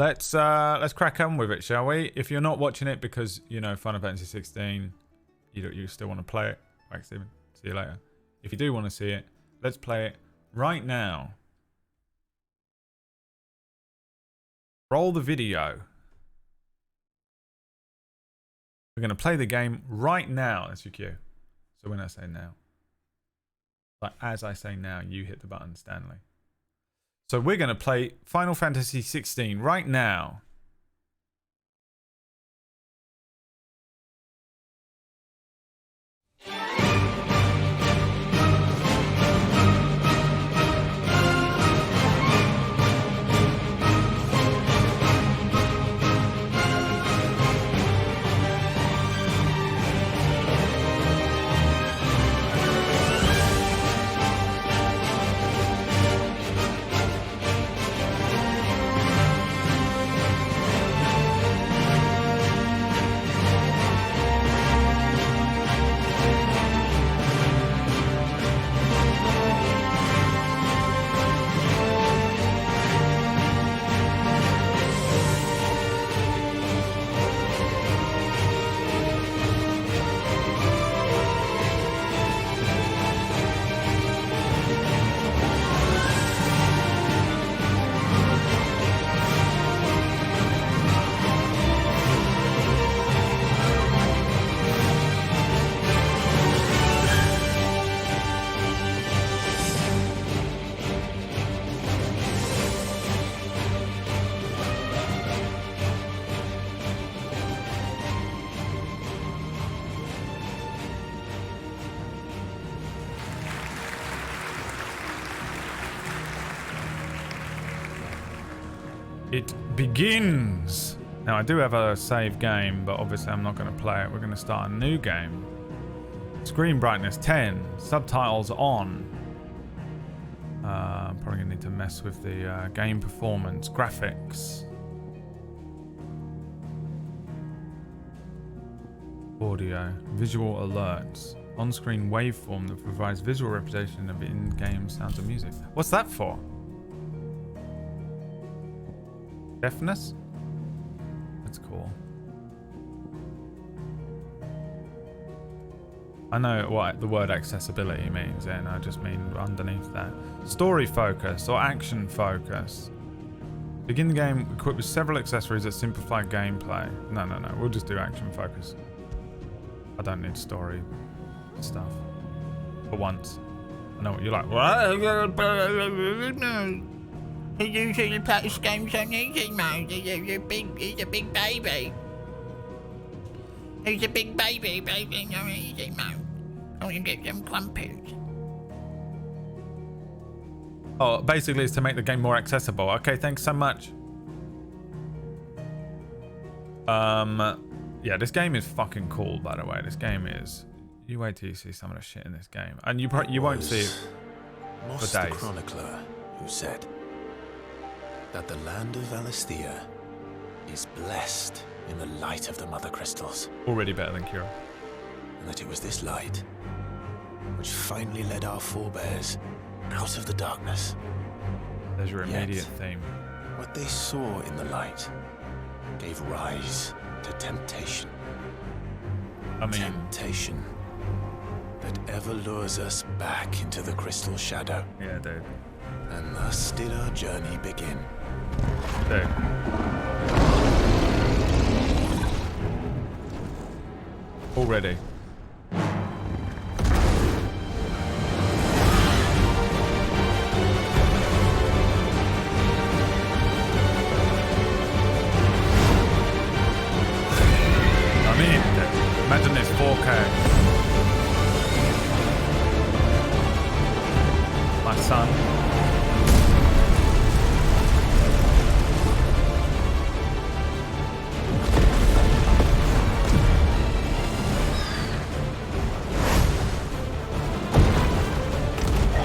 Let's crack on with it, shall we? If you're not watching it because, you know, Final Fantasy 16, you still want to play it. Thanks, Steven. See you later. If you do want to see it, let's play it right now. Roll the video. We're going to play the game right now. That's your cue. So when I say now, like as I say now, you hit the button, Stanley. So we're going to play Final Fantasy 16 right now. It begins. Now I do have a save game, but obviously I'm not going to play it. We're going to start a new game. Screen brightness 10, subtitles on. I'm probably going to need to mess with the game performance, graphics. Audio, visual alerts. On-screen waveform that provides visual representation of in-game sounds and music. What's that for? Deafness? That's cool. I know what the word accessibility means, and I just mean underneath that. Story focus or action focus. Begin the game equipped with several accessories that simplify gameplay. No. We'll just do action focus. I don't need story stuff. For once. I know what you're like. He usually plays games on easy mode. He's a big baby. He's a big baby, baby on easy mode. I want to get some crumpets. Oh, basically it's to make the game more accessible. Okay, thanks so much. Yeah, this game is fucking cool, by the way. This game is... You wait till you see some of the shit in this game. And you won't see it for days. The chronicler who said that the land of Valisthea is blessed in the light of the Mother Crystals. Already better than Kira. And that it was this light which finally led our forebears out of the darkness. There's your immediate theme. What they saw in the light gave rise to temptation. I mean... Temptation that ever lures us back into the crystal shadow. Yeah, dude. And thus did our journey begin. Dude. Already. I mean, imagine this 4K. My son.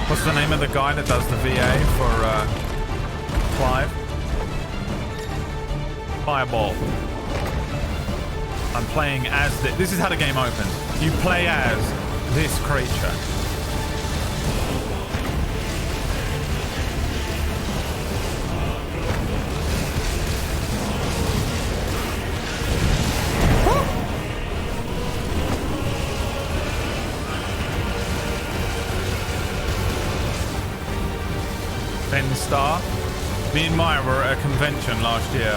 What's the name of the guy that does the VA for Clive? Fireball. I'm playing as this is how the game opens. You play as this creature. Starr. Me and Maya were at a convention last year.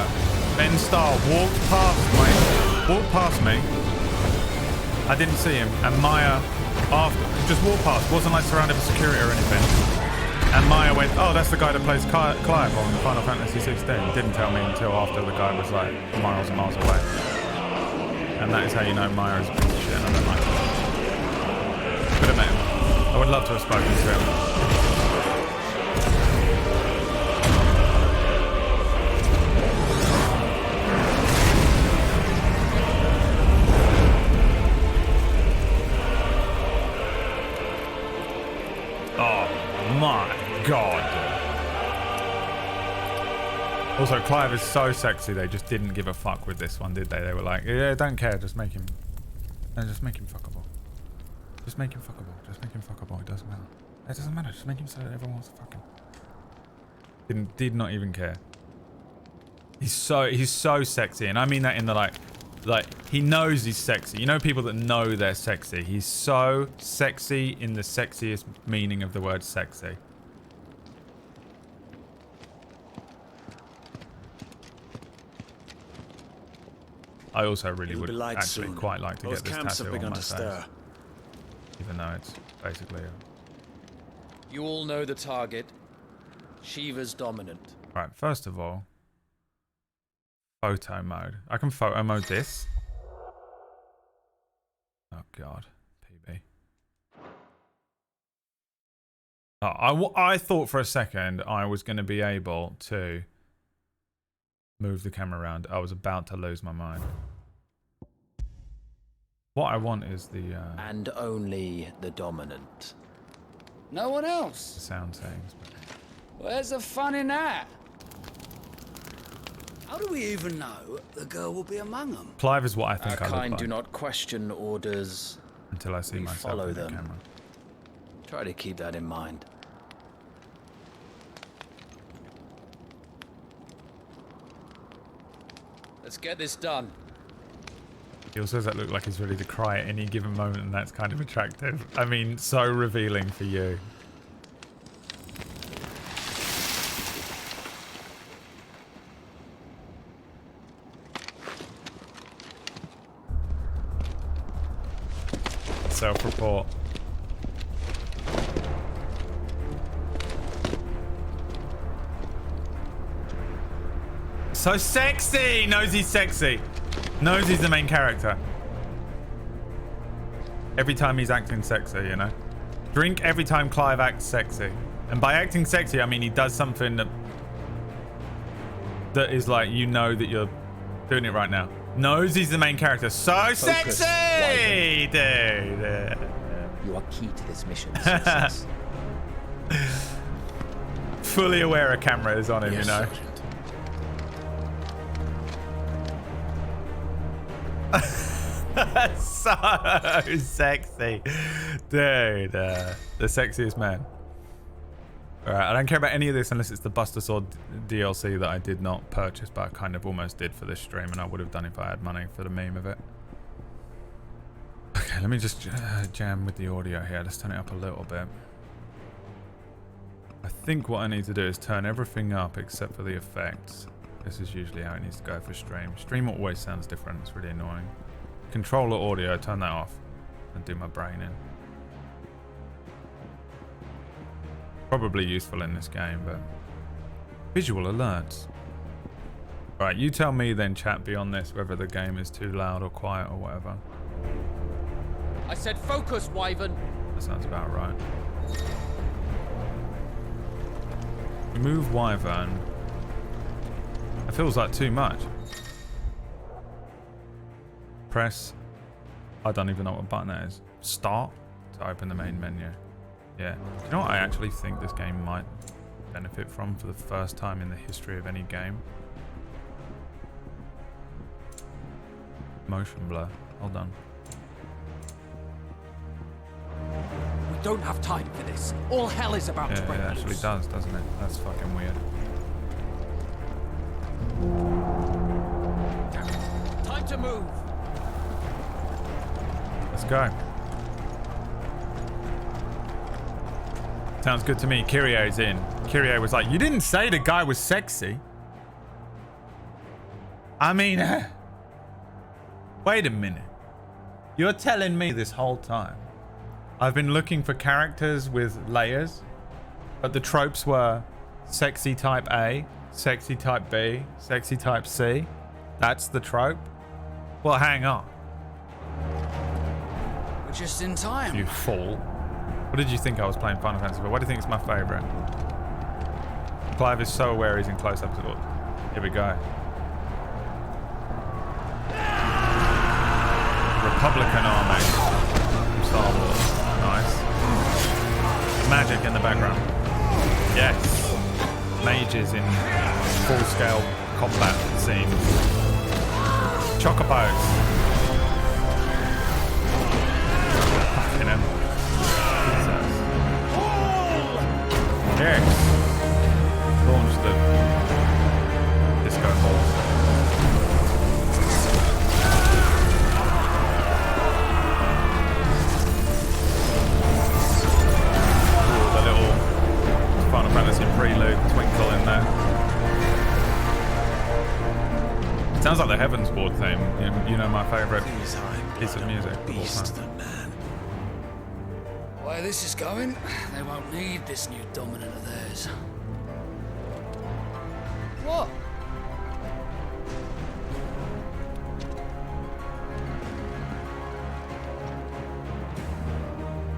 Ben Starr walked past me. I didn't see him, and Maya just walked past. Wasn't like surrounded by security or anything. And Maya went, "Oh, that's the guy that plays Clive on Final Fantasy 16." Didn't tell me until after the guy was like miles and miles away. And that is how you know Maya is a piece of shit. And I don't like him. Could have met him. I would love to have spoken to him. Oh my god. Also, Clive is so sexy, they just didn't give a fuck with this one, did they? They were like, yeah, don't care, just make him... No, just make him fuckable. Just make him fuckable. Just make him fuckable. It doesn't matter. It doesn't matter. Just make him so that everyone wants to fuck him. Did not even care. He's so sexy, and I mean that in the like he knows he's sexy. You know people that know they're sexy. He's so sexy in the sexiest meaning of the word sexy. I also really would actually quite like to get this tattoo on my face. Even though it's basically You all know the target. Shiva's dominant. Right, first of all, photo mode. I can photo mode this. Oh god, PB. Oh, I thought for a second I was going to be able to move the camera around. I was about to lose my mind. What I want is the and only the dominant. No one else. sound settings. Where's the fun in that? How do we even know the girl will be among them? Clive is what I think Our I look kind like do not question orders. until I see we myself follow in the them. camera. Try to keep that in mind. Let's get this done. He also does that look like he's ready to cry at any given moment, and that's kind of attractive. I mean, so revealing for you. Self-report. So sexy! Knows he's sexy. Knows he's the main character. Every time he's acting sexy, you know? Drink every time Clive acts sexy. And by acting sexy, I mean he does something that is like, you know that you're doing it right now. Knows he's the main character. So sexy! Dude. You are key to this mission's success. Fully aware a camera is on him, Yes, you know? Sergeant. So sexy. Dude, the sexiest man. Alright, I don't care about any of this unless it's the Buster Sword DLC that I did not purchase, but I kind of almost did for this stream, and I would have done if I had money for the meme of it. Okay, let me just jam with the audio here. Let's turn it up a little bit. I think what I need to do is turn everything up except for the effects. This is usually how it needs to go for stream. Stream always sounds different. It's really annoying. Controller audio, turn that off and do my brain in. Probably useful in this game, but visual alerts. Right, you tell me then, chat, beyond this, whether the game is too loud or quiet or whatever. I said focus, Wyvern. That sounds about right. Remove Wyvern. It feels like too much. Press. I don't even know what button that is. Start to open the main menu. Yeah. You know what I actually think this game might benefit from for the first time in the history of any game? Motion blur. Hold on. We don't have time for this. All hell is about to Yeah, break it actually loose. does, doesn't it? That's fucking weird. Time to move. Let's go. Sounds good to me. Kyrie's in. Kyrie was like, you didn't say the guy was sexy. I mean, wait a minute. You're telling me this whole time I've been looking for characters with layers, but the tropes were sexy type A, sexy type B, sexy type C. That's the trope? Well, hang on. We're just in time. You fool. What did you think I was playing Final Fantasy for? Why do you think it's my favorite? Clive is so aware he's in close up to it. Here we go. Republican army from Star Wars. Nice. Magic in the background. Yes. Mages in full-scale combat scenes. Chocobos. Fucking hell. Yes. Launch the disco ball. Ooh, the little Final Fantasy prelude twinkle in there. Sounds like the Heaven's Ward theme. You know my favourite piece of music of all time. The way this is going, they won't need this new dominant of theirs. What?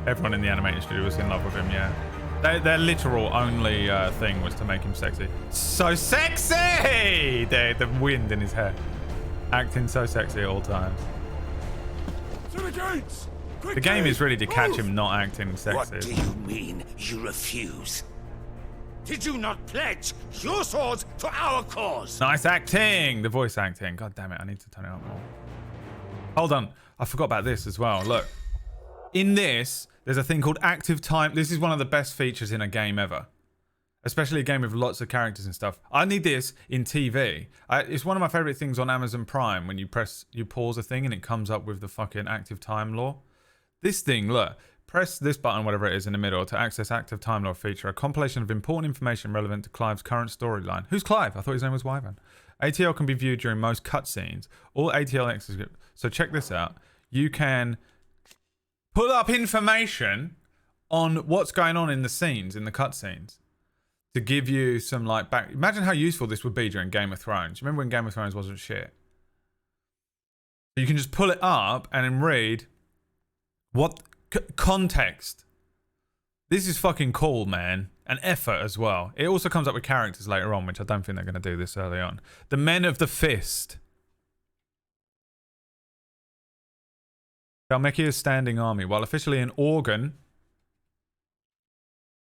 Everyone in the animated studio was in love with him, yeah. Their literal only thing was to make him sexy. So sexy! The wind in his hair. Acting so sexy at all times. To the gates! The game is really to catch him not acting sexy. What do you mean you refuse? Did you not pledge your swords for our cause? Nice acting! The voice acting. God damn it, I need to turn it up more. Hold on. I forgot about this as well. Look. In this, there's a thing called active time. This is one of the best features in a game ever. Especially a game with lots of characters and stuff. I need this in TV. It's one of my favorite things on Amazon Prime when you pause a thing and it comes up with the fucking active time law. This thing, look. Press this button, whatever it is, in the middle to access active time law feature. A compilation of important information relevant to Clive's current storyline. Who's Clive? I thought his name was Wyvern. ATL can be viewed during most cutscenes. All ATL exits. So check this out. You can pull up information on what's going on in the scenes, in the cutscenes, to give you some like back. Imagine how useful this would be during Game of Thrones. Remember when Game of Thrones wasn't shit? You can just pull it up and then read what context. This is fucking cool, man. And effort as well. It also comes up with characters later on, which I don't think they're going to do this early on. The Men of the Fist. Dhalmekia's standing army, while officially an organ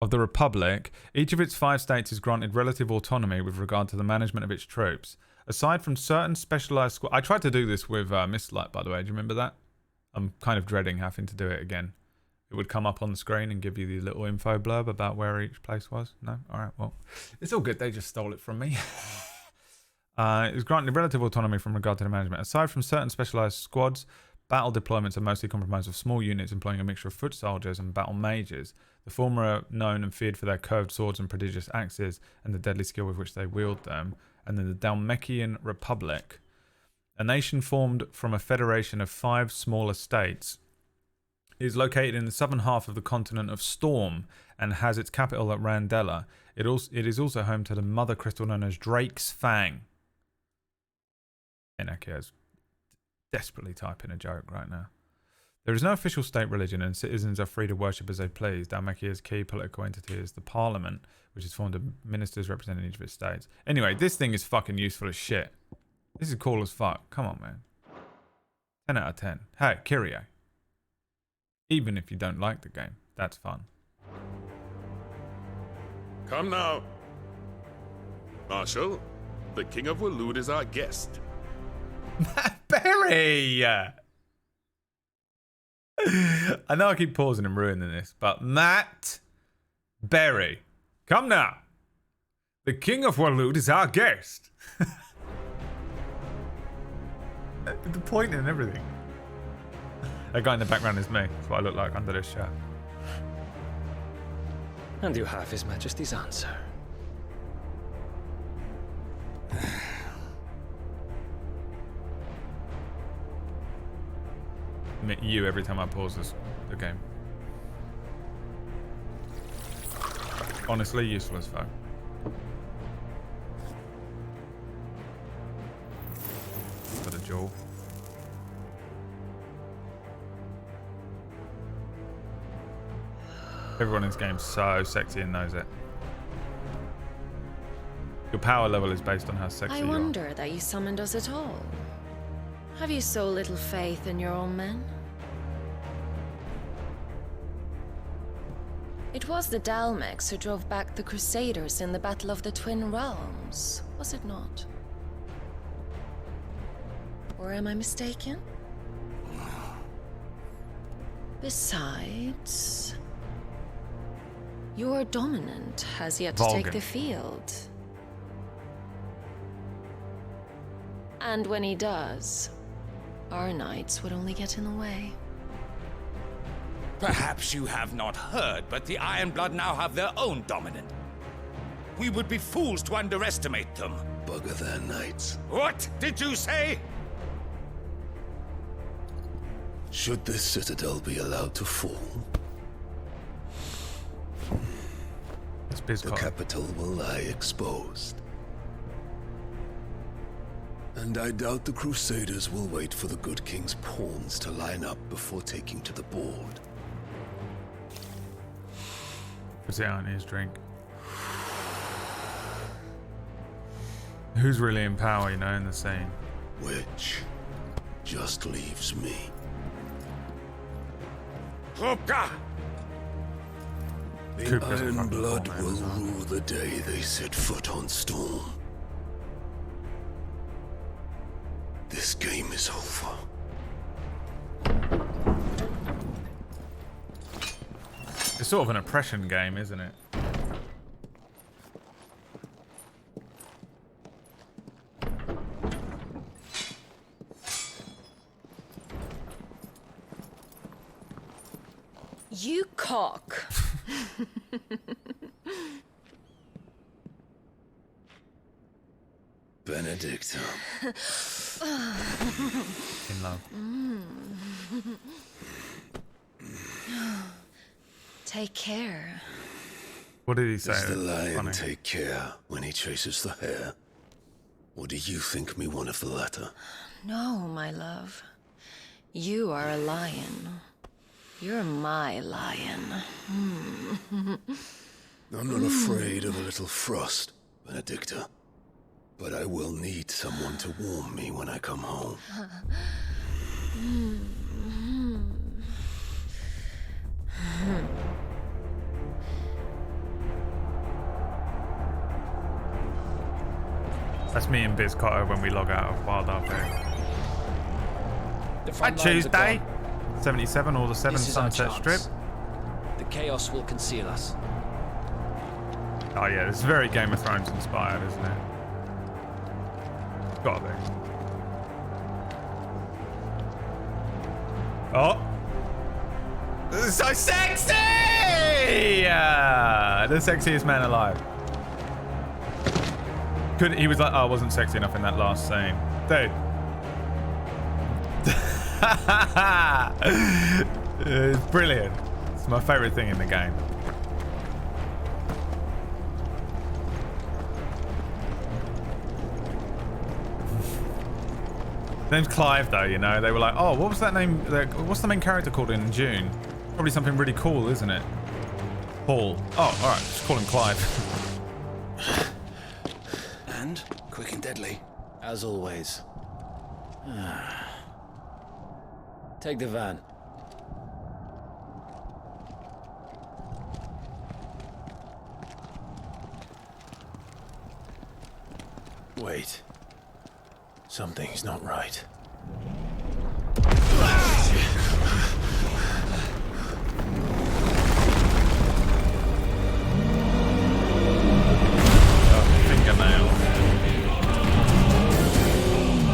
of the Republic, each of its 5 states is granted relative autonomy with regard to the management of its troops. Aside from certain specialized squads... I tried to do this with Mistlight, by the way. Do you remember that? I'm kind of dreading having to do it again. It would come up on the screen and give you the little info blurb about where each place was. No? Alright, well. It's all good. They just stole it from me. It was granted relative autonomy from regard to the management. Aside from certain specialized squads, battle deployments are mostly comprised of small units employing a mixture of foot soldiers and battle mages. The former are known and feared for their curved swords and prodigious axes and the deadly skill with which they wield them. And then the Dhalmekian Republic, a nation formed from a federation of 5 smaller states, is located in the southern half of the continent of Storm and has its capital at Randella. It is also home to the mother crystal known as Drake's Fang. Enaki is desperately typing a joke right now. There is no official state religion and citizens are free to worship as they please. Dhalmekia's key political entity is the Parliament, which is formed of ministers representing each of its states. Anyway, this thing is fucking useful as shit. This is cool as fuck. Come on, man. 10 out of 10. Hey, Kyrie. Even if you don't like the game, that's fun. Come now. Marshal, the King of Waloed is our guest. Matt Berry! I know I keep pausing and ruining this, but Matt Berry. Come now. The King of Waloed is our guest. The point and everything. That guy in the background is me. That's what I look like under this shirt. And you have His Majesty's answer. Admit you every time I pause the game. Honestly, useless foe. Got a jewel. Everyone in this game's so sexy and knows it. Your power level is based on how sexy I you are. wonder that you summoned us at all. Have you so little faith in your own men? It was the Dalmex who drove back the Crusaders in the Battle of the Twin Realms, was it not? Or am I mistaken? Besides, your dominant has yet to take Vulcan. the field. And when he does, our knights would only get in the way. Perhaps you have not heard, but the Ironblood now have their own dominant. We would be fools to underestimate them. Bugger their knights. What did you say? Should this citadel be allowed to fall, It's the capital will lie exposed. And I doubt the Crusaders will wait for the good king's pawns to line up before taking to the board. Puts it out in his drink. Who's really in power, you know, in the scene? Which just leaves me. Hopka! The Cooper's a fucking Ironblood cool man will as well. rule the day they set foot on Storm. This game is over. It's sort of an oppression game, isn't it? You cock. Benedicta. In love. Take care. What did he say? Does the It was lion funny. take care when he chases the hare? Or do you think me one of the latter? No, my love. You are a lion. You're my lion. I'm not afraid of a little frost, Benedicta. But I will need someone to warm me when I come home. That's me and Biz Cotter when we log out of Wild Arcade. The At front lines are Tuesday, gone. 77 or the 7 This is our Sunset chance. Strip. The chaos will conceal us. Oh yeah, it's very Game of Thrones inspired, isn't it? Gotta be. Oh! So sexy! The sexiest man alive. He was like, oh, I wasn't sexy enough in that last scene. Dude. It's brilliant. It's my favorite thing in the game. Name's Clive, though, you know. They were like, oh, what was that name? What's the main character called in June? Probably something really cool, isn't it? Paul. Oh, all right. Just call him Clive. And quick and deadly, as always. Take the van. Wait. Something's not right. Fingernail.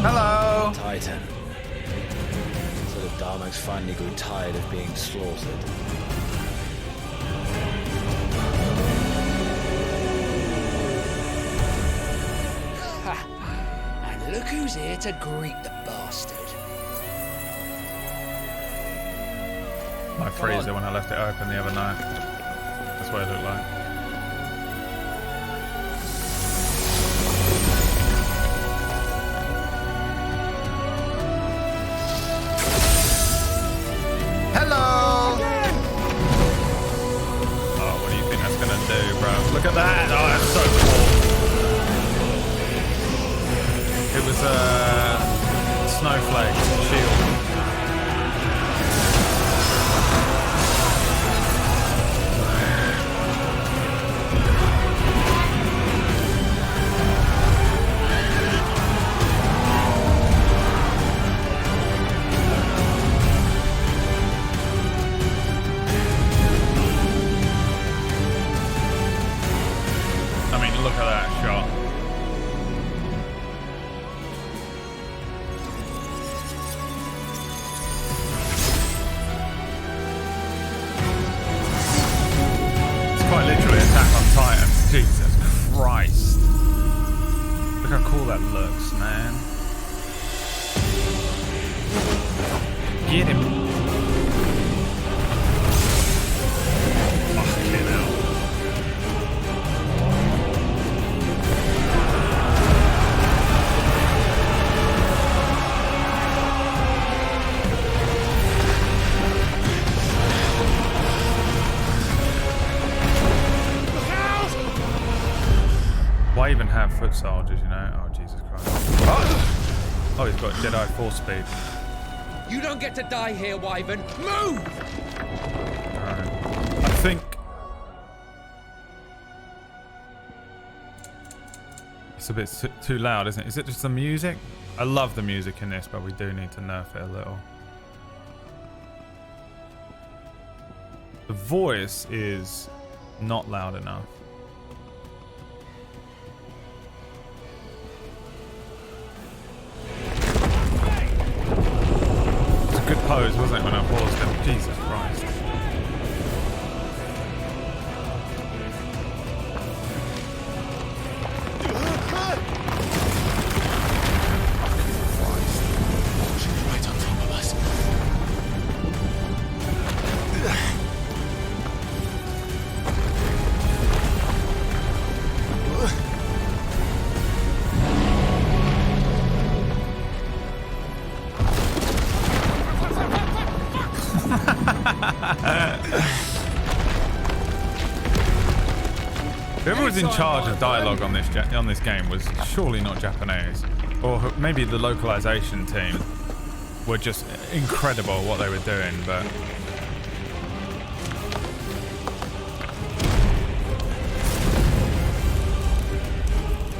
Hello. Titan. So the Dalmex finally grew tired of being slaughtered. Look who's here to greet the bastard. My freezer when I left it open the other night. That's what it looked like. Hello! Oh, what do you think that's gonna do, bro? Look at that! Oh, that's so cool. It was a snowflake shield. Look at that shot. It's quite literally Attack on Titan. Jesus Christ. Look how cool that looks, man. Get him. Fucking hell. Why even have foot soldiers, you know? Oh, Jesus Christ. Oh, he's got Jedi Force speed. You don't get to die here, Wyvern. Move! I think... it's a bit too loud, isn't it? Is it just the music? I love the music in this, but we do need to nerf it a little. The voice is not loud enough. Good pose, wasn't it, when I paused him? Jesus Christ. She's right on top of us. Whoever was in charge of dialogue on this game was surely not Japanese, or maybe the localization team were just incredible at what they were doing. But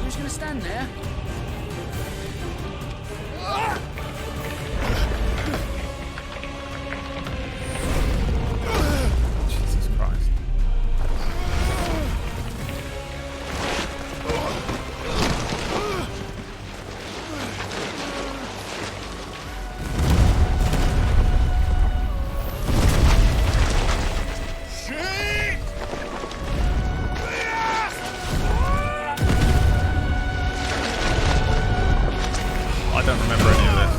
Who's gonna stand there? Jesus Christ. I don't remember any of this.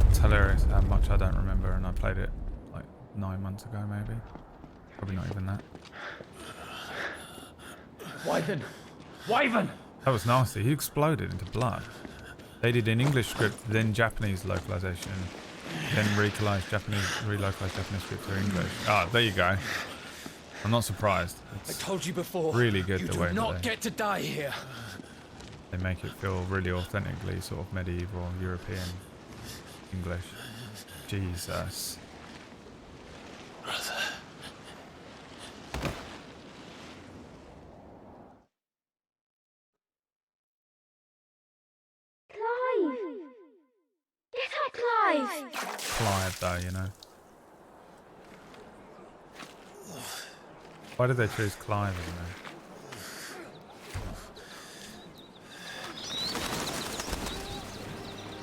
It's hilarious how much I don't remember, and I played it like 9 months ago, maybe. Probably not even that. Wyvern! Wyvern! That was nasty. He exploded into blood. They did an English script, then Japanese localization, then relocalized Japanese script to English. Ah, there you go. I'm not surprised. It's I told you before. really good you the do way not that get to die here. they make it feel really authentically sort of medieval European English. Jesus. Brother. Clive, though, you know. Why did they choose Clive, you know?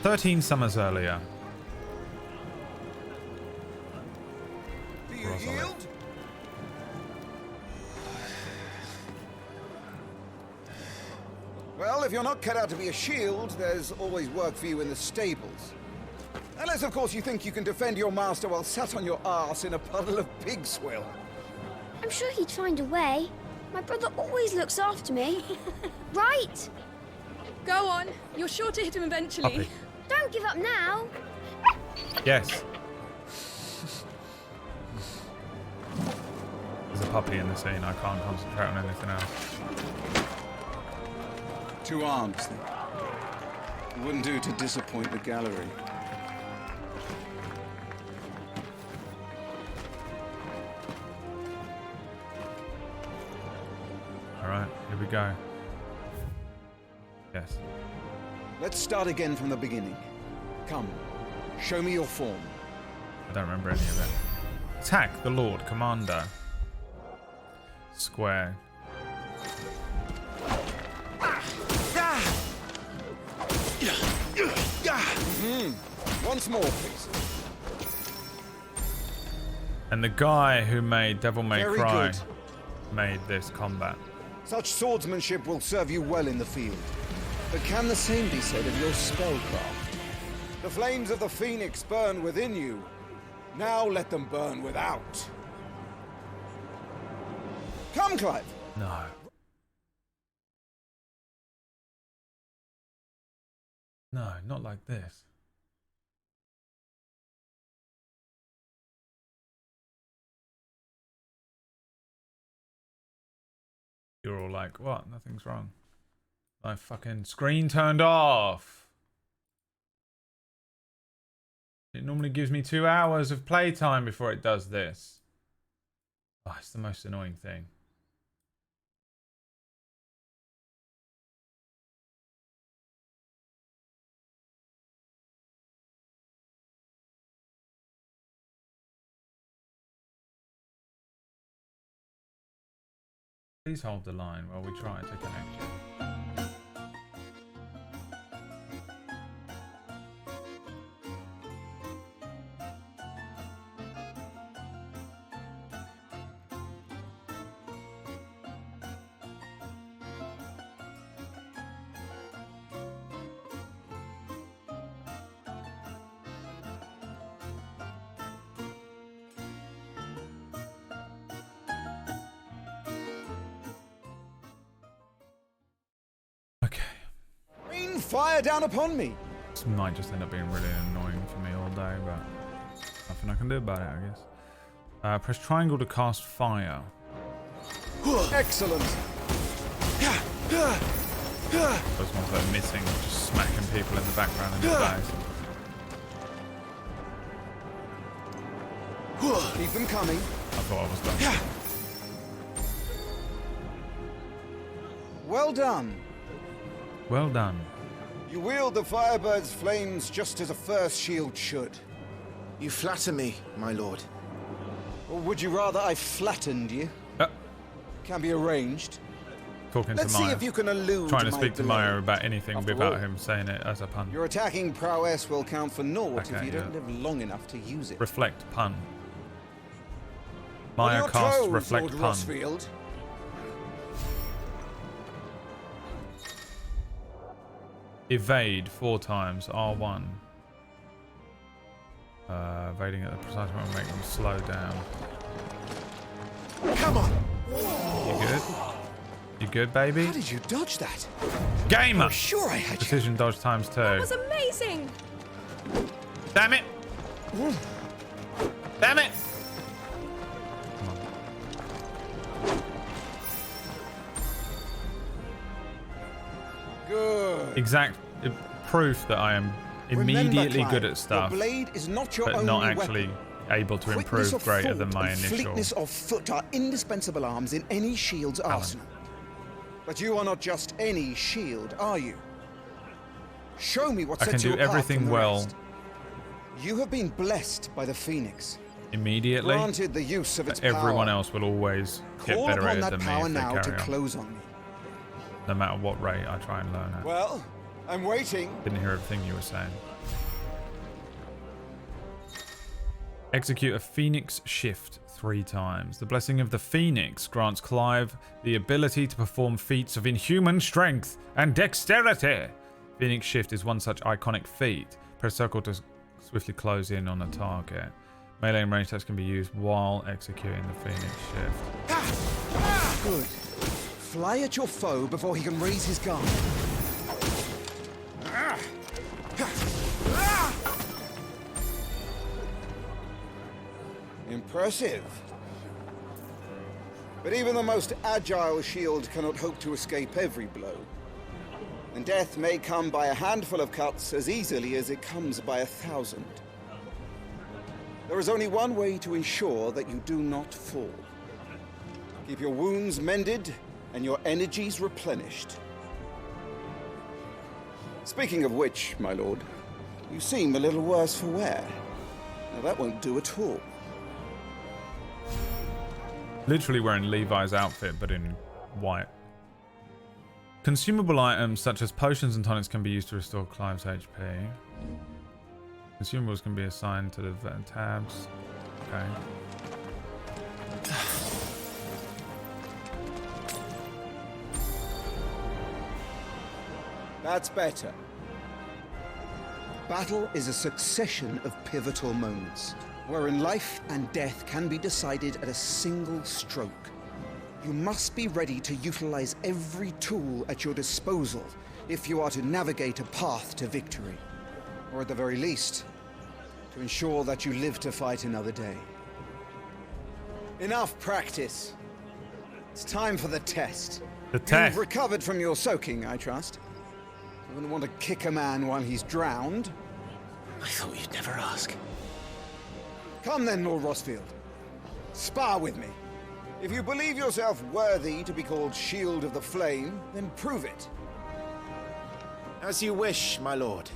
13 summers earlier. Rosalind. Well, Well, if you're not cut out to be a shield, there's always work for you in the stables. Unless, of course, you think you can defend your master while sat on your arse in a puddle of pig swill. I'm sure he'd find a way. My brother always looks after me. Right? Go on. You're sure to hit him eventually. Puppy. Don't give up now. Yes. There's a puppy in the scene. I can't concentrate on anything else. 2 arms, then. It wouldn't do to disappoint the gallery. Alright, here we go. Yes. Let's start again from the beginning. Come, show me your form. I don't remember any of it. Attack the Lord Commander. Square. Once more, please. And the guy who made Devil May Very Cry good. made this combat. Such swordsmanship will serve you well in the field. But can the same be said of your spellcraft? The flames of the Phoenix burn within you. Now let them burn without. Come, Clive. No. No, not like this. You're all like, what? Nothing's wrong. My fucking screen turned off. It normally gives me 2 hours of playtime before it does this. Oh, it's the most annoying thing. Please hold the line while we try to connect you. Rain fire down upon me. This might just end up being really annoying for me all day, but nothing I can do about it, I guess. Press triangle to cast fire. Excellent. Those ones that are missing, just smacking people in the background in the face. Keep them coming. I thought I was done. Well done. Well done. You wield the Firebird's flames just as a first shield should. You flatter me, my lord. Or would you rather I flattened you? Can be arranged. Talking Let's to Maya. see if you can elude Trying to my speak to blade. Maya about anything After without all, him saying it as a pun. Your attacking prowess will count for naught if Okay, you yeah. don't live long enough to use it. Reflect pun. On Maya your cast toes, reflect Lord pun. Rossfield. Evade 4 times. R1. Evading at the precise moment will make them slow down. Come on. You good? You good, baby? How did you dodge that? Gamer! I'm sure I had you. Precision dodge times 2. That was amazing. Damn it! Damn it! Good. Exact proof that I am immediately Remember, good Clive, at stuff, your blade is not your but only not actually weapon. able to Quickness improve of greater foot than my and initial. fleetness of foot are indispensable arms in any shield's arsenal. But you are not just any shield, are you? Show me what I sets can you do apart everything from the well. rest. You have been blessed by the Phoenix. Immediately, Granted the use of its everyone power. else will always get Call better upon at it that than me power if they now to carry on. close on me. No matter what rate I try and learn at. Well, I'm waiting. Didn't hear everything you were saying. Execute a Phoenix Shift 3 times. The blessing of the Phoenix grants Clive the ability to perform feats of inhuman strength and dexterity. Phoenix Shift is one such iconic feat. Press circle to swiftly close in on a target. Melee and range attacks can be used while executing the Phoenix Shift. Good. Fly at your foe before he can raise his guard. Impressive. But even the most agile shield cannot hope to escape every blow. And death may come by a handful of cuts as easily as it comes by 1,000. There is only one way to ensure that you do not fall. Keep your wounds mended and your energies replenished. Speaking of which, my lord, you seem a little worse for wear. Now that won't do at all. Literally wearing Levi's outfit, but in white. Consumable items such as potions and tonics can be used to restore Clive's HP. Consumables can be assigned to the tabs. Okay. That's better. Battle is a succession of pivotal moments, wherein life and death can be decided at a single stroke. You must be ready to utilize every tool at your disposal if you are to navigate a path to victory. Or at the very least, to ensure that you live to fight another day. Enough practice. It's time for the test. The test. You've recovered from your soaking, I trust. You wouldn't want to kick a man while he's drowned. I thought you'd never ask. Come then, Lord Rossfield. Spar with me. If you believe yourself worthy to be called Shield of the Flame, then prove it. As you wish, my lord.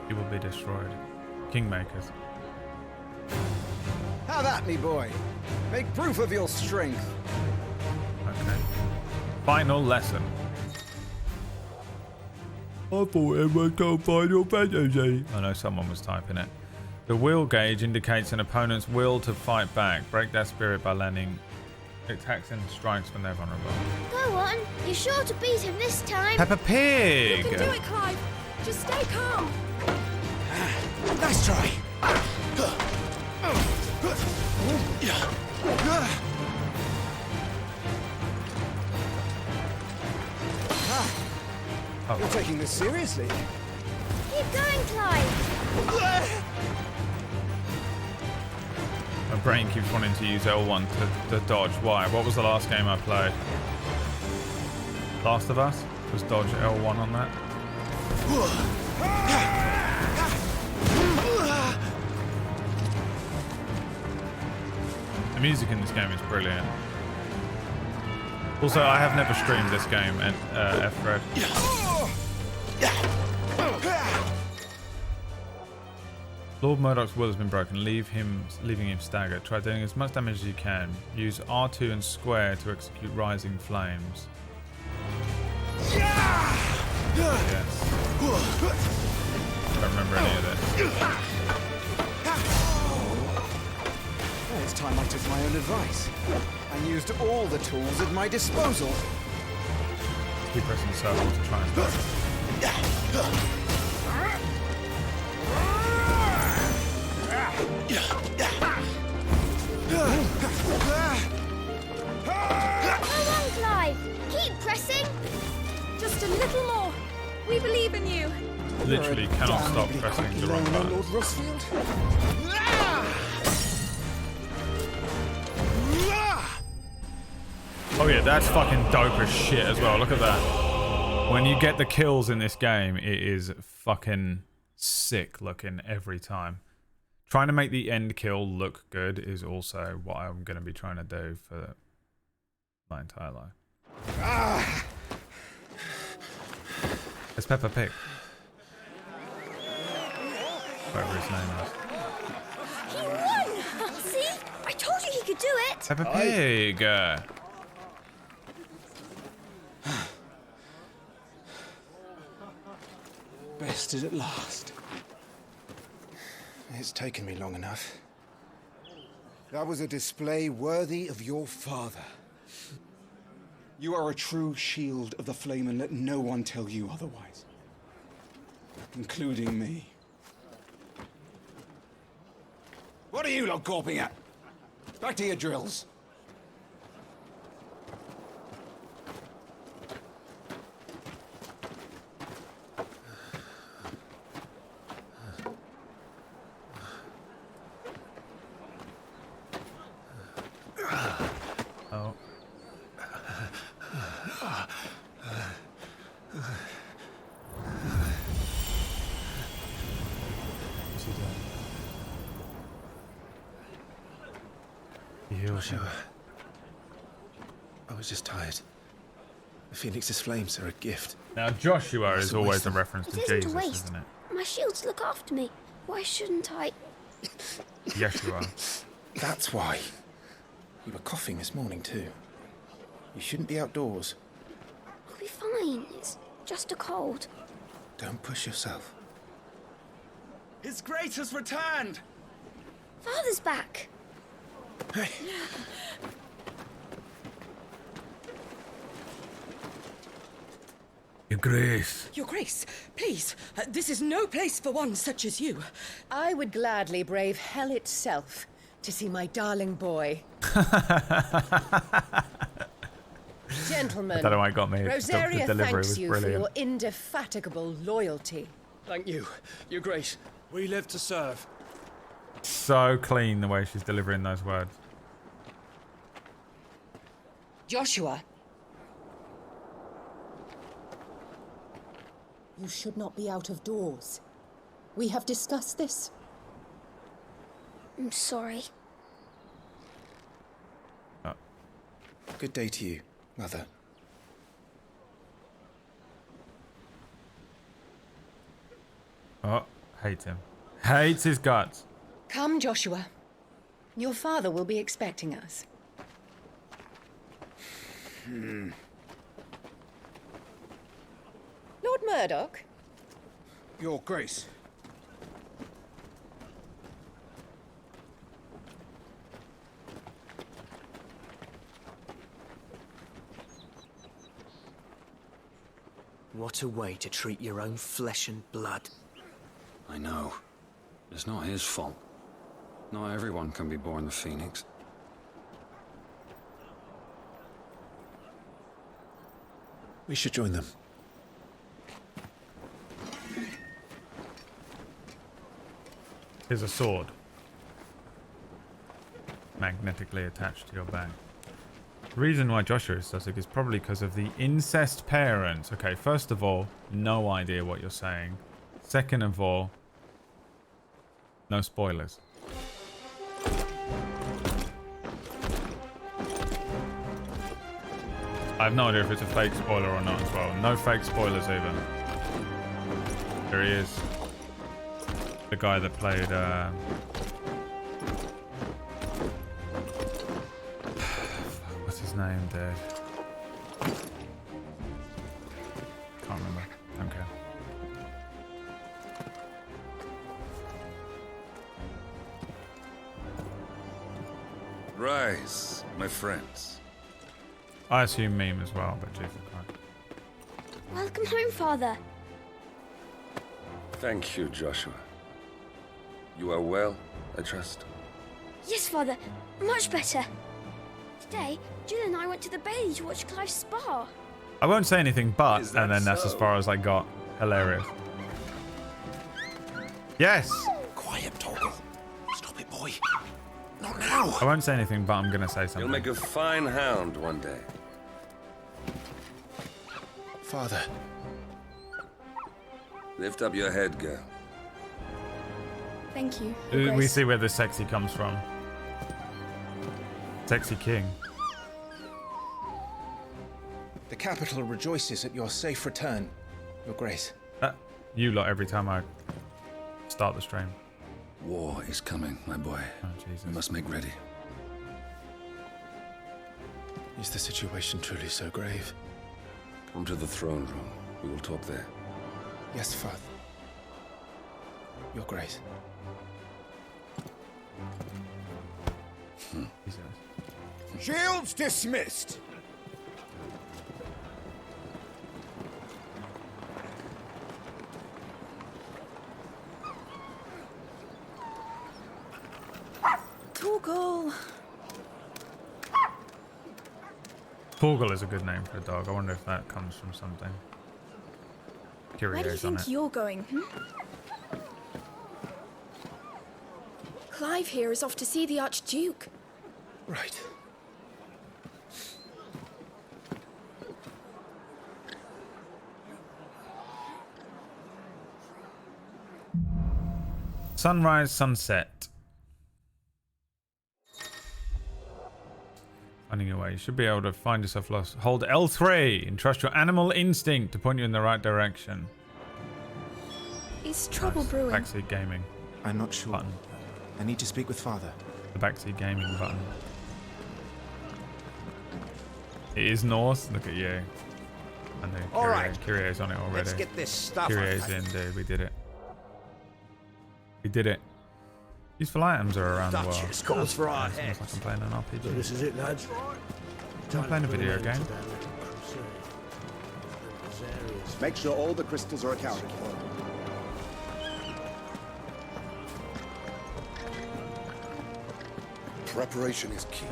He will be destroyed. Kingmakers. Have at me, boy. Make proof of your strength. Okay. Final lesson. I thought it was called Final Fantasy. I know someone was typing it. The will gauge indicates an opponent's will to fight back. Break their spirit by landing attacks and strikes when they're vulnerable. Go on. You're sure to beat him this time. Peppa Pig! You can do it, Clive. Just stay calm. Nice try. Oh. You're taking this seriously. Keep going, Clive. My brain keeps wanting to use L1 to dodge. Why? What was the last game I played? Last of Us? Was dodge L1 on that? The music in this game is brilliant. Also, I have never streamed this game, and F-Red. Lord Murdoch's will has been broken, leaving him staggered. Try doing as much damage as you can. Use R2 and square to execute rising flames. Yes. Don't remember any of this. Well, it's time I took my own advice and used all the tools at my disposal. Keep pressing circle to try and dodge. Come on, Clive. Keep pressing. Just a little more. We believe in you. Literally cannot stop pressing the wrong Lord buttons. Rossfield. Oh yeah, that's fucking dope as shit as well. Look at that. When you get the kills in this game, it is fucking sick looking every time. Trying to make the end kill look good is also what I'm going to be trying to do for my entire life. It's Peppa Pig. Whatever his name is. He won! See? I told you he could do it. Peppa Pig! Bested at last. It's taken me long enough. That was a display worthy of your father. You are a true shield of the flame, and let no one tell you otherwise. Including me. What are you lot gawping at? Back to your drills. Oh. What's he doing? He heals him. I was just tired. The Phoenix's flames are a gift. Now Joshua is always a reference to It isn't Jesus, a waste. isn't it? My shields look after me. Why shouldn't I? Yeshua. That's why. You were coughing this morning too. You shouldn't be outdoors. I'll be fine. It's just a cold. Don't push yourself. His Grace has returned! Father's back. Hey. Your Grace. Your Grace, please, this is no place for one such as you. I would gladly brave hell itself to see my darling boy. Gentlemen, I don't know why it got me. Rosaria The delivery thanks was you for brilliant. your indefatigable loyalty. Thank you, Your Grace. We live to serve. So clean the way she's delivering those words. Joshua. You should not be out of doors. We have discussed this. I'm sorry. Good day to you, Mother. Oh, hates him. Hates his guts. Come, Joshua. Your father will be expecting us. Lord Murdoch? Your Grace. What a way to treat your own flesh and blood. I know. It's not his fault. Not everyone can be born the Phoenix. We should join them. Here's a sword. Magnetically attached to your back. The reason why Joshua is Sussex is probably because of the incest parents. Okay, first of all, no idea what you're saying. Second of all, no spoilers. I have no idea if it's a fake spoiler or not as well. No fake spoilers either. There he is. The guy that played what's his name, dude? Can't remember. Don't care. Rise, my friends. I assume meme as well, but Jesus Christ. Welcome home, Father. Thank you, Joshua. You are well, I trust. Yes, Father. Much better. Today, Jill and I went to the Bailey to watch Clive's spa. I won't say anything but, Is that and then that's as so? far as I got. Hilarious. Yes! Quiet, Torgal. Stop it, boy. Not now. I won't say anything, but I'm gonna say something. You'll make a fine hound one day. Father. Lift up your head, girl. Thank you. We see where the sexy comes from. Sexy king. The capital rejoices at your safe return, Your Grace. You lot every time I start the stream. War is coming, my boy. Oh, Jesus. We must make ready. Is the situation truly so grave? Come to the throne room. We will talk there. Yes, Father. Your Grace. Shields dismissed. Torgal. Torgal is a good name for a dog. I wonder if that comes from something. Where do you Curios on think it. you're going? Clive here is off to see the Archduke. Right. Sunrise, sunset. Finding your way. You should be able to find yourself lost. Hold L3 and trust your animal instinct to point you in the right direction. Is trouble brewing? Backseat gaming. I'm not sure. Button. I need to speak with Father. The backseat gaming button. It is north. Look at you. I know. All right. Curio's on it already. Let's get this stuff. Curio's in, dude. We did it. We did it. Useful items are around the world. Duchess calls for our It's almost like heads. I'm playing an RPG. So this is it, lads. I'm playing a video game. Make sure all the crystals are accounted for. Preparation is key.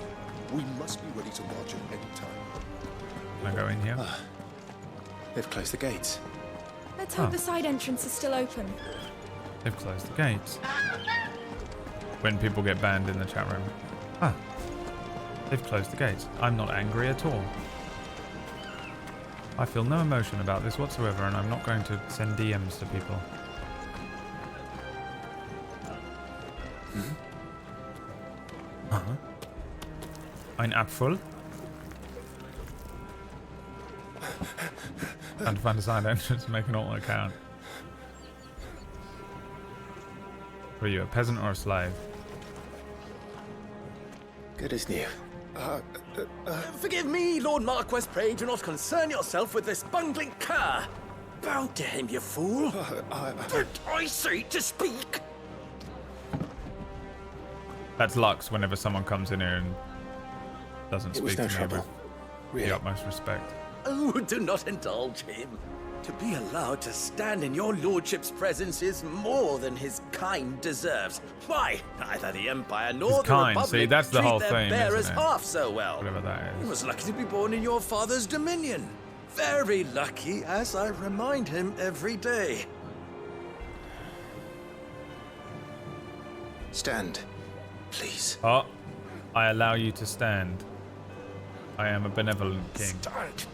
We must be ready to march at any time. Can I go in here? They've closed the gates. Let's hope the side entrance is still open. They've closed the gates. When people get banned in the chat room. Ah. They've closed the gates. I'm not angry at all. I feel no emotion about this whatsoever, and I'm not going to send DMs to people. Ein Apfel. Trying to find a side entrance and make an alt account. Were you a peasant or a slave? Good as new. Forgive me, Lord Marquess. Pray do not concern yourself with this bungling cur. Bow to him, you fool. But I say to speak. That's Lux whenever someone comes in here and doesn't It was speak no to me trouble. with Really. the utmost respect. Oh, do not indulge him. To be allowed to stand in your lordship's presence is more than his kind deserves. Why, neither the Empire nor His the kind, Republic see, that's the treat whole their theme, bearers isn't it? half so well. Whatever that He is. was lucky to be born in your father's dominion. Very lucky, as I remind him every day. Stand, please. Oh, I allow you to stand. I am a benevolent king. Start.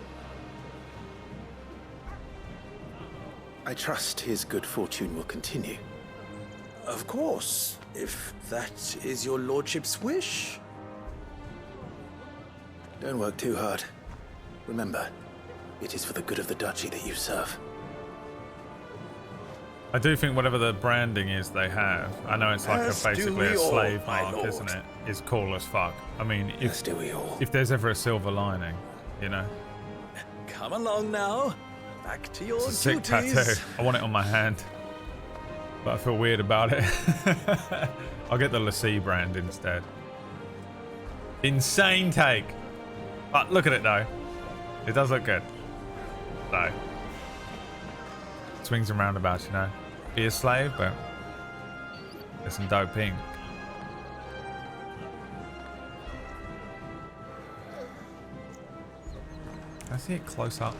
I trust his good fortune will continue. Of course, if that is your lordship's wish. Don't work too hard. Remember, it is for the good of the duchy that you serve. I do think whatever the branding is they have, I know it's like As do basically we a all, slave my mark, lord. isn't it? Is cool as fuck. I mean, As do we all. if there's ever a silver lining, you know? Come along now. Back to your It's a sick duties. tattoo. I want it on my hand, but I feel weird about it. I'll get the Lassie brand instead. Insane take. But look at it though. It does look good. So, swings and roundabouts, you know. Be a slave, but there's some dope pink. Can I see it close up?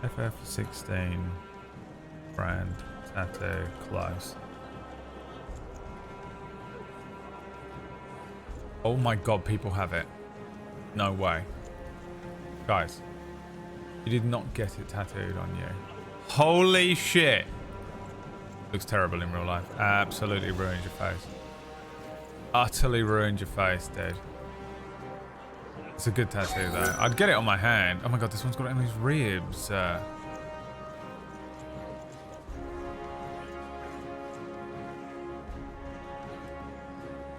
FF16 brand tattoo close. Oh my god, people have it. No way. Guys, you did not get it tattooed on you. Holy shit. Looks terrible in real life. Absolutely ruins your face. Utterly ruined your face, dude. It's a good tattoo though. I'd get it on my hand. Oh my god, this one's got it in his ribs.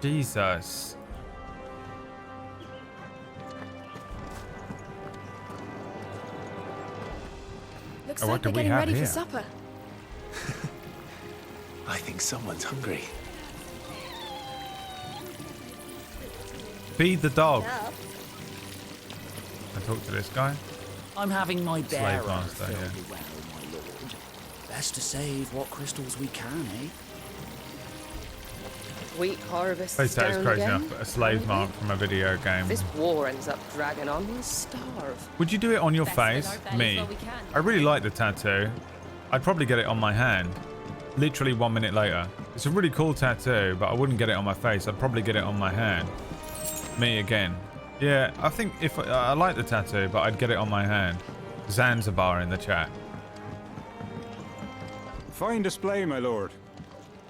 Jesus. Looks Oh, like what do they're we getting have ready here? for supper. I think someone's hungry. Feed the dog. Enough. I talk to this guy. I'm having my bearer master, filled yeah. well, my lord. Best to save what crystals we can, eh? Wheat harvest Place that is down crazy again. enough. A slave mark from a video game. If this war ends up dragging on, we'll starve. Would you do it on your Best face? fill our bellies Me. while we can. I really like the tattoo. I'd probably get it on my hand. Literally 1 minute later. It's a really cool tattoo, but I wouldn't get it on my face. I'd probably get it on my hand. Me again. Yeah, I think if I like the tattoo, but I'd get it on my hand. Zanzibar in the chat. Fine display, my lord.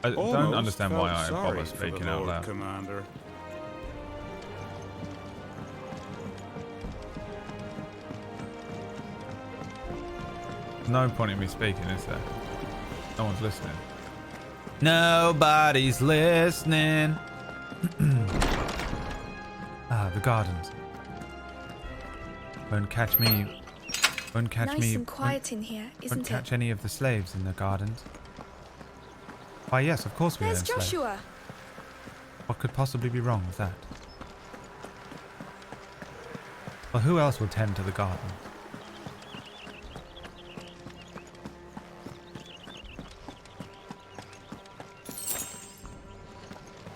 I don't Almost understand why felt I sorry bother for speaking the out Lord loud. Commander. No point in me speaking, is there? No one's listening. Nobody's listening. The gardens. Won't catch me. Won't catch nice me. and quiet in here, isn't Won't it? catch any of the slaves in the gardens. Why, yes, of course we There's own slaves. Joshua. What could possibly be wrong with that? Well, who else will tend to the garden?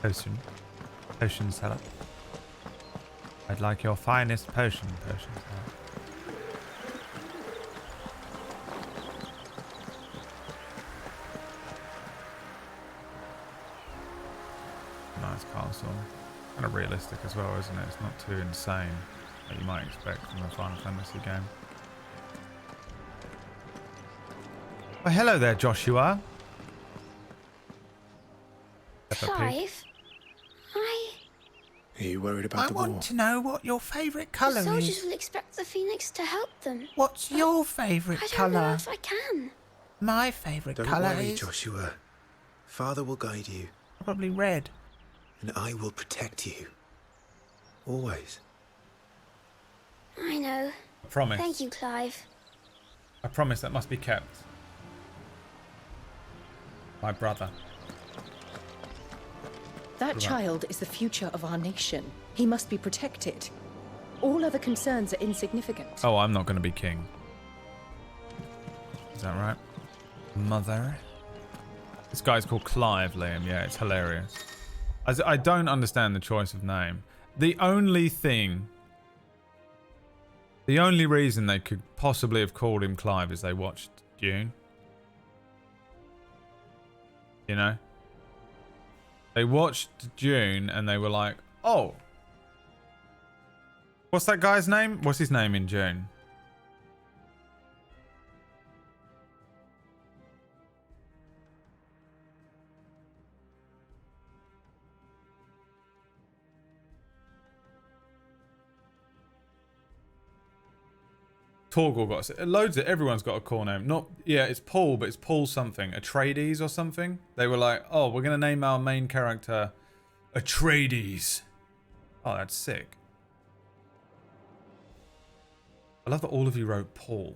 Potion seller. I'd like your finest potion seller. Nice castle. Kind of realistic as well, isn't it? It's not too insane that you might expect from a Final Fantasy game. Well, hello there, Joshua. Clive, Are you worried about the war? I want to know what your favourite colour the soldiers is. will expect the Phoenix to help them. What's your favourite I don't know colour? if I can. My favourite Don't colour worry, is Joshua. Father will guide you. probably red. And I will protect you. Always. I know. I promise. Thank you, Clive. I promise that must be kept. My brother. That child is the future of our nation. He must be protected. All other concerns are insignificant. Oh, I'm not going to be king. Is that right? Mother? This guy's called Clive, Liam. Yeah, it's hilarious. I don't understand the choice of name. The only reason they could possibly have called him Clive is they watched Dune. You know? They watched Dune and they were like, oh. What's that guy's name? What's his name in Dune? Torgal got loads of everyone's got a cool name. Not it's Paul, but it's Paul something. Atreides or something. They were like, oh, we're gonna name our main character Atreides. Oh, that's sick. I love that all of you wrote Paul.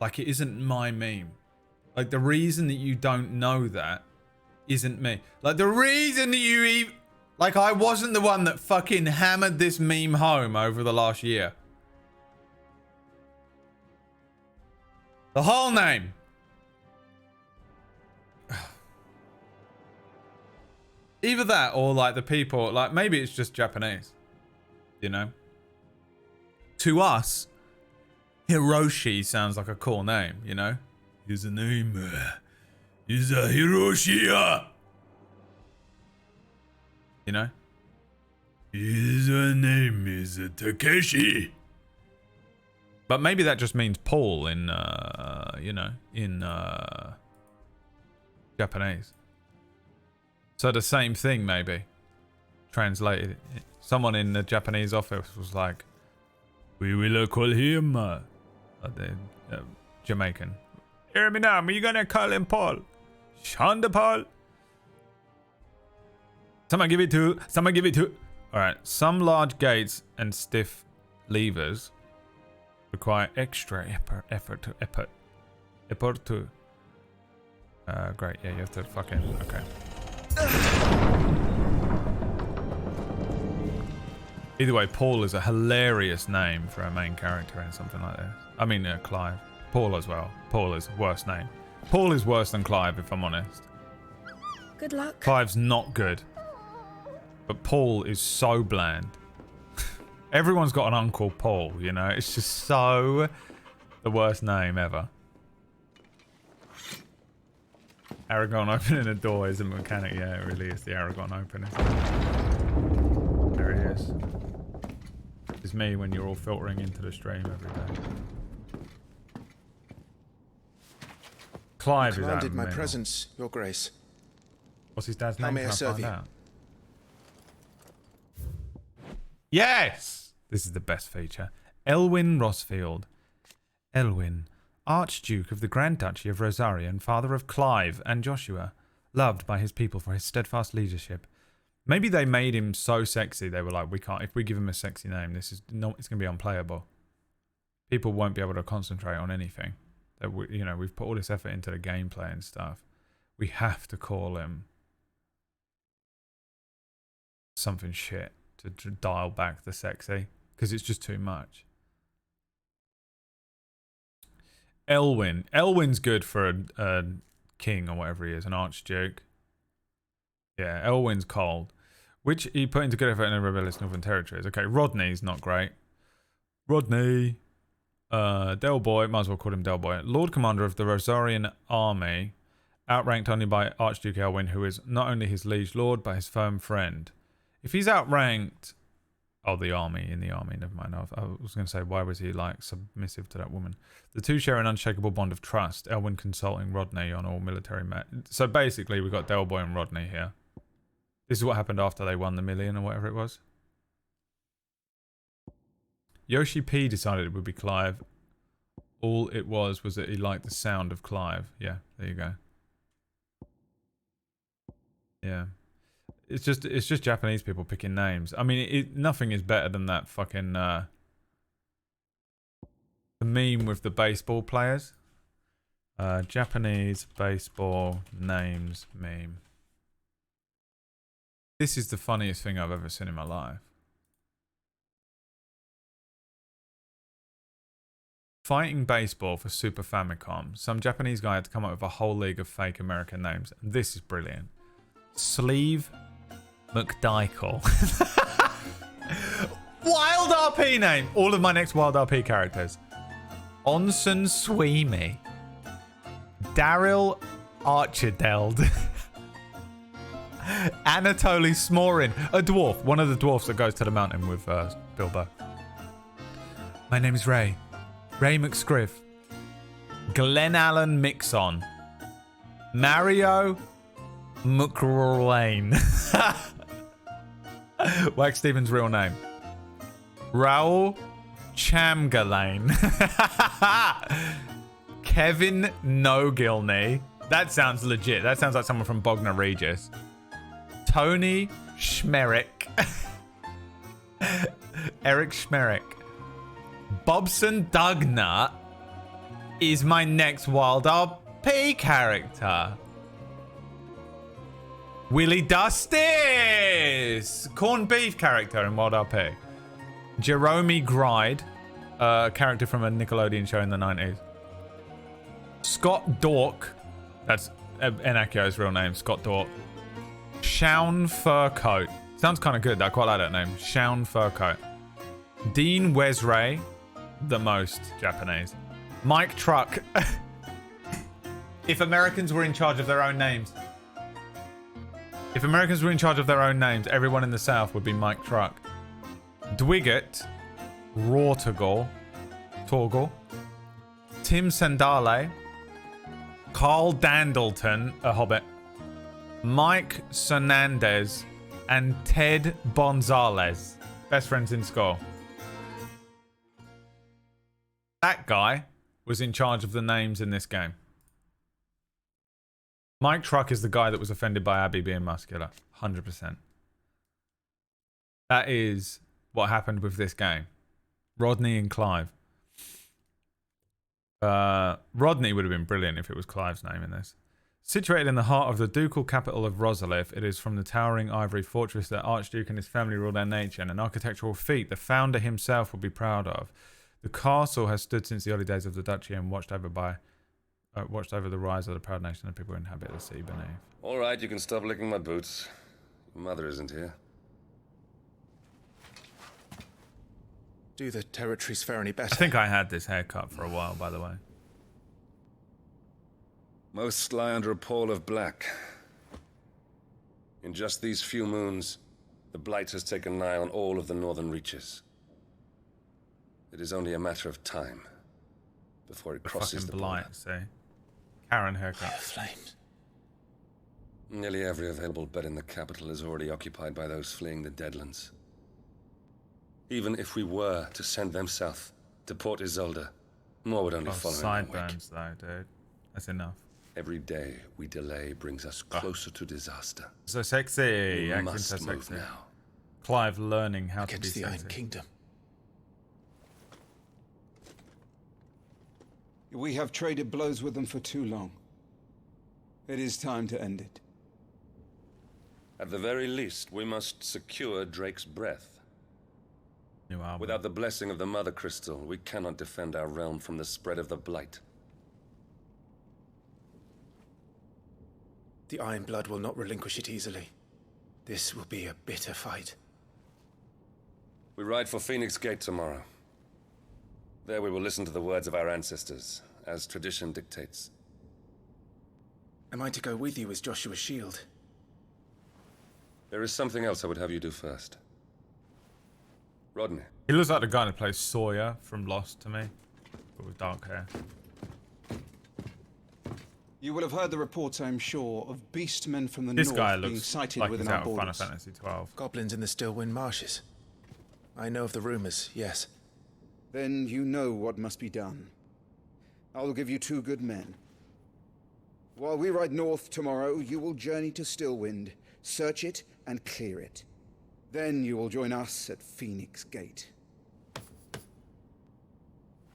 Like it isn't my meme. Like the reason that you don't know that isn't me. Like the reason that you even like I wasn't the one that fucking hammered this meme home over the last year. The whole name. Either that or like the people, like maybe it's just Japanese. You know? To us, Hiroshi sounds like a cool name, you know? His name is Hiroshi. You know? His name is Takeshi. But maybe that just means Paul in, you know, in Japanese. So the same thing, maybe. Translated. Someone in the Japanese office was like, we will call him Jamaican. Hear me now, we're gonna call him Paul. Shonda Paul. Someone give it to. Alright, some large gates and stiff levers require extra effort to great, yeah, you have to fucking okay. Either way, Paul is a hilarious name for a main character in something like this. I mean, Clive. Paul as well. Paul is worst name. Paul is worse than Clive, if I'm honest. Good luck. Clive's not good. But Paul is so bland. Everyone's got an Uncle Paul, you know? It's just so the worst name ever. Aragon opening a door is a mechanic. Yeah, it really is the Aragon opener. There he is. It's me when you're all filtering into the stream every day. Clive is out Commanded of my middle. presence, Your Grace. What's his dad's How name? may I Can serve find you? out? Yes! This is the best feature. Elwyn Rosfield. Elwyn, Archduke of the Grand Duchy of Rosaria and father of Clive and Joshua, loved by his people for his steadfast leadership. Maybe they made him so sexy they were like, we can't, if we give him a sexy name, this is no, it's going to be unplayable. People won't be able to concentrate on anything. That we, you know, we've put all this effort into the gameplay and stuff. We have to call him something shit to dial back the sexy, because it's just too much. Elwyn. Elwyn's good for a king or whatever he is, an archduke. Yeah, Elwyn's cold. Which he put into good effort in the rebellious Northern Territories. Okay, Rodney's not great. Rodney. Del Boy, might as well call him Del Boy. Lord Commander of the Rosarian Army, outranked only by Archduke Elwyn, who is not only his liege lord, but his firm friend. If he's outranked... Oh, the army, in the army, never mind. I was going to say, why was he, like, submissive to that woman? The two share an unshakable bond of trust, Elwyn consulting Rodney on all military matters. So basically, we've got Del Boy and Rodney here. This is what happened after they won the million or whatever it was. Yoshi P decided it would be Clive. All it was that he liked the sound of Clive. Yeah, there you go. Yeah. It's just Japanese people picking names. I mean, nothing is better than that fucking the meme with the baseball players. Japanese baseball names meme. This is the funniest thing I've ever seen in my life. Fighting baseball for Super Famicom. Some Japanese guy had to come up with a whole league of fake American names. This is brilliant. Sleeve McDykel. Wild RP name. All of my next Wild RP characters. Onsen Sweemy. Daryl Archideld. Anatoly Smorin. A dwarf. One of the dwarfs that goes to the mountain with Bilbo. My name is Ray. Ray McScriff. Glen Allen Mixon. Mario McRlane. Wax Stevens' real name. Raoul Chamberlain. Kevin Nogilney. That sounds legit. That sounds like someone from Bognor Regis. Tony Schmerick. Eric Schmerick. Bobson Dugnut is my next Wild RP character. Willie Dustis! Corned beef character in Wild RP. Jerome Gride, character from a Nickelodeon show in the 90s. Scott Dork, that's Enakio's real name, Scott Dork. Shaun Furcoat. Sounds kind of good, I quite like that name. Shaun Furcoat. Dean Wesray, the most Japanese. Mike Truck. If Americans were in charge of their own names. If Americans were in charge of their own names, everyone in the South would be Mike Truck. Dwiggett, Rortogol, Torgel, Tim Sandale, Carl Dandleton, a hobbit, Mike Sonandez, and Ted Bonzales, best friends in school. That guy was in charge of the names in this game. Mike Truck is the guy that was offended by Abby being muscular. 100%. That is what happened with this game. Rodney and Clive. Rodney would have been brilliant if it was Clive's name in this. Situated in the heart of the ducal capital of Rosalith, it is from the towering ivory fortress that Archduke and his family ruled our nation, an architectural feat the founder himself would be proud of. The castle has stood since the early days of the duchy and watched over the rise of the proud nation and people who inhabit the sea beneath. All right, you can stop licking my boots. Your mother isn't here. Do the territories fare any better? I think I had this haircut for a while, by the way. Most lie under a pall of black. In just these few moons, the Blight has taken nigh on all of the northern reaches. It is only a matter of time before it crosses the border. Blight, say. Karen haircut. Flames. Nearly every available bed in the capital is already occupied by those fleeing the Deadlands. Even if we were to send them south to Port Isolde, more would only follow in their wake. Sideburns, though, dude. That's enough. Every day we delay brings us closer to disaster. So sexy. We Acting must so move sexy. now. Clive learning how to be Against the sexy. Iron Kingdom. We have traded blows with them for too long. It is time to end it. At the very least, we must secure Drake's breath. New album. Without the blessing of the Mother Crystal, we cannot defend our realm from the spread of the Blight. The Iron Blood will not relinquish it easily. This will be a bitter fight. We ride for Phoenix Gate tomorrow. There we will listen to the words of our ancestors, as tradition dictates. Am I to go with you as Joshua's shield? There is something else I would have you do first. Rodney. He looks like the guy that plays Sawyer from Lost to me, but with dark hair. You will have heard the reports, I'm sure, of beastmen from the This north guy being looks sighted like within he's our out of Final borders. Fantasy 12. Goblins in the Stillwind Marshes. I know of the rumors, yes. Then you know what must be done. I will give you 2 good men. While we ride north tomorrow, you will journey to Stillwind, search it, and clear it. Then you will join us at Phoenix Gate.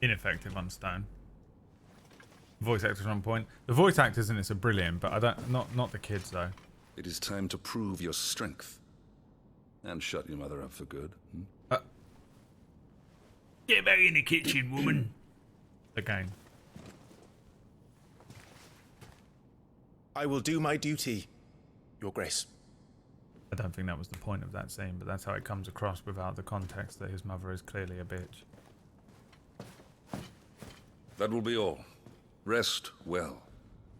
Ineffective on stone. Voice actors on point. The voice actors in this are brilliant, but I don't. Not the kids though. It is time to prove your strength, and shut your mother up for good. Get back in the kitchen, woman. Again. I will do my duty, Your Grace. I don't think that was the point of that scene, but that's how it comes across without the context that his mother is clearly a bitch. That will be all. Rest well.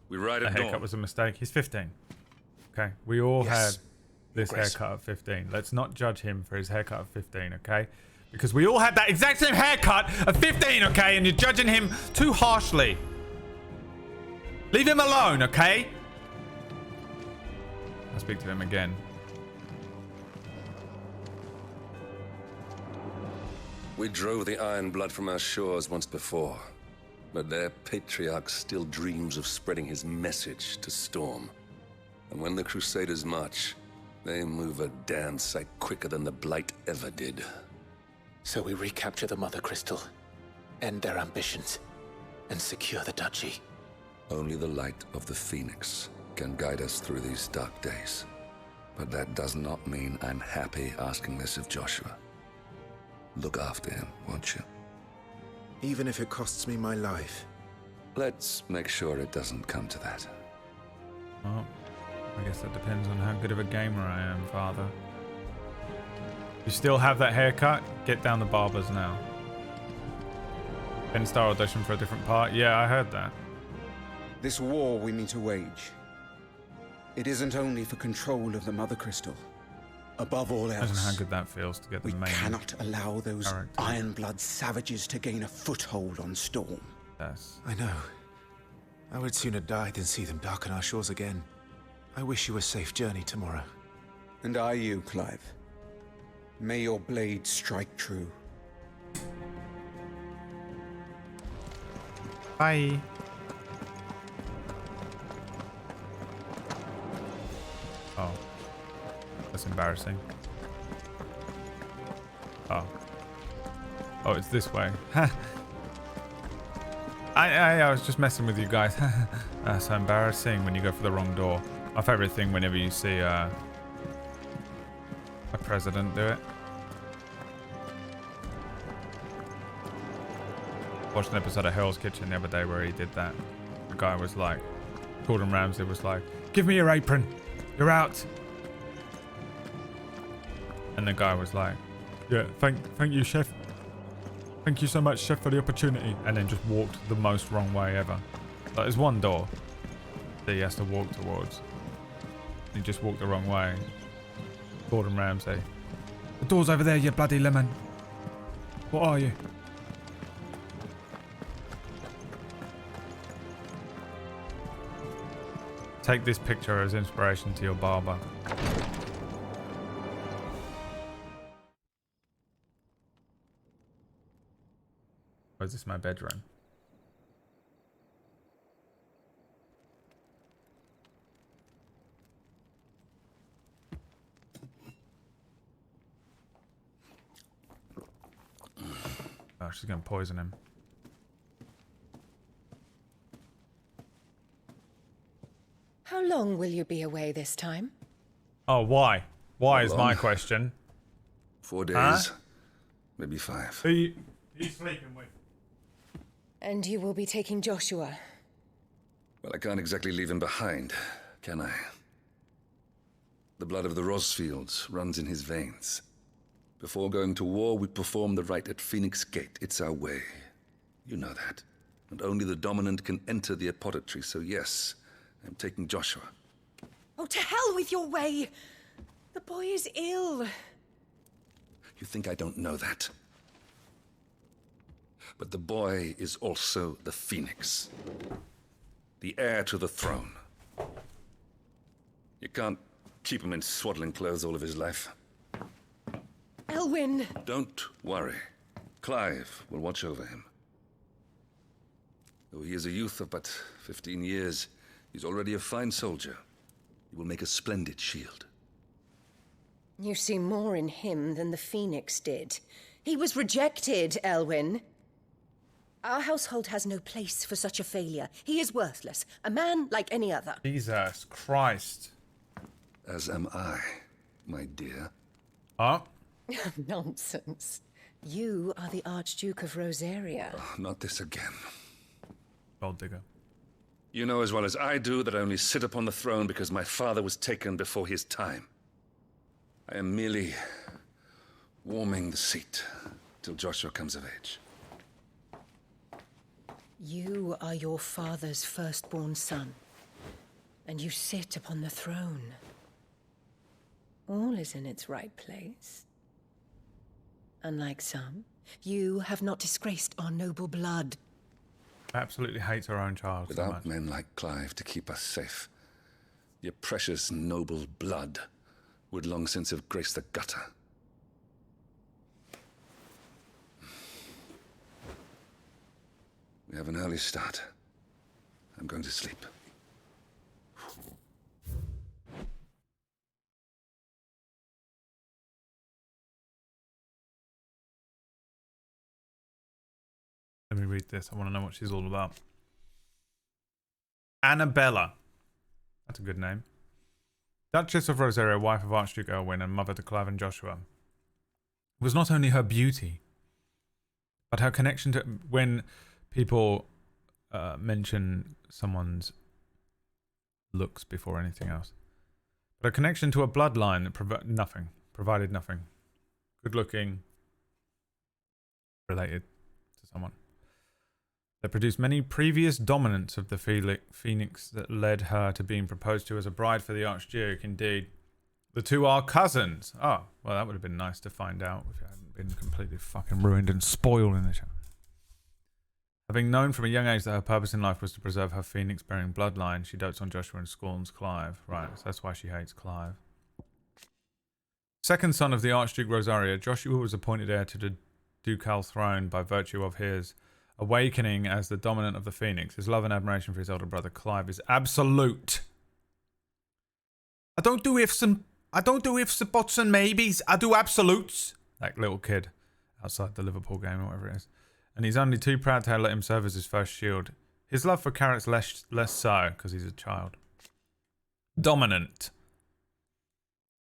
We ride The at haircut dawn. was a mistake. He's 15. Okay, we all Yes, had this Your Grace. haircut at 15. Let's not judge him for his haircut at 15, okay? Because we all had that exact same haircut at 15, okay? And you're judging him too harshly. Leave him alone, okay? I'll speak to him again. We drove the Iron Blood from our shores once before, but their patriarch still dreams of spreading his message to Storm. And when the Crusaders march, they move a damn sight quicker than the Blight ever did. So we recapture the Mother Crystal, end their ambitions, and secure the duchy. Only the light of the Phoenix can guide us through these dark days. But that does not mean I'm happy asking this of Joshua. Look after him, won't you? Even if it costs me my life. Let's make sure it doesn't come to that. Well, I guess that depends on how good of a gamer I am, Father. You still have that haircut? Get down the barbers now. Ben Star audition for a different part? Yeah, I heard that. This war we mean to wage. It isn't only for control of the Mother Crystal. Above all I don't know how else, good that feels to get the we main cannot allow those character. Iron-Blood savages to gain a foothold on Storm. Yes. I know. I would sooner die than see them darken our shores again. I wish you a safe journey tomorrow. And I you, Clive. May your blade strike true. Bye. Oh. That's embarrassing. Oh. Oh, it's this way. I was just messing with you guys. So embarrassing when you go for the wrong door. My favorite thing whenever you see a president do it. Watched an episode of Hell's Kitchen the other day where he did that. The guy was like, Gordon Ramsay was like, "Give me your apron. You're out." And the guy was like, "Yeah, thank you, chef. Thank you so much, chef, for the opportunity." And then just walked the most wrong way ever. Like, there's one door that he has to walk towards. He just walked the wrong way. Gordon Ramsay. "The door's over there, you bloody lemon. What are you?" Take this picture as inspiration to your barber. Or is this my bedroom? Oh, she's gonna poison him. How long will you be away this time? Oh, why? Why is How my long? question. 4 days. Huh? Maybe 5. Who you sleeping with? And you will be taking Joshua. Well, I can't exactly leave him behind, can I? The blood of the Rosfields runs in his veins. Before going to war, we perform the rite at Phoenix Gate. It's our way. You know that. And only the dominant can enter the apothecary, so yes, I'm taking Joshua. Oh, to hell with your way! The boy is ill. You think I don't know that? But the boy is also the Phoenix. The heir to the throne. You can't keep him in swaddling clothes all of his life. Elwyn! Don't worry. Clive will watch over him. Though he is a youth of but 15 years, he's already a fine soldier. He will make a splendid shield. You see more in him than the Phoenix did. He was rejected, Elwyn. Our household has no place for such a failure. He is worthless. A man like any other. Jesus Christ. As am I, my dear. Huh? Nonsense. You are the Archduke of Rosaria. Oh, not this again. Gold digger. You know as well as I do that I only sit upon the throne because my father was taken before his time. I am merely warming the seat till Joshua comes of age. You are your father's firstborn son, and you sit upon the throne. All is in its right place. Unlike some, you have not disgraced our noble blood. Absolutely hates her own child. Without so much. men like Clive to keep us safe, your precious noble blood would long since have graced the gutter. We have an early start. I'm going to sleep. Let me read this. I want to know what she's all about. Annabella. That's a good name. Duchess of Rosaria, wife of Archduke Elwyn and mother to Clive and Joshua. It was not only her beauty, but her connection to... When people mention someone's looks before anything else. But her connection to a bloodline that provided nothing. Good looking, related to someone. That produced many previous dominants of the Phoenix that led her to being proposed to as a bride for the Archduke. Indeed, the two are cousins. Oh, well, that would have been nice to find out if it hadn't been completely fucking ruined and spoiled in the show. Having known from a young age that her purpose in life was to preserve her Phoenix-bearing bloodline, she dotes on Joshua and scorns Clive. Right, so that's why she hates Clive. Second son of the Archduke Rosaria, Joshua was appointed heir to the ducal throne by virtue of his awakening as the dominant of the Phoenix. His love and admiration for his older brother Clive is absolute. I don't do ifs and buts and maybes. I do absolutes. Like little kid outside the Liverpool game or whatever it is. And he's only too proud to let him serve as his first shield. His love for Carrot's less so, because he's a child. Dominant.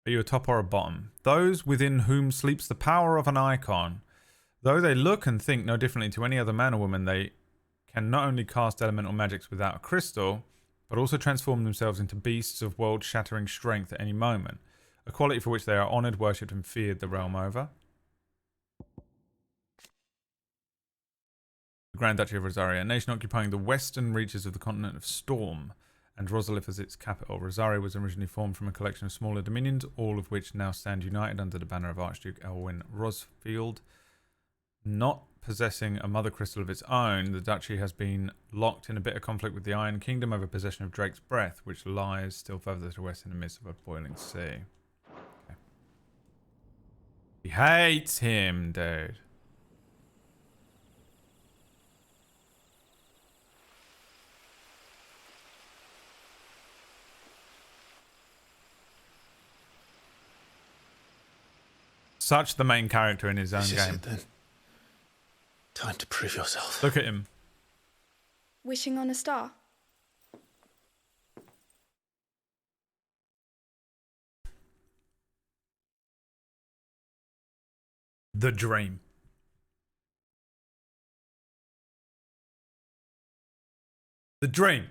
Are you a top or a bottom? Those within whom sleeps the power of an icon. Though they look and think no differently to any other man or woman, they can not only cast elemental magics without a crystal, but also transform themselves into beasts of world-shattering strength at any moment. A quality for which they are honoured, worshipped and feared the realm over. The Grand Duchy of Rosaria, a nation occupying the western reaches of the continent of Storm, and Rosalith as its capital. Rosaria was originally formed from a collection of smaller dominions, all of which now stand united under the banner of Archduke Elwyn Rosfield. Not possessing a mother crystal of its own, the duchy has been locked in a bitter conflict with the Iron Kingdom over possession of Drake's Breath, which lies still further to the west in the midst of a boiling sea. Okay. He hates him, dude. Such the main character in his own game. Then. Time to prove yourself. Look at him. Wishing on a star. The dream. The dream.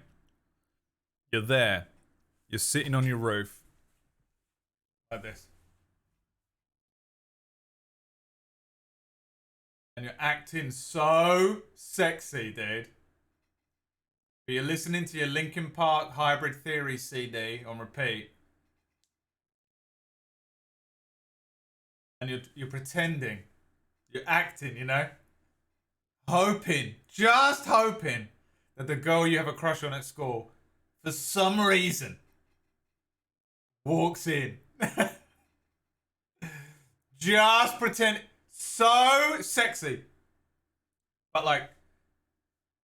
You're there. You're sitting on your roof. Like this. And you're acting so sexy, dude. But you're listening to your Linkin Park Hybrid Theory CD on repeat. And you're pretending. You're acting, you know? Hoping, just hoping, that the girl you have a crush on at school, for some reason, walks in. Just pretend. So sexy. But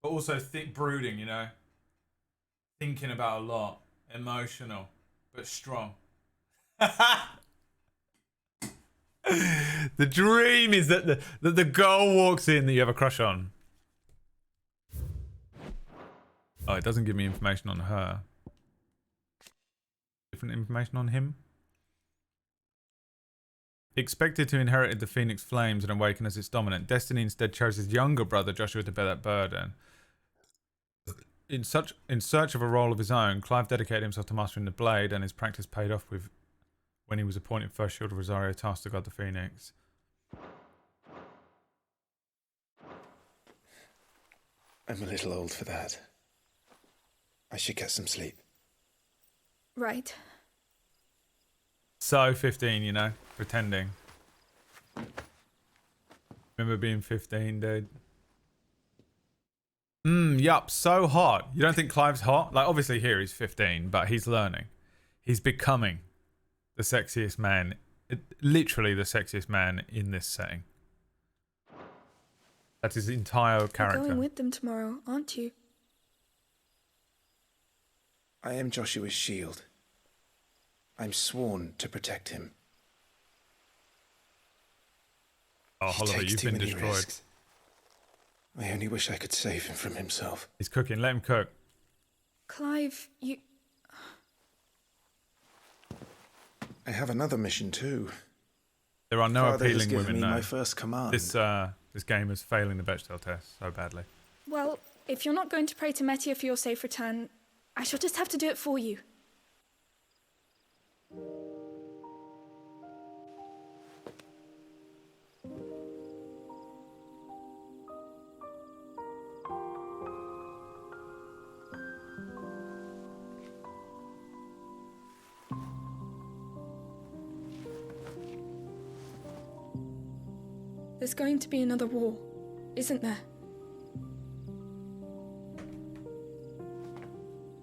also brooding, you know? Thinking about a lot. Emotional, but strong. The dream is that the girl walks in that you have a crush on. Oh, it doesn't give me information on her. Different information on him? Expected to inherit the Phoenix Flames and awaken as its dominant, Destiny instead chose his younger brother Joshua to bear that burden. In search of a role of his own, Clive dedicated himself to mastering the blade, and his practice paid off with when he was appointed first Shield of Rosario, tasked to guard the Phoenix. I'm a little old for that. I should get some sleep. Right. So 15, you know, pretending. Remember being 15, dude? Yup, so hot. You don't think Clive's hot? Like, obviously here he's 15, but he's learning. He's becoming the sexiest man, literally the sexiest man in this setting. That's his entire character. You're going with them tomorrow, aren't you? I am Joshua's shield. I'm sworn to protect him. Oh, Oliver, you've been destroyed. Risks. I only wish I could save him from himself. He's cooking. Let him cook. Clive, you... I have another mission too. There are no Father has appealing given women, me no. my first command. This game is failing the Bechdel test so badly. Well, if you're not going to pray to Metia for your safe return, I shall just have to do it for you. There's going to be another war, isn't there?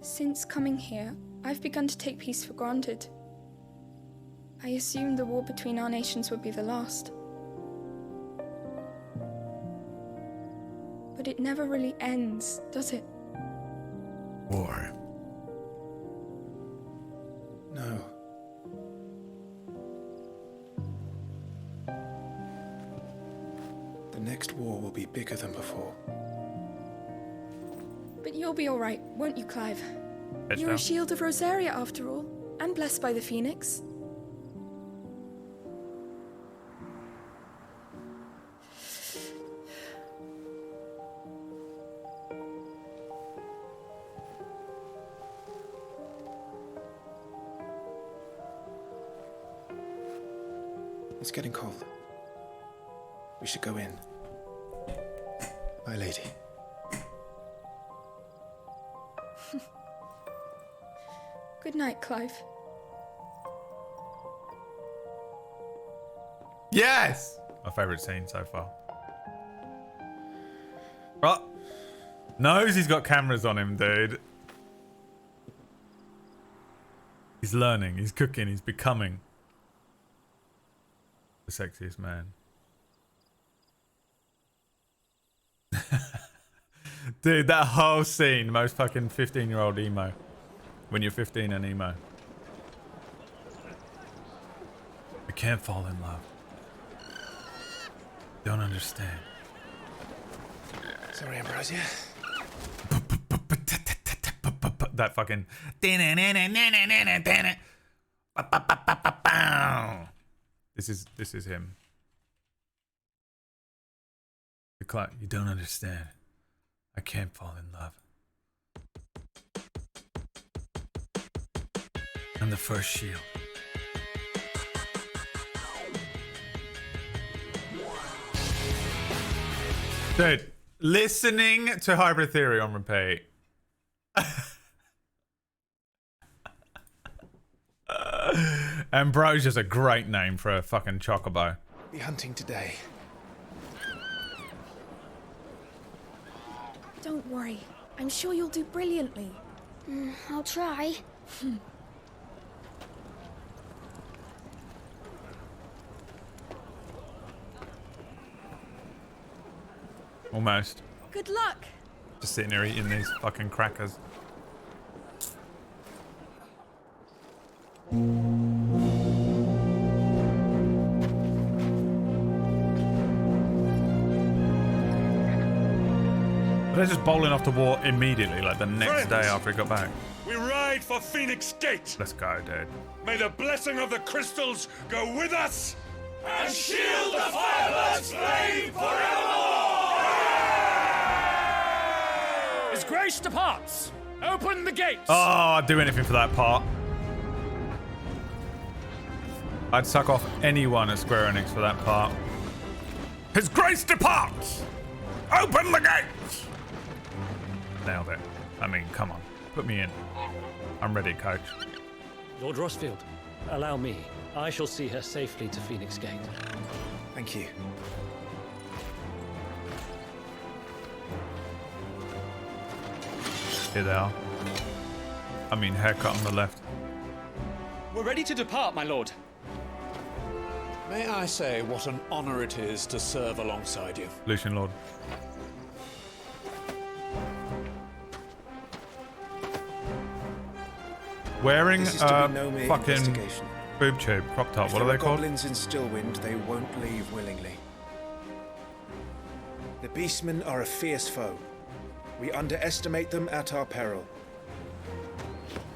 Since coming here, I've begun to take peace for granted. I assumed the war between our nations would be the last. But it never really ends, does it? War. No. The next war will be bigger than before. But you'll be all right, won't you, Clive? Yes, You're ma'am. a shield of Rosaria, after all, and blessed by the Phoenix. It's getting cold. We should go in. My lady. Good night, Clive. Yes! My favourite scene so far. Oh! Knows he's got cameras on him, dude. He's learning, he's cooking, he's becoming the sexiest man. Dude, that whole scene, most fucking 15-year-old emo. When you're 15 and emo. I can't fall in love. Don't understand. Sorry, Ambrosia. That fucking... This is him. The clock. You don't understand. I can't fall in love. I'm the first shield. Dude, listening to Hybrid Theory on repeat. Ambrosia's a great name for a fucking chocobo. Be hunting today. Don't worry. I'm sure you'll do brilliantly. I'll try. Almost. Good luck. Just sitting here eating these fucking crackers. They're just bowling off to war immediately, like the next day after he got back. We ride for Phoenix Gate. Let's go, dude. May the blessing of the crystals go with us And shield the Firebird's flame forevermore! His Grace departs. Open the gates. Oh, I'd do anything for that part. I'd suck off anyone at Square Enix for that part. His Grace departs! Open the gates! Nailed it. I mean, come on. Put me in. I'm ready, coach. Lord Rossfield, allow me. I shall see her safely to Phoenix Gate. Thank you. Here they are. I mean, haircut on the left. We're ready to depart, my lord. May I say what an honor it is to serve alongside you? Lucian Lord. Wearing This is to be no mere fucking investigation. boob tube, crop top. If What are there they called? Goblins in Stillwind, they won't leave willingly. The Beastmen are a fierce foe. We underestimate them at our peril.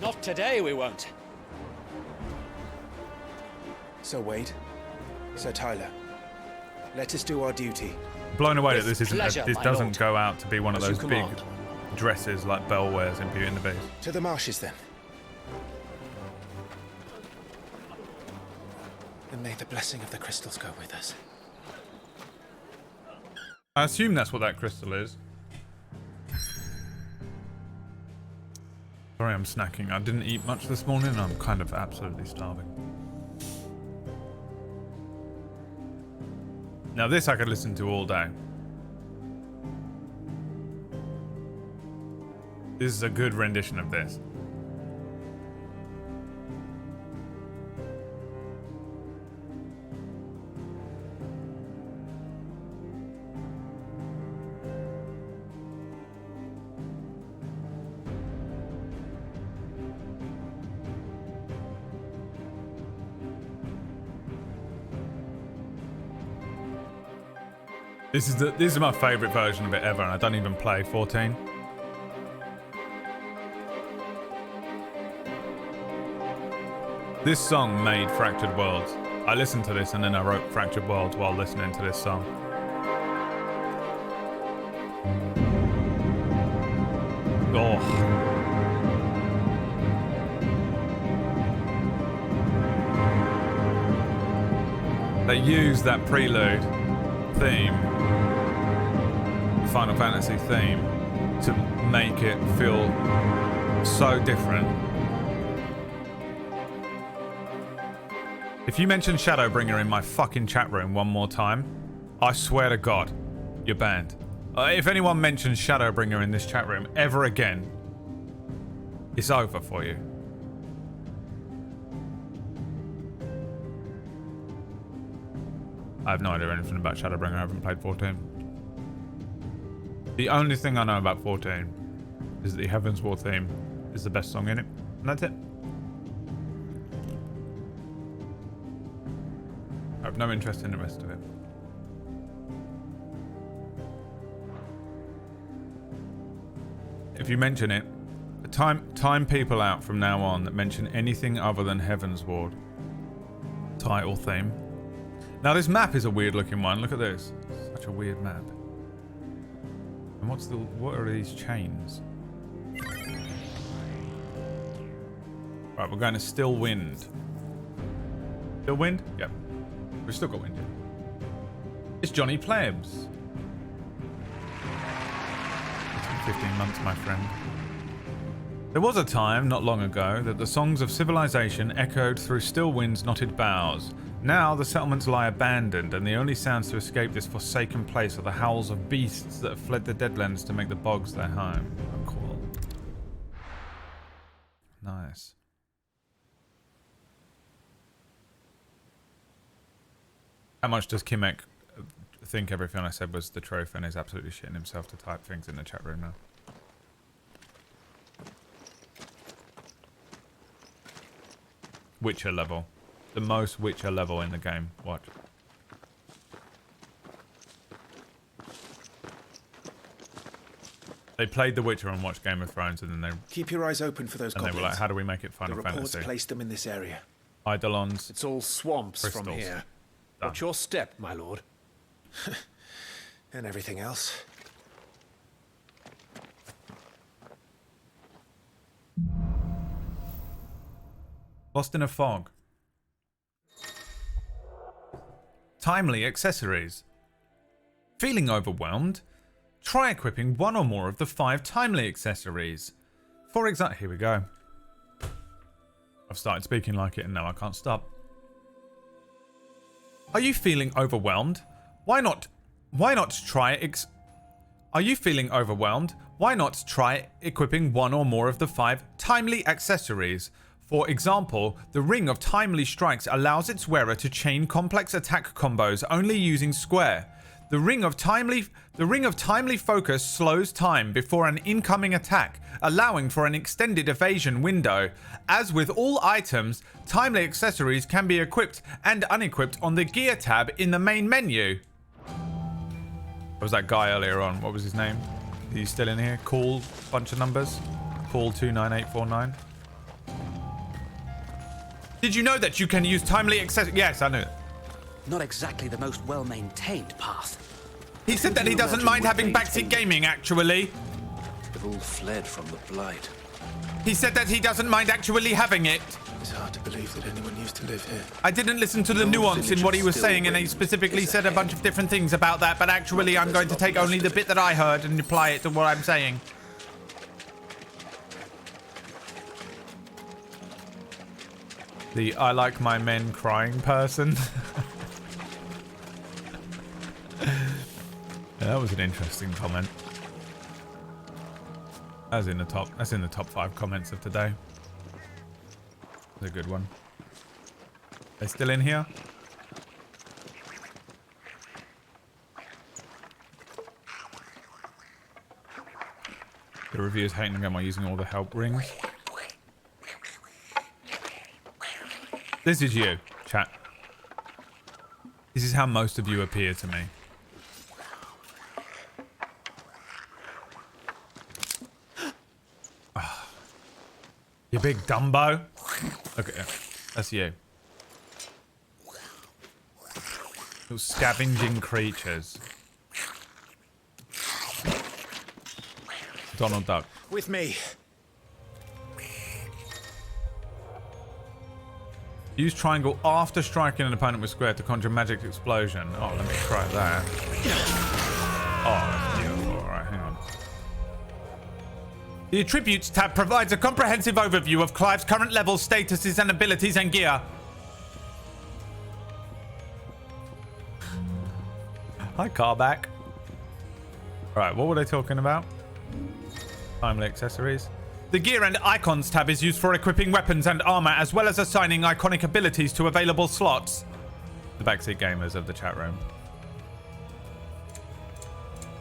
Not today, we won't. Sir Wade, Sir Tyler, let us do our duty. Blown away that With this isn't. pleasure, This my doesn't lord. go out to be one of As you those big command. dresses like Belle wears in Beauty and the Beast. To the marshes, then. And may the blessing of the crystals go with us. I assume that's what that crystal is. Sorry, I'm snacking. I didn't eat much this morning and I'm kind of absolutely starving. Now this I could listen to all day. This is a good rendition of this. This is my favourite version of it ever, and I don't even play 14. This song made Fractured Worlds. I listened to this and then I wrote Fractured Worlds while listening to this song. Oh. They use that prelude theme, Final Fantasy theme, to make it feel so different. If you mention Shadowbringer in my fucking chat room one more time, I swear to God, you're banned. If anyone mentions Shadowbringer in this chat room ever again, it's over for you. I have no idea anything about Shadowbringer. I haven't played 14. The only thing I know about 14 is that the Heaven's War theme is the best song in it, and that's it. I have no interest in the rest of it. If you mention it, time people out from now on that mention anything other than Heaven's Ward title theme. Now this map is a weird looking one. Look at this. Such a weird map. And what are these chains? Right, we're going to Still Wind. Still Wind? Yep. We've still got wind. It's Johnny Plebs. It's been 15 months, my friend. There was a time, not long ago, that the songs of civilization echoed through still wind's knotted boughs. Now the settlements lie abandoned, and the only sounds to escape this forsaken place are the howls of beasts that have fled the Deadlands to make the bogs their home. Oh, cool. Nice. How much does Kimek think everything I said was the truth and is absolutely shitting himself to type things in the chat room now? Witcher level. The most Witcher level in the game. Watch. They played The Witcher and watched Game of Thrones, and then they... Keep your eyes open for those goblins. And they were like, how do we make it Final the reports Fantasy? placed them in this area. Eidolons. It's all swamps crystals. from here. Done. What's your step, my lord? And everything else. Lost in a fog. Timely accessories. Feeling overwhelmed? Try equipping one or more of the 5 timely accessories. For example, here we go. I've started speaking like it and now I can't stop. Are you feeling overwhelmed? Why not try Are you feeling overwhelmed? Why not try equipping one or more of the 5 timely accessories? For example, the Ring of Timely Strikes allows its wearer to chain complex attack combos only using square. The Ring of Timely Focus slows time before an incoming attack, allowing for an extended evasion window. As with all items, timely accessories can be equipped and unequipped on the gear tab in the main menu. What was that guy earlier on? What was his name? He's still in here? Cool bunch of numbers. Cool 29849. Did you know that you can use timely accessories? Yes, I knew it. Not exactly the most well-maintained path. He said that he doesn't mind having backseat gaming, actually. They've all fled from the Blight. He said that he doesn't mind actually having it. It's hard to believe that anyone used to live here. I didn't listen to the nuance in what he was saying, and he specifically said a bunch of different things about that, but actually I'm going to take only the bit that I heard and apply it to what I'm saying. The I like my men crying person. Yeah, that was an interesting comment. That's in the top 5 comments of today. That's a good one. They're still in here? The reviewers hating the game while using all the help rings. This is you, chat. This is how most of you appear to me. You big Dumbo. Look at it. That's you. Little scavenging creatures. Donald Duck. With me. Use triangle after striking an opponent with square to conjure magic explosion. Oh, let me try that. Oh, that's beautiful. Alright, hang on. The Attributes tab provides a comprehensive overview of Clive's current levels, statuses, and abilities and gear. Hi, Carback. Alright, what were they talking about? Timely accessories. The Gear and Icons tab is used for equipping weapons and armor, as well as assigning iconic abilities to available slots. The backseat gamers of the chat room.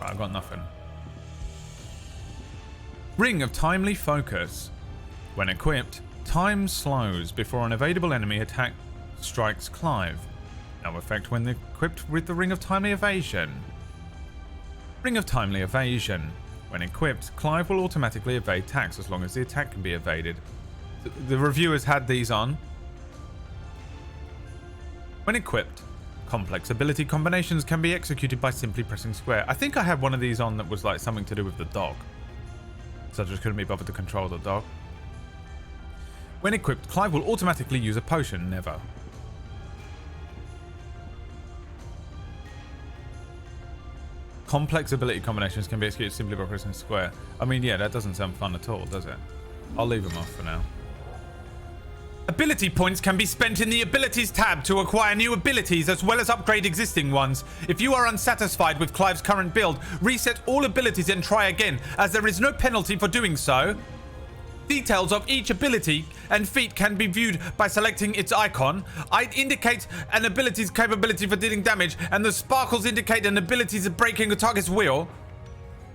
Right, I've got nothing. Ring of Timely Focus. When equipped, time slows before an evadable enemy attack strikes Clive. No effect when equipped with the Ring of Timely Evasion. Ring of Timely Evasion. When equipped, Clive will automatically evade attacks as long as the attack can be evaded. The reviewers had these on. When equipped, complex ability combinations can be executed by simply pressing square. I think I had one of these on that was like something to do with the dog. So I just couldn't be bothered to control the dog. When equipped, Clive will automatically use a potion. Never. Complex ability combinations can be executed simply by pressing square. I mean, yeah, that doesn't sound fun at all, does it? I'll leave them off for now. Ability points can be spent in the Abilities tab to acquire new abilities as well as upgrade existing ones. If you are unsatisfied with Clive's current build, reset all abilities and try again, as there is no penalty for doing so. Details of each ability and feat can be viewed by selecting its icon. It indicates an ability's capability for dealing damage, and the sparkles indicate an ability's breaking a target's will.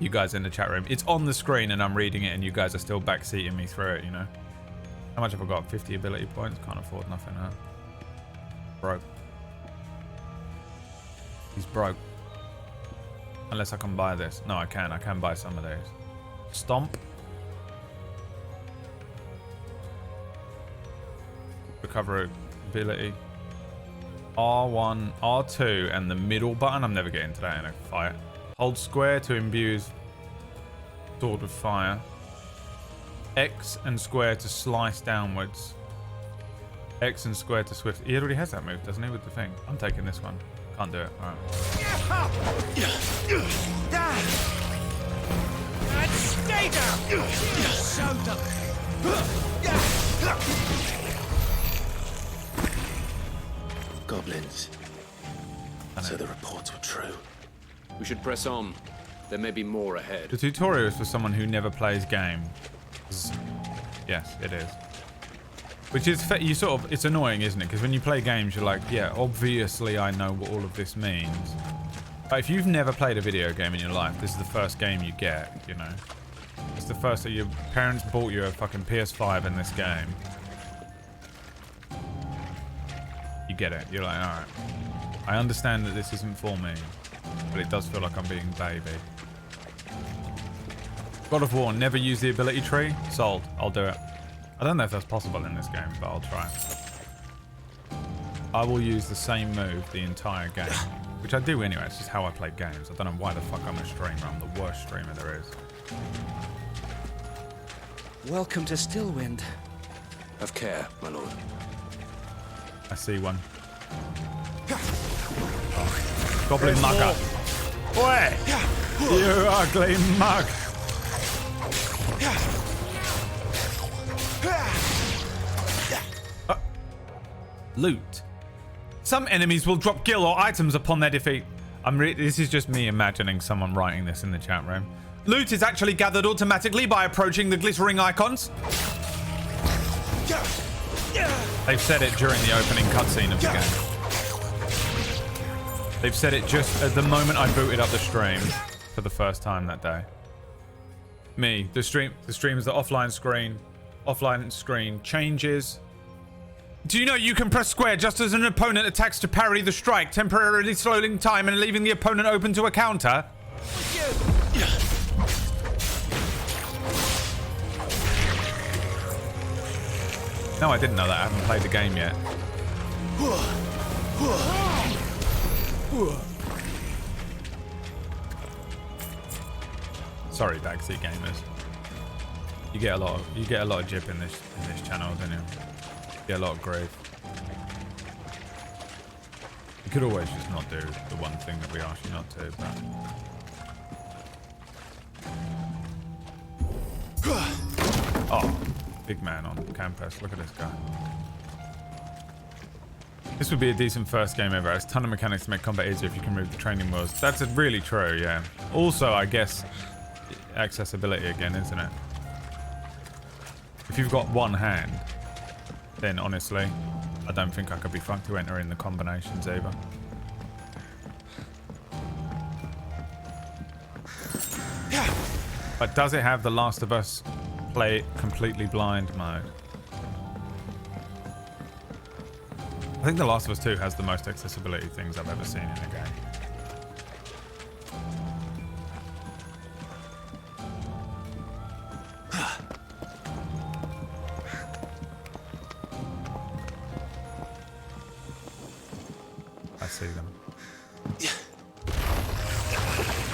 You guys in the chat room, it's on the screen and I'm reading it, and you guys are still backseating me through it, you know. How much have I got? 50 ability points? Can't afford nothing, huh? Broke. He's broke. Unless I can buy this. No, I can. I can buy some of those. Stomp. Recover ability. R1, R2, and the middle button. I'm never getting to that in a fight. Hold square to imbue sword with fire. X and square to slice downwards. X and square to swift. He already has that move, doesn't he, with the thing? I'm taking this one. Can't do it. Alright. And stay down! So Goblins. So the reports were true. We should press on. There may be more ahead. The tutorial is for someone who never plays game. Yes, it is. Which is, you sort of, it's annoying, isn't it? Because when you play games, you're like, yeah, obviously I know what all of this means. But if you've never played a video game in your life, this is the first game you get, you know. It's the first that your parents bought you a fucking PS5 in this game. You get it. You're like, alright. I understand that this isn't for me, but it does feel like I'm being baby. God of War, never use the ability tree? Sold. I'll do it. I don't know if that's possible in this game, but I'll try. I will use the same move the entire game, which I do anyway. It's just how I play games. I don't know why the fuck I'm a streamer. I'm the worst streamer there is. Welcome to Stillwind. Have care, my lord. I see one. Oh. Goblin mugger. Oi! You ugly mug! Loot. Some enemies will drop gil or items upon their defeat. This is just me imagining someone writing this in the chat room. Loot is actually gathered automatically by approaching the glittering icons. They've said it during the opening cutscene of the game. They've said it just at the moment I booted up the stream for the first time that day. Me, the stream is the offline screen changes. Do you know you can press square just as an opponent attacks to parry the strike, temporarily slowing time and leaving the opponent open to a counter? No, I didn't know that. I haven't played the game yet. Sorry, backseat gamers. You get a lot of jip in this channel, don't you? You get a lot of grief. You could always just not do the one thing that we asked you not to, but oh, big man on campus. Look at this guy. This would be a decent first game ever. It has a ton of mechanics to make combat easier if you can move the training wheels. That's really true, yeah. Also, I guess, accessibility again, isn't it? If you've got one hand, then honestly, I don't think I could be fucked to enter in the combinations either. But does it have the Last of Us play it completely blind mode? I think The Last of Us 2 has the most accessibility things I've ever seen in a game. I see them.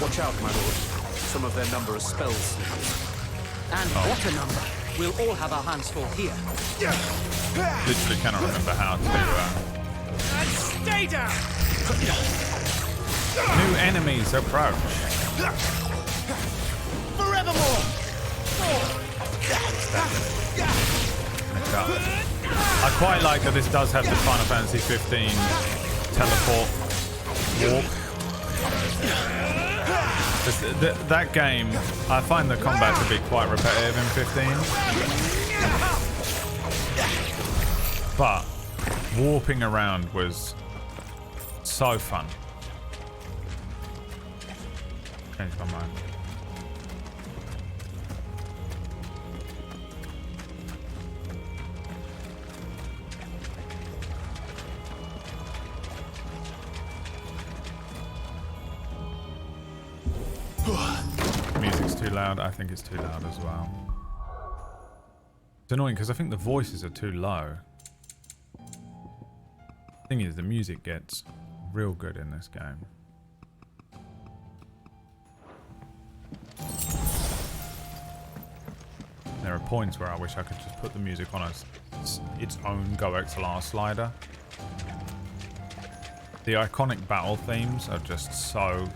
Watch out, my lord. Some of their number are spell slippers. And what a number. We'll all have our hands full here. Literally cannot remember how to... Stay down! New enemies approach. Forevermore! I quite like that this does have the Final Fantasy 15 teleport walk. That game, I find the combat to be quite repetitive in 15. But warping around was so fun. Changed my mind. Music's too loud. I think it's too loud as well. It's annoying because I think the voices are too low. Thing is, the music gets real good in this game. There are points where I wish I could just put the music on its own Go XLR slider. The iconic battle themes are just so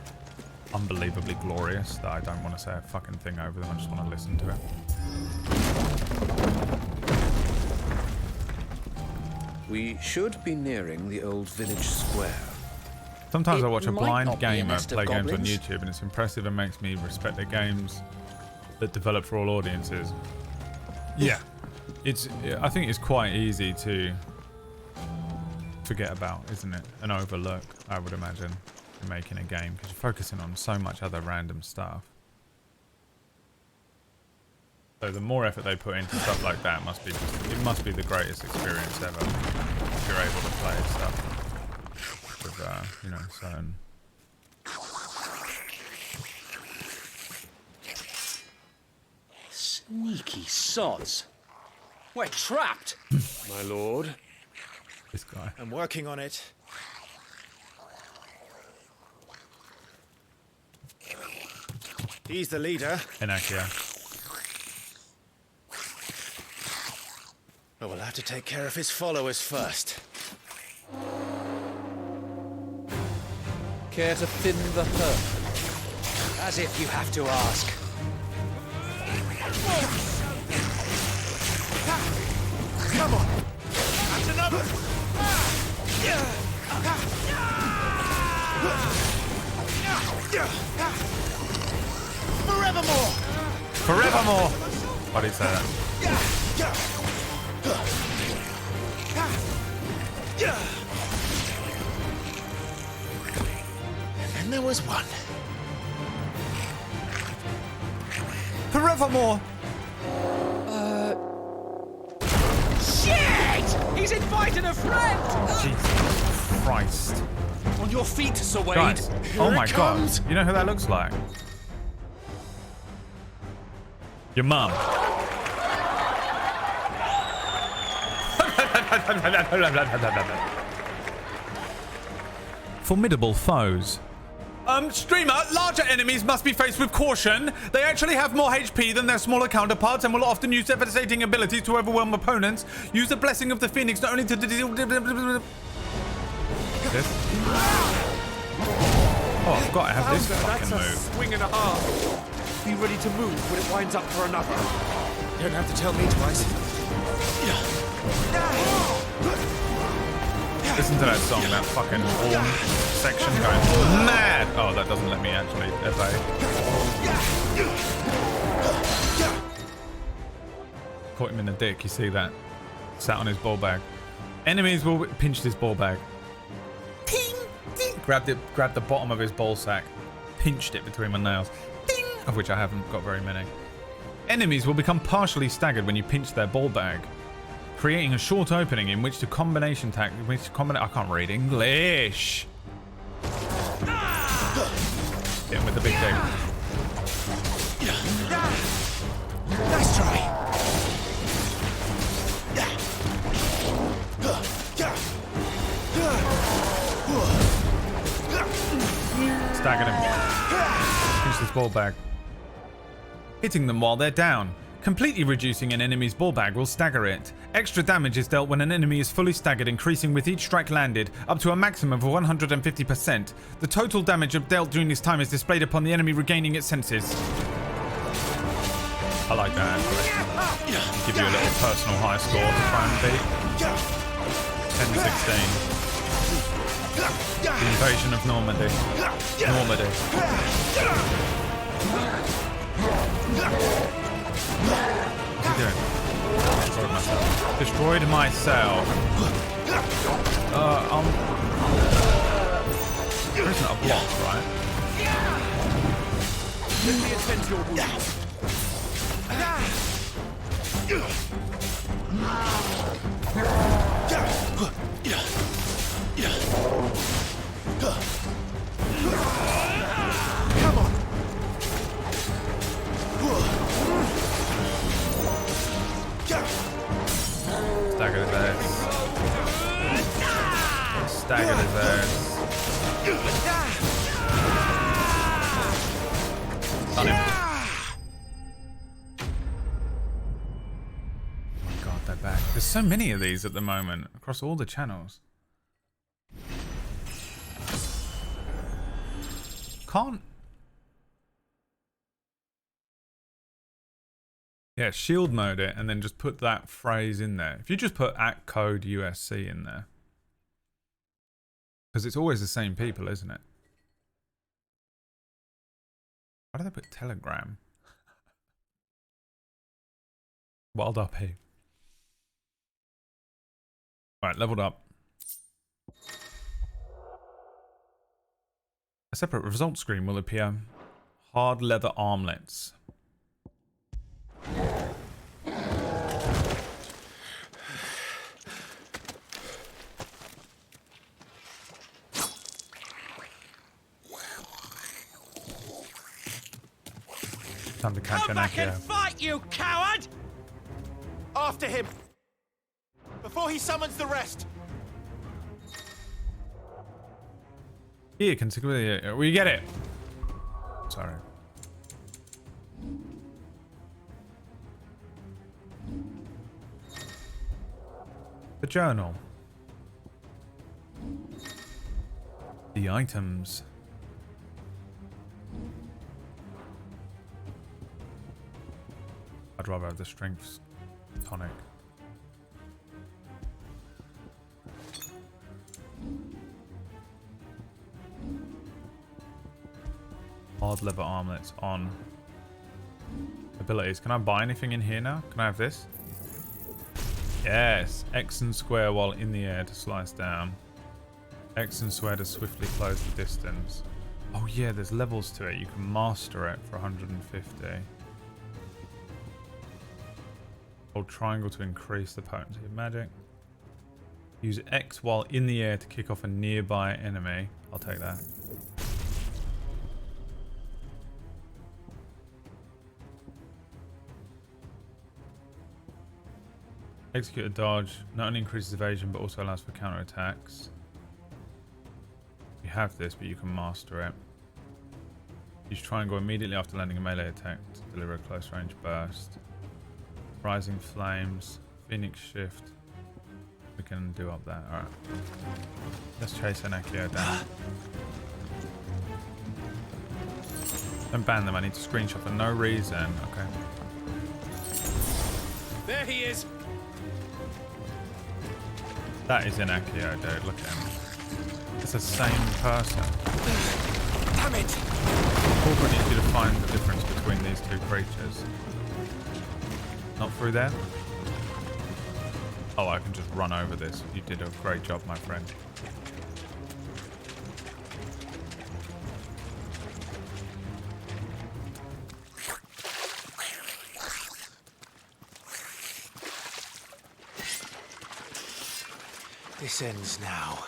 unbelievably glorious that I don't want to say a fucking thing over them. I just want to listen to it. We should be nearing the old village square. Sometimes I watch a blind gamer nest of play games on goblins. YouTube and it's impressive and makes me respect the games that develop for all audiences. Yeah. I think it's quite easy to forget about, isn't it? And overlook, I would imagine, in making a game, because you're focusing on so much other random stuff. So the more effort they put into stuff like that must be the greatest experience ever. If you're able to play stuff with, you know, certain. Sneaky sods. We're trapped. My lord. This guy. I'm working on it. He's the leader. Inakia. But we'll have to take care of his followers first. Care to thin the herd? As if you have to ask. Come on! That's another! Forevermore! Forevermore! Why did he say that? And then there was one. Forevermore! Shit! He's invited a friend! Jesus Christ. On your feet, Sir Wade. Guys, oh my god. You know who that looks like? Your mum. Formidable foes. Streamer, larger enemies must be faced with caution. They actually have more HP than their smaller counterparts and will often use devastating abilities to overwhelm opponents. Use the blessing of the Phoenix not only to deal... This? Oh, I've got to have this fucking That's a move. swing and a half. Be ready to move when it winds up for another. You don't have to tell me twice. Listen to that song, that fucking horn section going mad. Oh, that doesn't let me actually obey. Caught him in the dick, you see that? Sat on his ball bag. Enemies will pinch his ball bag. Ting, ting. Grabbed the bottom of his ball sack. Pinched it between my nails. Ding! Of which I haven't got very many. Enemies will become partially staggered when you pinch their ball bag, creating a short opening in which to combination attack. I can't read English. Hit him with the big dick. Nice try. Staggered him. Pinch this ball bag. Hitting them while they're down. Completely reducing an enemy's ball bag will stagger it. Extra damage is dealt when an enemy is fully staggered, increasing with each strike landed, up to a maximum of 150%. The total damage dealt during this time is displayed upon the enemy regaining its senses. I like that actually. Give you a little personal high score to try and beat. 10-16. The invasion of Normandy. What's he doing? Destroyed myself. Destroyed myself. There isn't a block, right? Let me attend to your wounds. Come on. Staggered his ass. Staggered his ass. Done him. Oh my god, they're back. There's so many of these at the moment across all the channels. Can't. Yeah, shield mode it and then just put that phrase in there. If you just put @code USC in there. Because it's always the same people, isn't it? Why do they put Telegram? Wild RP. Alright, leveled up. A separate result screen will appear. Hard leather armlets. Time to catch an Back and fight, you coward! After him! Before he summons the rest! Here, consider we get it. Sorry. The journal. The items. I'd rather have the strength tonic. Hard leather armlets on. Abilities. Can I buy anything in here now? Can I have this? Yes. X and square while in the air to slice down. X and square to swiftly close the distance. Oh yeah, there's levels to it. You can master it for 150. Hold triangle to increase the potency of magic. Use X while in the air to kick off a nearby enemy. I'll take that. Execute a dodge. Not only increases evasion, but also allows for counterattacks. You have this, but you can master it. Use triangle immediately after landing a melee attack to deliver a close range burst. Rising Flames. Phoenix Shift. We can do up there. Alright. Let's chase Anakio down. Don't ban them. I need to screenshot for no reason. Okay. There he is. That is Anakio, dude. Look at him. It's the same person. Damn it! Corporate needs you to find the difference between these two creatures. Not through there? Oh, I can just run over this. You did a great job, my friend. This ends now.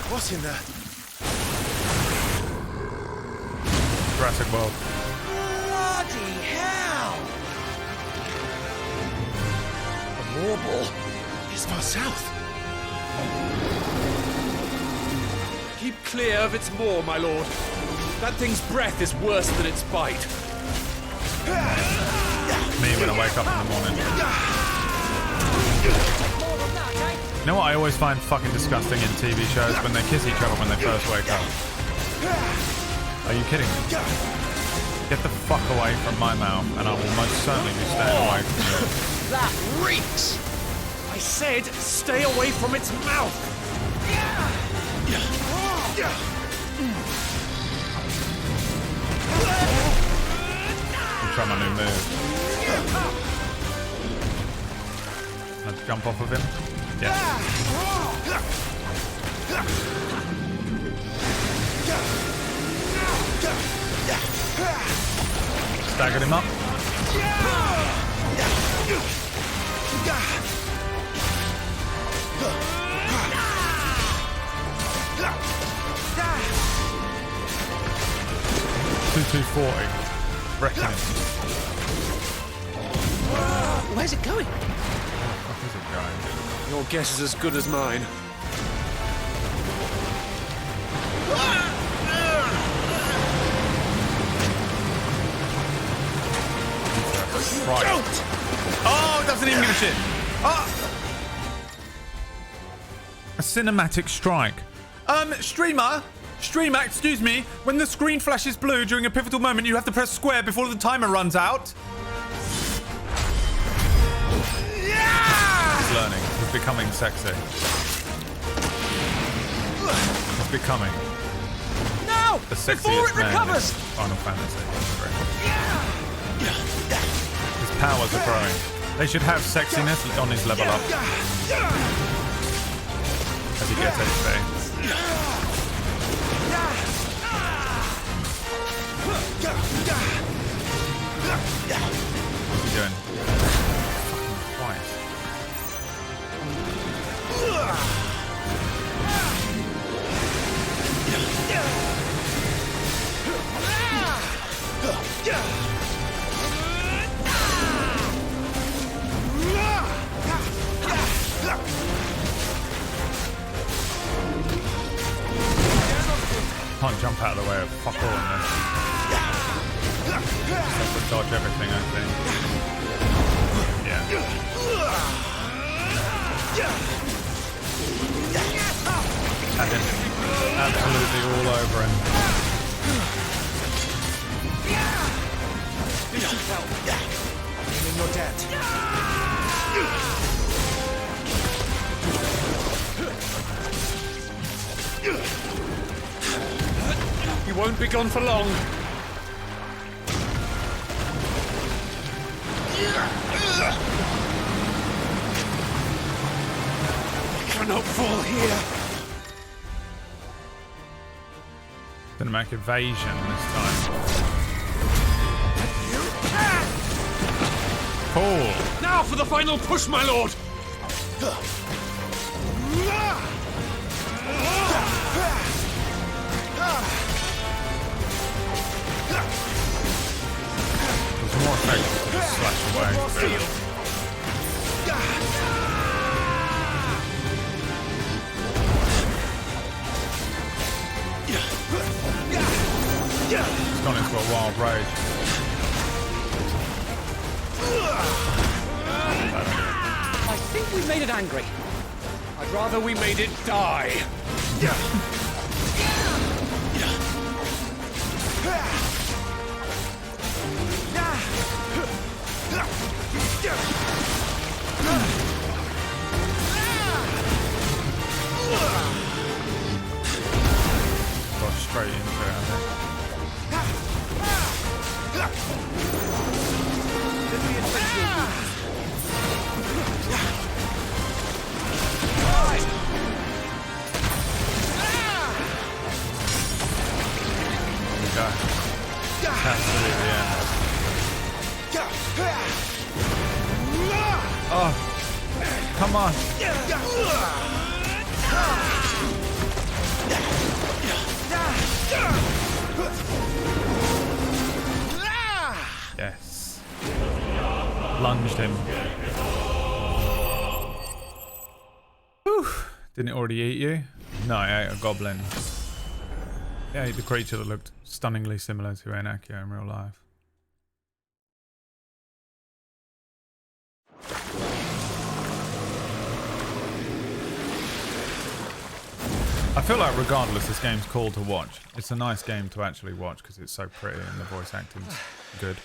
What's in there? Jurassic World. Bloody hell! The warble is far south. Keep clear of its maw, my lord. That thing's breath is worse than its bite. Me when I wake up in the morning. You know what I always find fucking disgusting in TV shows? When they kiss each other when they first wake up. Are you kidding me? Get the fuck away from my mouth and I will most certainly be staying away from you. That reeks! I said stay away from its mouth! I'll try my new move. Let's jump off of him. Yeah. Staggered him up. $2,240. Wrecking it. Where's it going? Where is it going? Your guess is as good as mine. Right. Oh, it doesn't even give a shit. Oh. A cinematic strike. Streamer, excuse me. When the screen flashes blue during a pivotal moment, you have to press square before the timer runs out. Yeah! He's learning. He's becoming sexy. He's becoming. No! The sexiest Before it man recovers! in Final Fantasy history. His powers are growing. They should have sexiness on his level up. As he gets HP. What's he doing? Fucking Christ. Can't jump out of the way of fuck all in this. Just have to dodge everything, I think. Yeah. Had him absolutely all over him. This should help. In your debt. You won't be gone for long. Cannot fall here. Cinematic evasion this time. Cool. Now for the final push, my lord! There's more effective to slash away. It's gone into a wild rage. I think we made it angry. I'd rather we made it die. Got straight into it, I think. Absolutely, yeah. Oh, come on. Yes. Lunged him. Whew. Didn't it already eat you? No, I ate a goblin. I ate the creature that looked stunningly similar to Enakio in real life. I feel like regardless, this game's cool to watch. It's a nice game to actually watch because it's so pretty and the voice acting's good.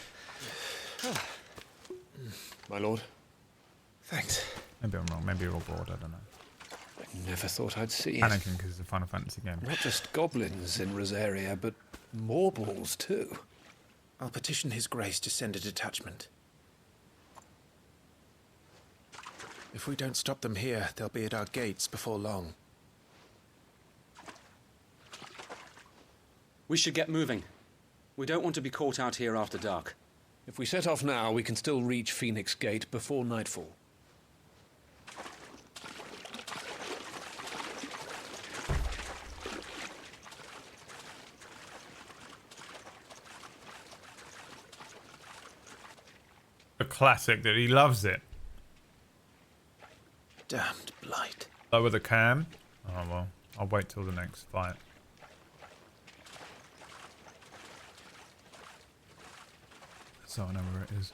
My lord. Thanks. Maybe I'm wrong. Maybe you're all bored. I don't know. I never thought I'd see it. Panicking because it's a Final Fantasy game. Not just goblins in Rosaria, but morbles too. I'll petition His Grace to send a detachment. If we don't stop them here, they'll be at our gates before long. We should get moving. We don't want to be caught out here after dark. If we set off now, we can still reach Phoenix Gate before nightfall. A classic that he loves it. Damned blight. Lower the cam. Oh well, I'll wait till the next fight. So I know where it is.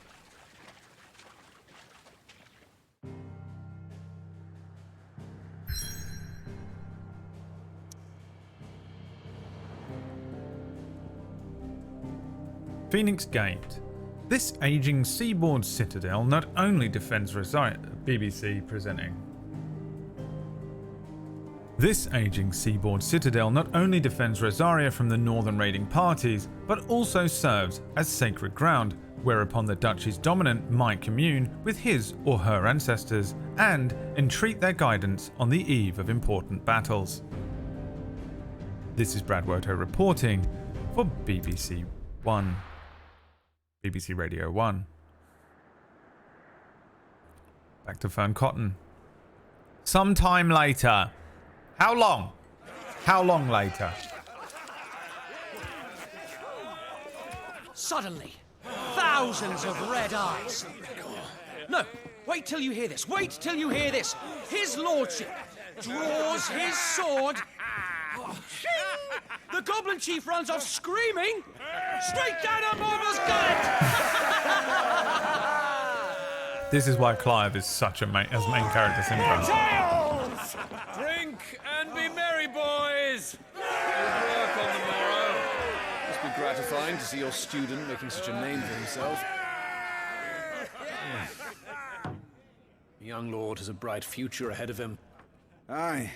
Phoenix Gate. This aging seaboard citadel not only defends Rosaria, BBC presenting. This aging seaboard citadel not only defends Rosaria from the northern raiding parties, but also serves as sacred ground, whereupon the Duchy's dominant might commune with his or her ancestors and entreat their guidance on the eve of important battles. This is Brad Woto reporting for BBC One. BBC Radio 1. Back to Fern Cotton. Sometime later. How long? How long later? Suddenly, thousands of red eyes. No, wait till you hear this. Wait till you hear this. His lordship draws his sword. The goblin chief runs off screaming straight down a mortal's gullet. This is why Clive is such a main character syndrome. Tails! Drink and be merry, boys! Good work on the morrow. Must be gratifying to see your student making such a name for himself. The young lord has a bright future ahead of him. Aye,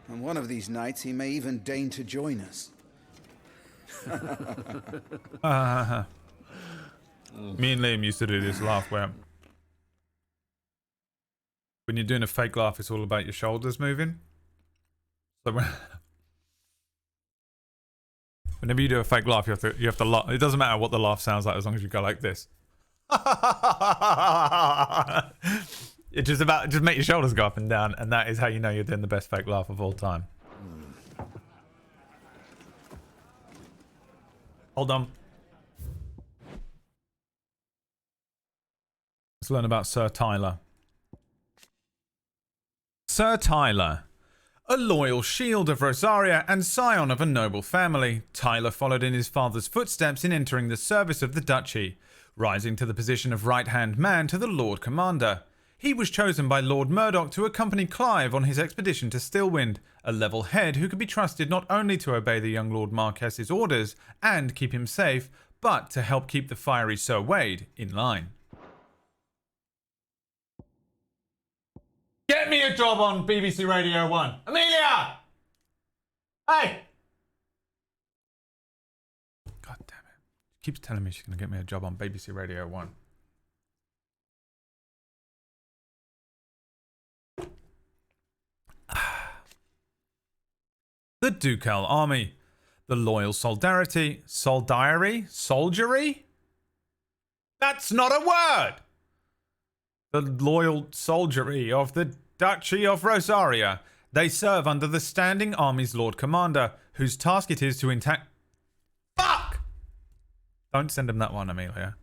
and one of these nights he may even deign to join us. Me and Liam used to do this laugh where when you're doing a fake laugh, it's all about your shoulders moving. So whenever you do a fake laugh, you have to laugh. It doesn't matter what the laugh sounds like as long as you go like this. It's just make your shoulders go up and down, and that is how you know you're doing the best fake laugh of all time. Hold on. Let's learn about Sir Tyler. Sir Tyler. A loyal shield of Rosaria and scion of a noble family, Tyler followed in his father's footsteps in entering the service of the duchy, rising to the position of right-hand man to the Lord Commander. He was chosen by Lord Murdoch to accompany Clive on his expedition to Stillwind, a level head who could be trusted not only to obey the young Lord Marquess's orders and keep him safe, but to help keep the fiery Sir Wade in line. Get me a job on BBC Radio 1. Amelia! Hey! God damn it. She keeps telling me she's going to get me a job on BBC Radio 1. The Ducal Army. The loyal soldiery? Soldiery? That's not a word! The loyal soldiery of the Duchy of Rosaria. They serve under the Standing Army's Lord Commander, whose task it is to Fuck! Don't send him that one, Amelia.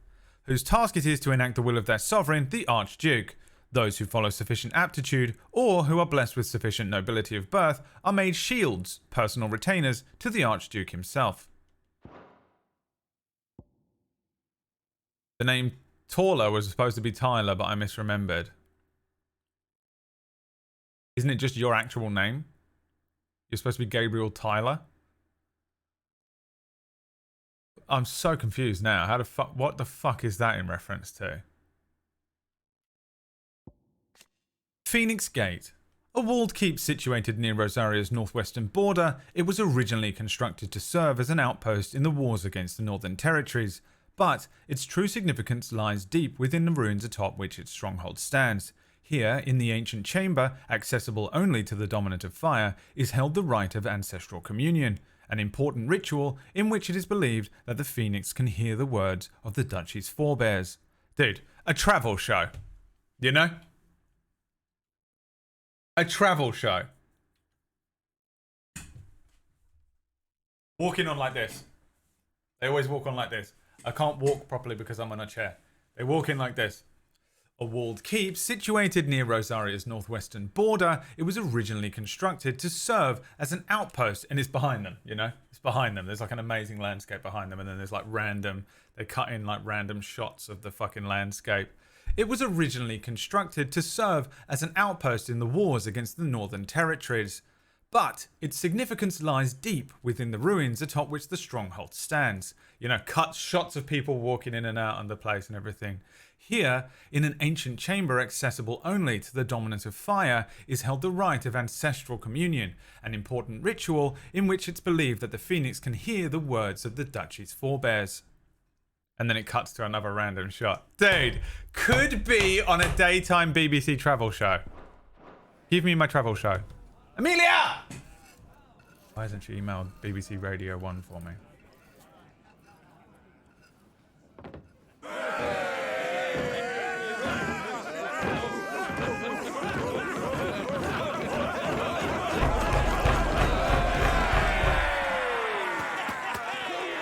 Whose task it is to enact the will of their sovereign, the Archduke. Those who follow sufficient aptitude, or who are blessed with sufficient nobility of birth, are made shields, personal retainers, to the Archduke himself. The name Taller was supposed to be Tyler, but I misremembered. Isn't it just your actual name? You're supposed to be Gabriel Tyler? I'm so confused now. How the fuck? What the fuck is that in reference to? Phoenix Gate. A walled keep situated near Rosaria's northwestern border, it was originally constructed to serve as an outpost in the wars against the Northern Territories, but its true significance lies deep within the ruins atop which its stronghold stands. Here, in the ancient chamber, accessible only to the dominant of fire, is held the rite of ancestral communion, an important ritual in which it is believed that the Phoenix can hear the words of the Duchy's forebears. Dude, a travel show. You know? A travel show. Walking on like this. They always walk on like this. I can't walk properly because I'm on a chair. They walk in like this. A walled keep situated near Rosaria's northwestern border, it was originally constructed to serve as an outpost, and it's behind them, you know? It's behind them. There's like an amazing landscape behind them, and then there's like they cut in like random shots of the fucking landscape. It was originally constructed to serve as an outpost in the wars against the Northern Territories, but its significance lies deep within the ruins atop which the stronghold stands. You know, shots of people walking in and out of the place and everything. Here, in an ancient chamber accessible only to the dominant of fire, is held the rite of ancestral communion, an important ritual in which it's believed that the Phoenix can hear the words of the Duchy's forebears. And then it cuts to another random shot. Dude, could be on a daytime BBC travel show. Give me my travel show. Amelia! Why hasn't she emailed BBC Radio 1 for me?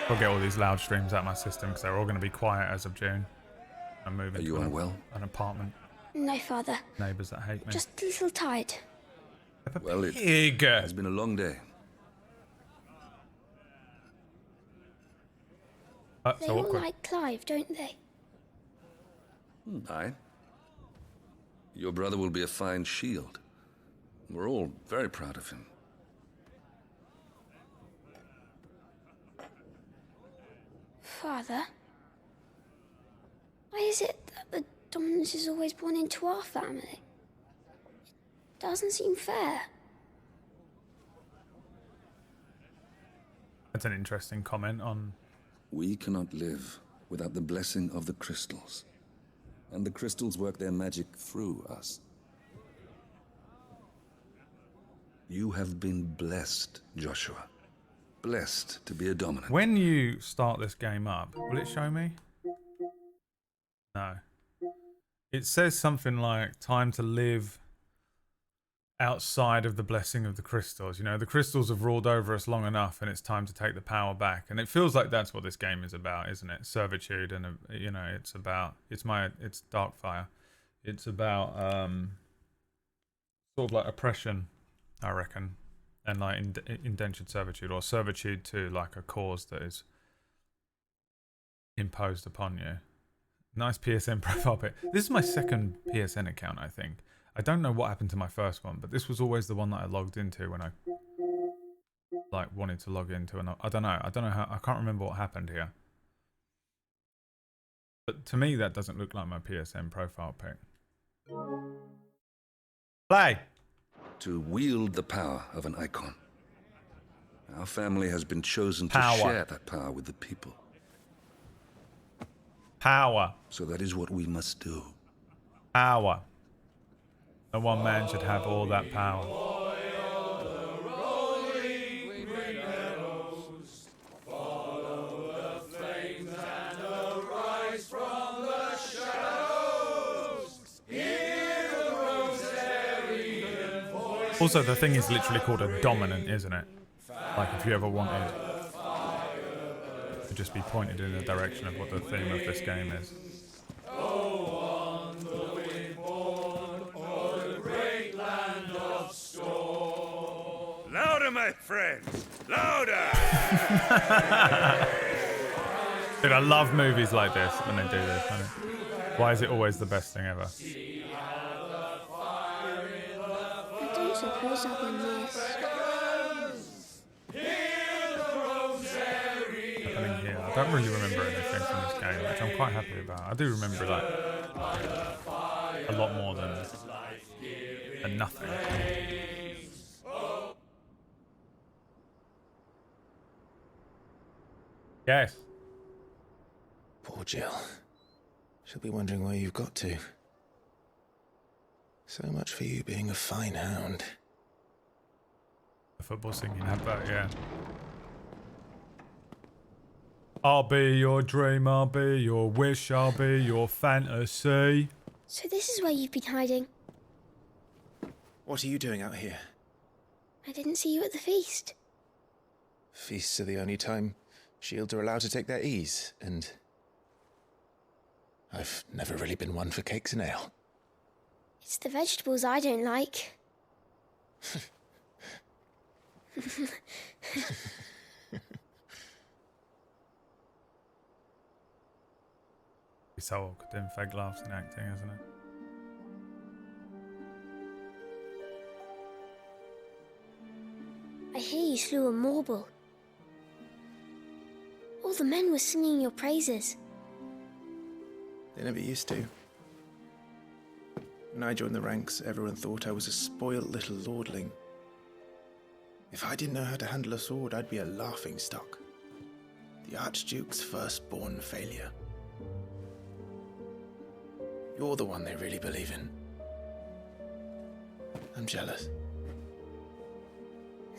I'll get all these loud streams out of my system because they're all going to be quiet as of June. I'm moving. Are you unwell? An apartment. No, Father. Neighbours that hate me. Just a little tired. Well, it has been a long day. They all like Clive, don't they? Aye. Your brother will be a fine shield. We're all very proud of him. Father, why is it that the dominance is always born into our family? It doesn't seem fair. That's an interesting comment on... We cannot live without the blessing of the crystals. And the crystals work their magic through us. You have been blessed, Joshua. Blessed to be a dominant. When you start this game up, will it show me? No. It says something like time to live outside of the blessing of the crystals. You know, the crystals have ruled over us long enough and it's time to take the power back. And it feels like that's what this game is about, isn't it? Servitude. And, you know, it's Darkfire. It's about sort of like oppression, I reckon. And like indentured servitude, or servitude to like a cause that is imposed upon you. Nice PSN profile pic. This is my second PSN account, I think. I don't know what happened to my first one, but this was always the one that I logged into when I like wanted to log into, and I don't know how, I can't remember what happened here. But to me, that doesn't look like my PSN profile pic. Play! To wield the power of an icon. Our family has been chosen to share that power with the people. Power. So that is what we must do. Power. No one man should have all that power. Also, the thing is literally called a dominant, isn't it? Like, if you ever wanted to just be pointed in the direction of what the theme of this game is. Louder, my friends! Louder! Dude, I love movies like this when they do this. Why is it always the best thing ever? I don't suppose I'll be missed. Happening here. I don't really remember anything from this game, which I'm quite happy about. I do remember like a lot more than nothing. Yes. Poor Jill. She'll be wondering where you've got to. So much for you being a fine hound. The football singing advert, yeah. I'll be your dream, I'll be your wish, I'll be your fantasy. So this is where you've been hiding. What are you doing out here? I didn't see you at the feast. Feasts are the only time shields are allowed to take their ease, and I've never really been one for cakes and ale. It's the vegetables I don't like. It's so awkward doing fake laughs and acting, isn't it? I hear you slew a Morble. All the men were singing your praises. They never used to. When I joined the ranks, everyone thought I was a spoilt little lordling. If I didn't know how to handle a sword, I'd be a laughingstock. The Archduke's firstborn failure. You're the one they really believe in. I'm jealous.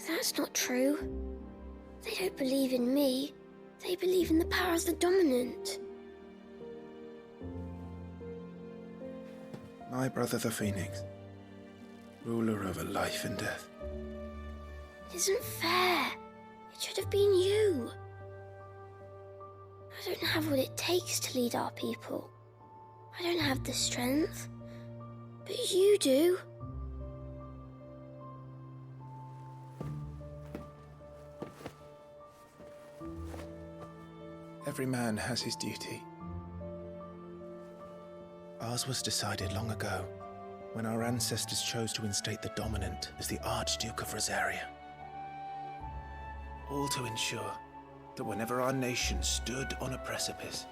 That's not true. They don't believe in me. They believe in the power of the dominant. My brother the Phoenix, ruler over life and death. It isn't fair. It should have been you. I don't have what it takes to lead our people. I don't have the strength. But you do. Every man has his duty. Ours was decided long ago, when our ancestors chose to instate the dominant as the Archduke of Rosaria. All to ensure that whenever our nation stood on a precipice,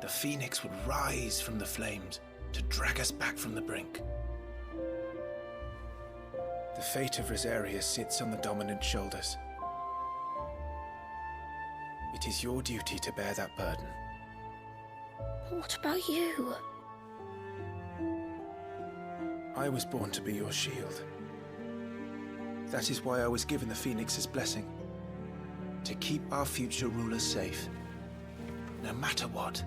the Phoenix would rise from the flames to drag us back from the brink. The fate of Rosaria sits on the dominant's shoulders. It is your duty to bear that burden. What about you? I was born to be your shield. That is why I was given the Phoenix's blessing. To keep our future rulers safe, no matter what.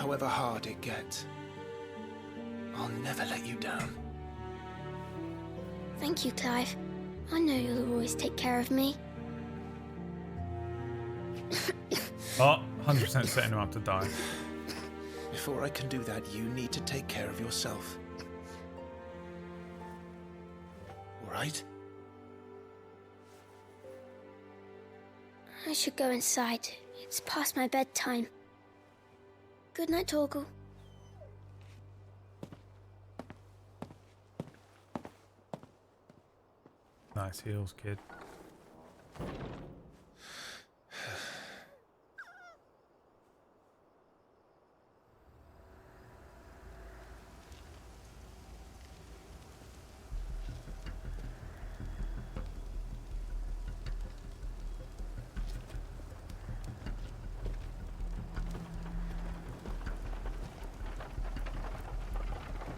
however hard it gets. I'll never let you down. Thank you, Clive. I know you'll always take care of me. Oh, 100% setting him up to die. Before I can do that, you need to take care of yourself. All right? I should go inside. It's past my bedtime. Good night, Torgal. Nice heals, kid.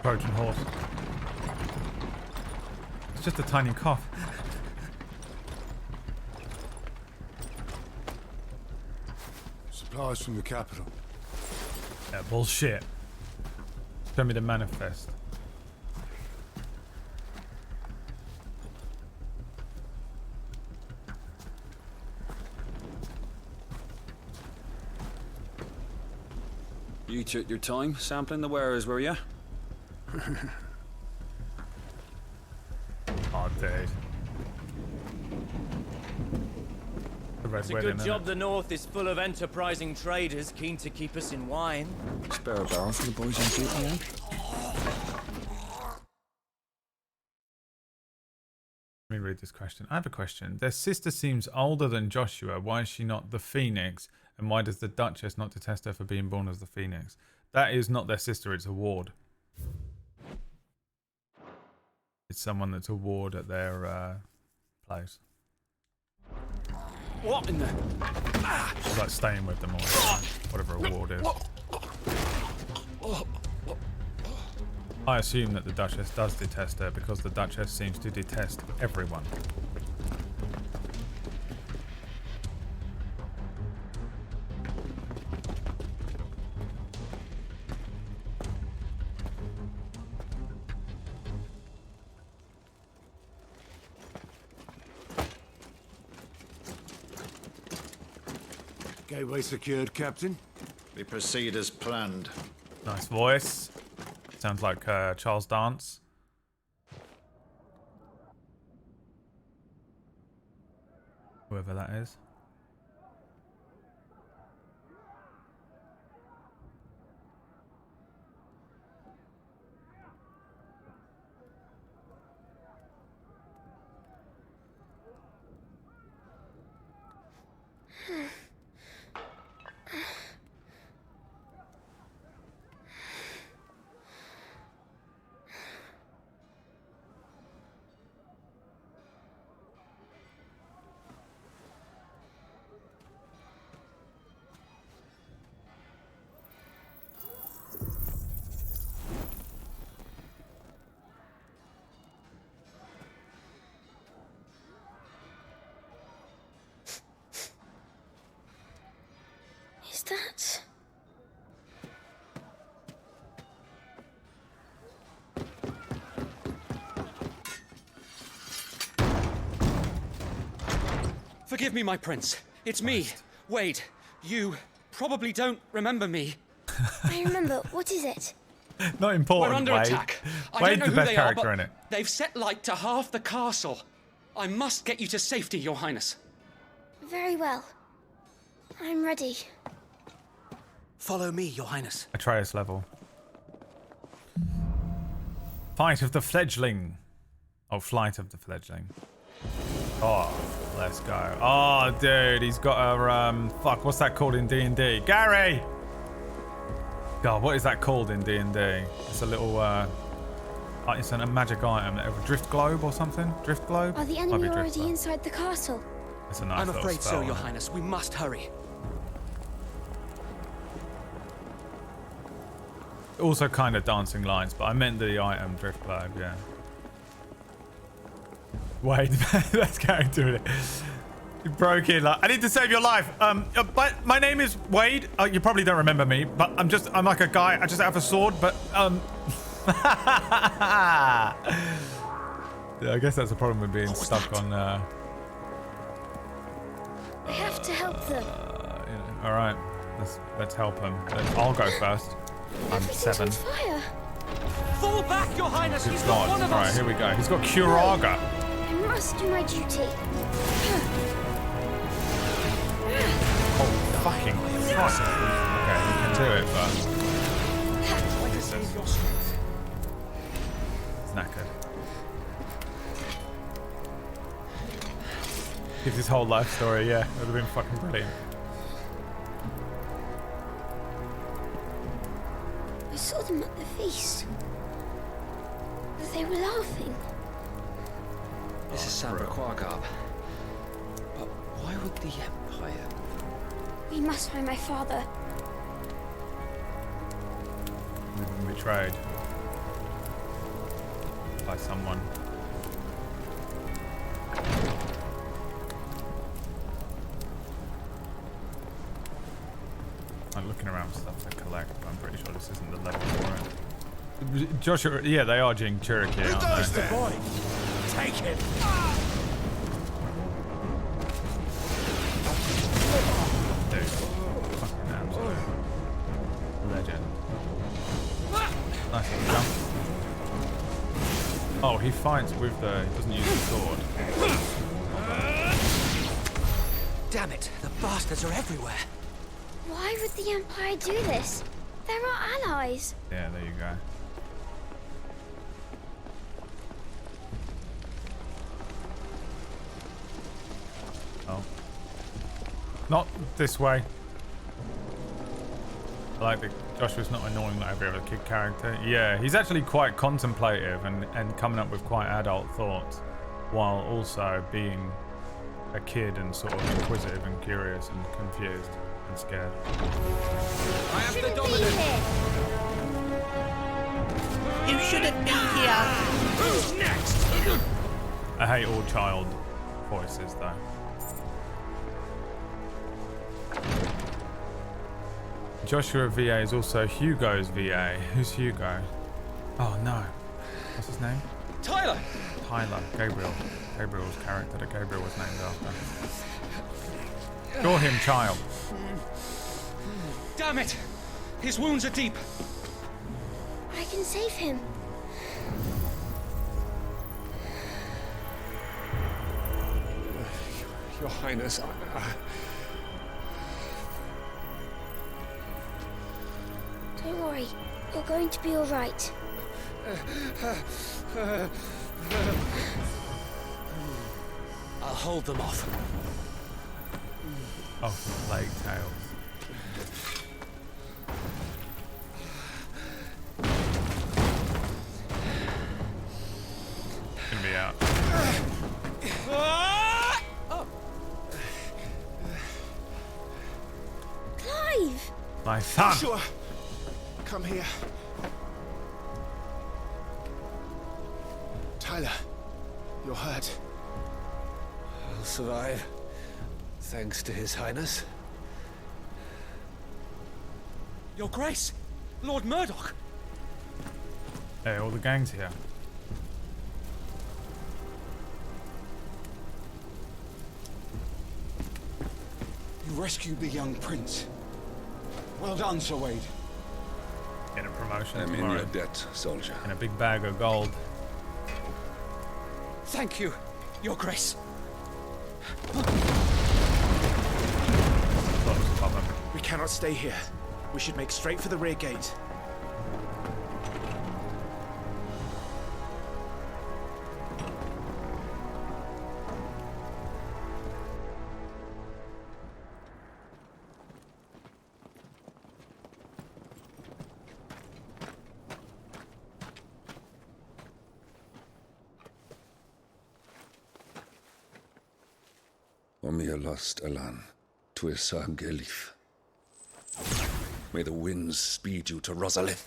Trojan horse. It's just a tiny cough. Supplies from the capital. Yeah, bullshit. Show me the manifest. You took your time sampling the wares, were you? Oh, dude. It's a good job the North is full of enterprising traders keen to keep us in wine. Spare a barrel for the boys on duty, eh? Let me read this question. I have a question. Their sister seems older than Joshua. Why is she not the Phoenix? And why does the Duchess not detest her for being born as the Phoenix? That is not their sister, it's a ward. It's someone that's a ward at their place. What in the... It's like staying with them all the time, whatever a ward is. I assume that the Duchess does detest her because the Duchess seems to detest everyone. Gateway secured, Captain. We proceed as planned. Nice voice. Sounds like Charles Dance. Whoever that is. Is that... Forgive me, my prince. It's me, Wade. You probably don't remember me. I remember. What is it? Not important, We're under Wade. attack. I Wade's don't know the who best they are, character but in it. they've set light to half the castle. I must get you to safety, Your Highness. Very well. I'm ready. Follow me, Your Highness. Atreus level. Fight of the Fledgling. Oh, Flight of the Fledgling. Oh, let's go. Oh, dude, he's got a, fuck, what's that called in D&D? Gary! God, what is that called in D&D? It's a little, it's a magic item. A drift globe or something? Drift globe? Are the Might be enemy drift already globe. inside the castle? It's a nice I'm little afraid spell, so, Your isn't it? Highness. We must hurry. Also kind of dancing lines, but I meant the item drift globe, yeah. Wait, that's character in it. You broke in like, I need to save your life. But my name is Wade. You probably don't remember me, but I'm like a guy. I just have a sword, but yeah, I guess that's the problem with being stuck on. I have to help them. All right, let's help him. I'll go first. I'm 7. On fire. Fall back, Your Highness. He's God. not one of All right, us. here we go. He's got Curaga. I must do my duty. Oh, fucking Christ. Okay, he can do it, but he's knackered. Gives his whole life story, yeah. It would have been fucking brilliant. I saw them at the feast. They were laughing. This is Sambra Quagab. But why would the Empire... We must find my father. We've been betrayed. By someone. I'm looking around for stuff to collect, but I'm pretty sure this isn't the level for it. Joshua, yeah, they are Jinchuriki, aren't they? The boy. Take him. Dude, fucking absolute legend. Nice little jump. Oh, he fights with the... He doesn't use the sword. Damn it, the bastards are everywhere. Why would the Empire do this? They're our allies. Yeah, there you go. Oh. Not this way. I like that Joshua's not annoying like every other kid character. Yeah, he's actually quite contemplative and coming up with quite adult thoughts while also being a kid and sort of inquisitive and curious and confused and scared. I am the dominant. You shouldn't be here. Who's next? I hate all child voices though. Joshua VA is also Hugo's VA. Who's Hugo? Oh no. What's his name? Tyler! Tyler. Gabriel. Gabriel's character that Gabriel was named after. Cure him, child. Damn it! His wounds are deep. I can save him. Your Highness, Don't worry. You're going to be all right. I'll hold them off. Oh, Plague Tales. Gonna be out. Clive! My son! Joshua! Come here. Tyler, you're hurt. I'll survive. Thanks to His Highness. Your Grace! Lord Murdoch! Hey, all the gang's here. You rescued the young prince. Well done, Sir Wade. Get a promotion I'm in tomorrow. your debt, soldier. And a big bag of gold. Thank you, Your Grace. We cannot stay here. We should make straight for the rear gate. Omia lost Alan, Tuisa Gelif. May the winds speed you to Rosalind.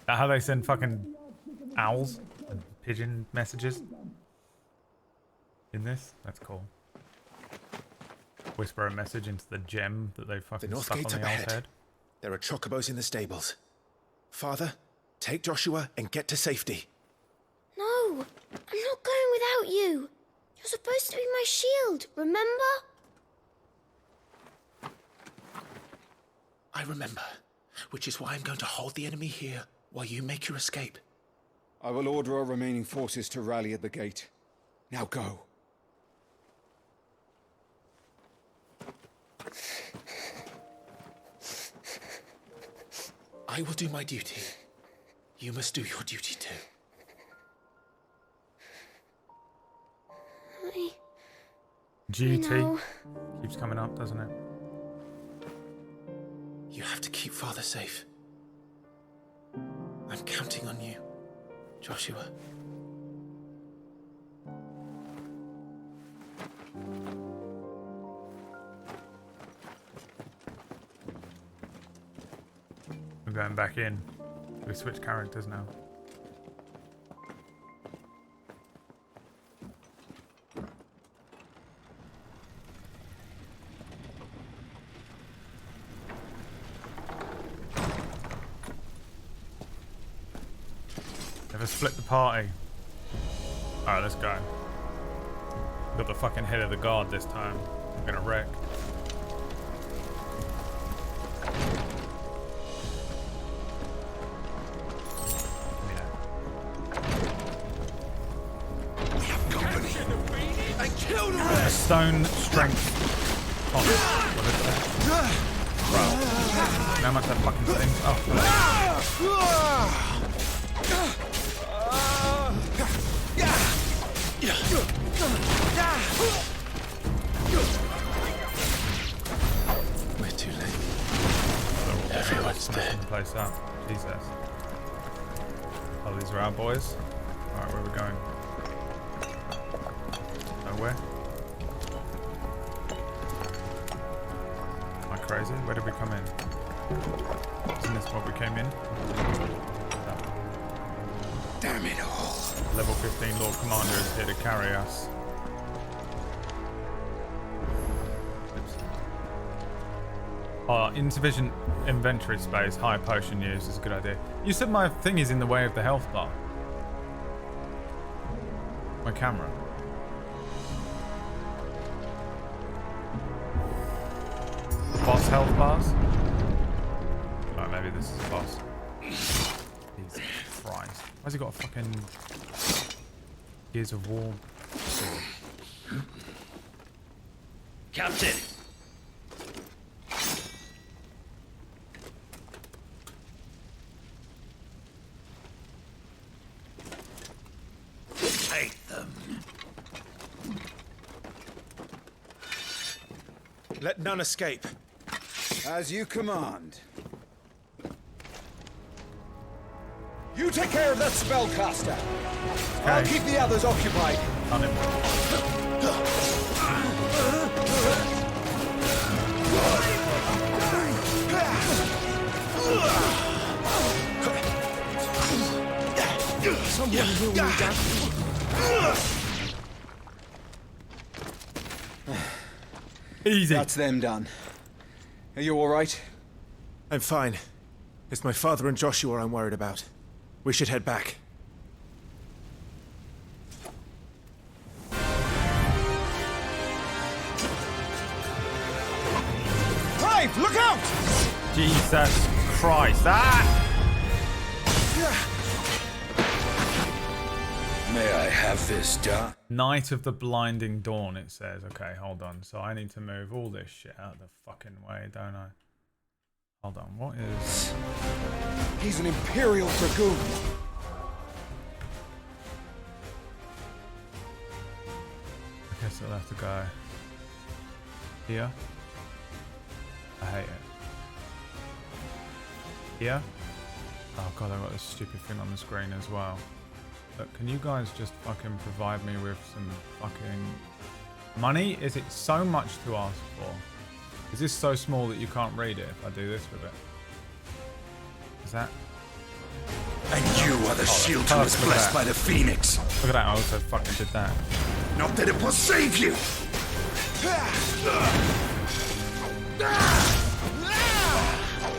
That how they send fucking owls and pigeon messages? in this. That's cool. Whisper a message into the gem that they fucking The North stuck Gate's on up the owl's ahead. head. There are chocobos in the stables. Father, take Joshua and get to safety. No, I'm not going without you. You're supposed to be my shield, remember? I remember, which is why I'm going to hold the enemy here while you make your escape. I will order our remaining forces to rally at the gate. Now go. I will do my duty. You must do your duty too. GT keeps coming up, doesn't it? You have to keep Father safe. I'm counting on you, Joshua. We're going back in. We switch characters now. Never split the party. Alright, let's go. Got the fucking head of the guard this time. I'm gonna wreck. Stone strength. Oh, what is that? Bro. How much that fucking stings? We're too late. Everyone's dead. The place up. Jesus. Oh, these are our boys? Alright, where are we going? Nowhere? Am I crazy? Where did we come in? Isn't this what we came in? Damn it all. Level 15 Lord Commander is here to carry us. Insufficient inventory space, high potion use is a good idea. You said my thing is in the way of the health bar. My camera. Boss health bars? Oh, maybe this is a boss. Jesus Christ. Why's he got a fucking Gears of War sword? Captain! Take them. Let none escape. As you command. You take care of that spellcaster. Okay. I'll keep the others occupied. On him. Someone will need that. Easy. That's them done. Are you all right? I'm fine. It's my father and Joshua I'm worried about. We should head back. Clive, look out! Jesus Christ. Ah! May I have this done? Night of the Blinding Dawn, it says. Okay, hold on. So I need to move all this shit out of the fucking way, don't I? Hold on, what is... He's an Imperial Dragoon. I guess I'll have to go here. I hate it. Here? Oh god, I've got this stupid thing on the screen as well. Look, can you guys just fucking provide me with some fucking money? Is it so much to ask for? Is this so small that you can't read it if I do this with it? Is that... And you are the shield who was blessed by the Phoenix. Look at that, I also fucking did that. Not that it will save you!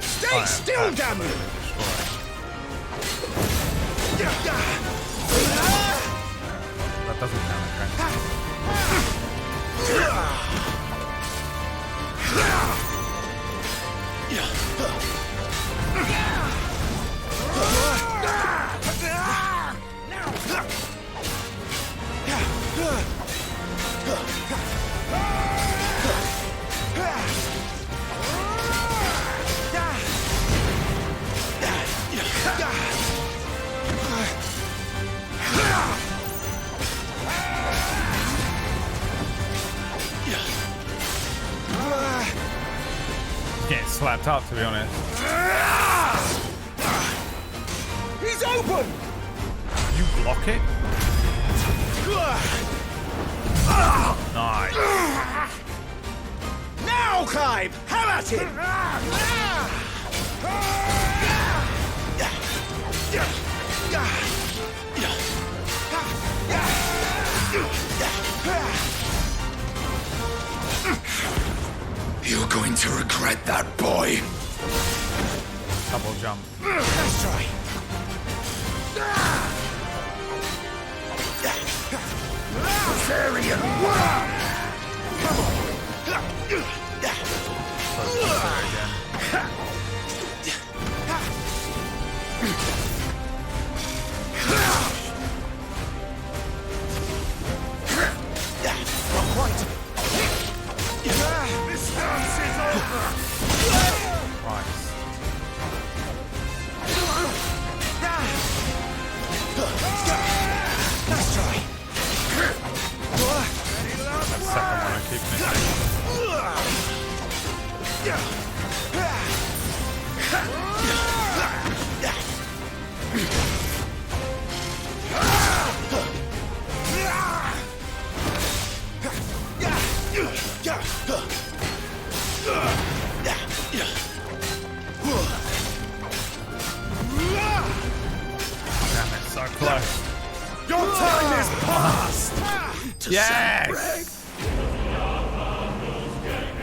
Stay still, damn you! That doesn't count, okay? Getting slapped up, to be honest. He's open! You block it? Nice. Now, Clive! Have at him! You're going to regret that, boy. Double jump. Let's try. Varian one. Come on. Not quite. This dance is over. Nice. Let's try. That second one I keep missing. Damn it, so close. Your time is past. Yes!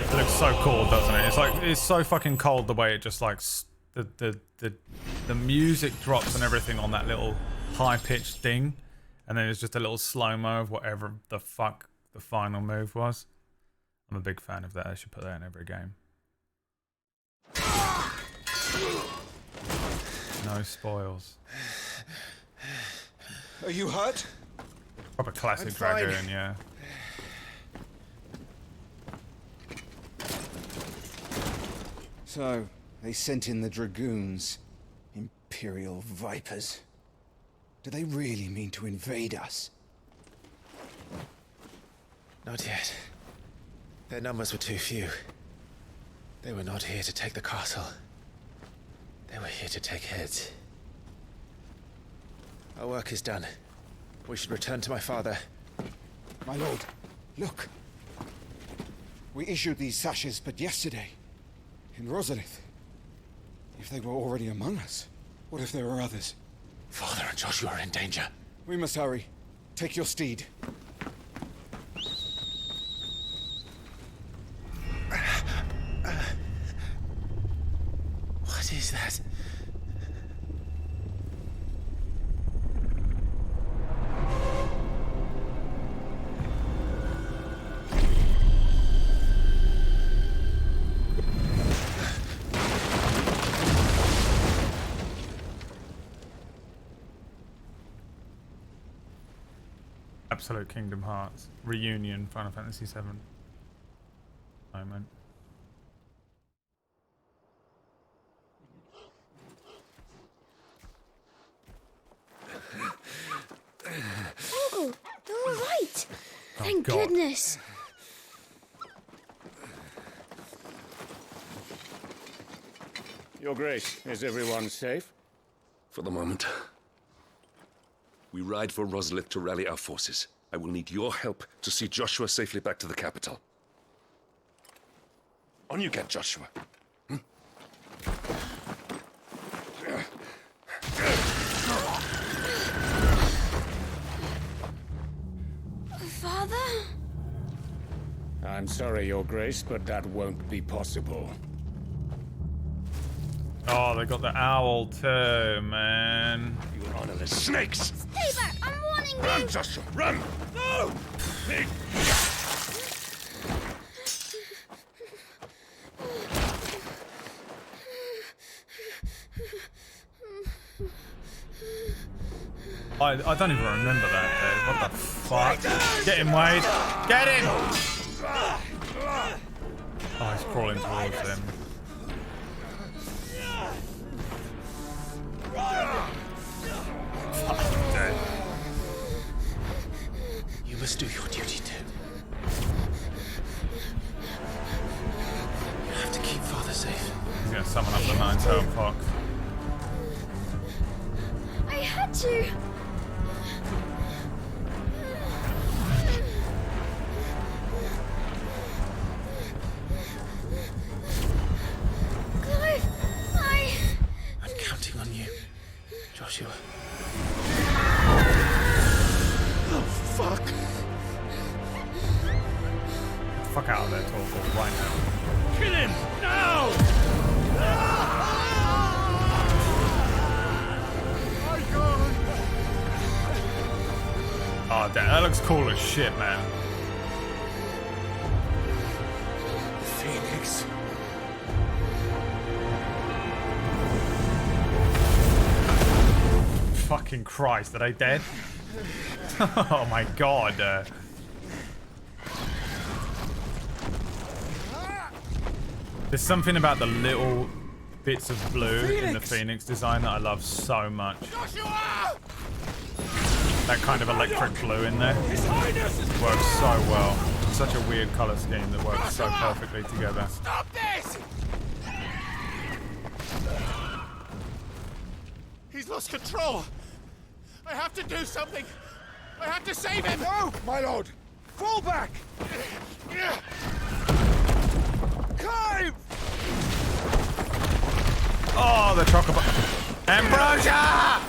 It looks so cool, doesn't it? It's so fucking cold the way it just like the music drops and everything on that little high-pitched thing, and then it's just a little slow-mo of whatever the fuck the final move was. I'm a big fan of that. I should put that in every game. No spoils. Are you hurt? Proper classic I'm fine. Dragoon, yeah. So, they sent in the Dragoons. Imperial vipers. Do they really mean to invade us? Not yet. Their numbers were too few. They were not here to take the castle. They were here to take heads. Our work is done. We should return to my father. My lord, look. We issued these sashes but yesterday. In Rosalith. If they were already among us, what if there were others? Father and Joshua are in danger. We must hurry. Take your steed. What is that? Absolute Kingdom Hearts reunion Final Fantasy VII moment. Oh, they're all right. Thank God. goodness. Your Grace, is everyone safe? For the moment. We ride for Rosalith to rally our forces. I will need your help to see Joshua safely back to the capital. On you get, Joshua. Father? I'm sorry, Your Grace, but that won't be possible. Oh, they got the owl too, man. You honorless snakes! Stay back! I'm warning you! Run, Joshua, run! No! I don't even remember that, dude. What the fuck? Get him, Wade! Get him! Oh, he's crawling towards him. Fuck, dude. You must do your duty too. You have to keep Father safe. He's gonna summon up the nine-tailed fox. I had to! Clive, I'm counting on you, Joshua. Oh, fuck! Get the fuck out of there, Torval, right now. Kill him! Now! Oh, damn, that looks cool as shit, man. Phoenix. Fucking Christ, are they dead? Oh my god. There's something about the little bits of blue in the Phoenix design that I love so much. That kind of electric blue in there works so well. Such a weird color scheme that works so perfectly together. Stop this! He's lost control. I have to do something. I have to save him. No, my lord. Fall back. Clive! Oh, the chocobo. Ambrosia!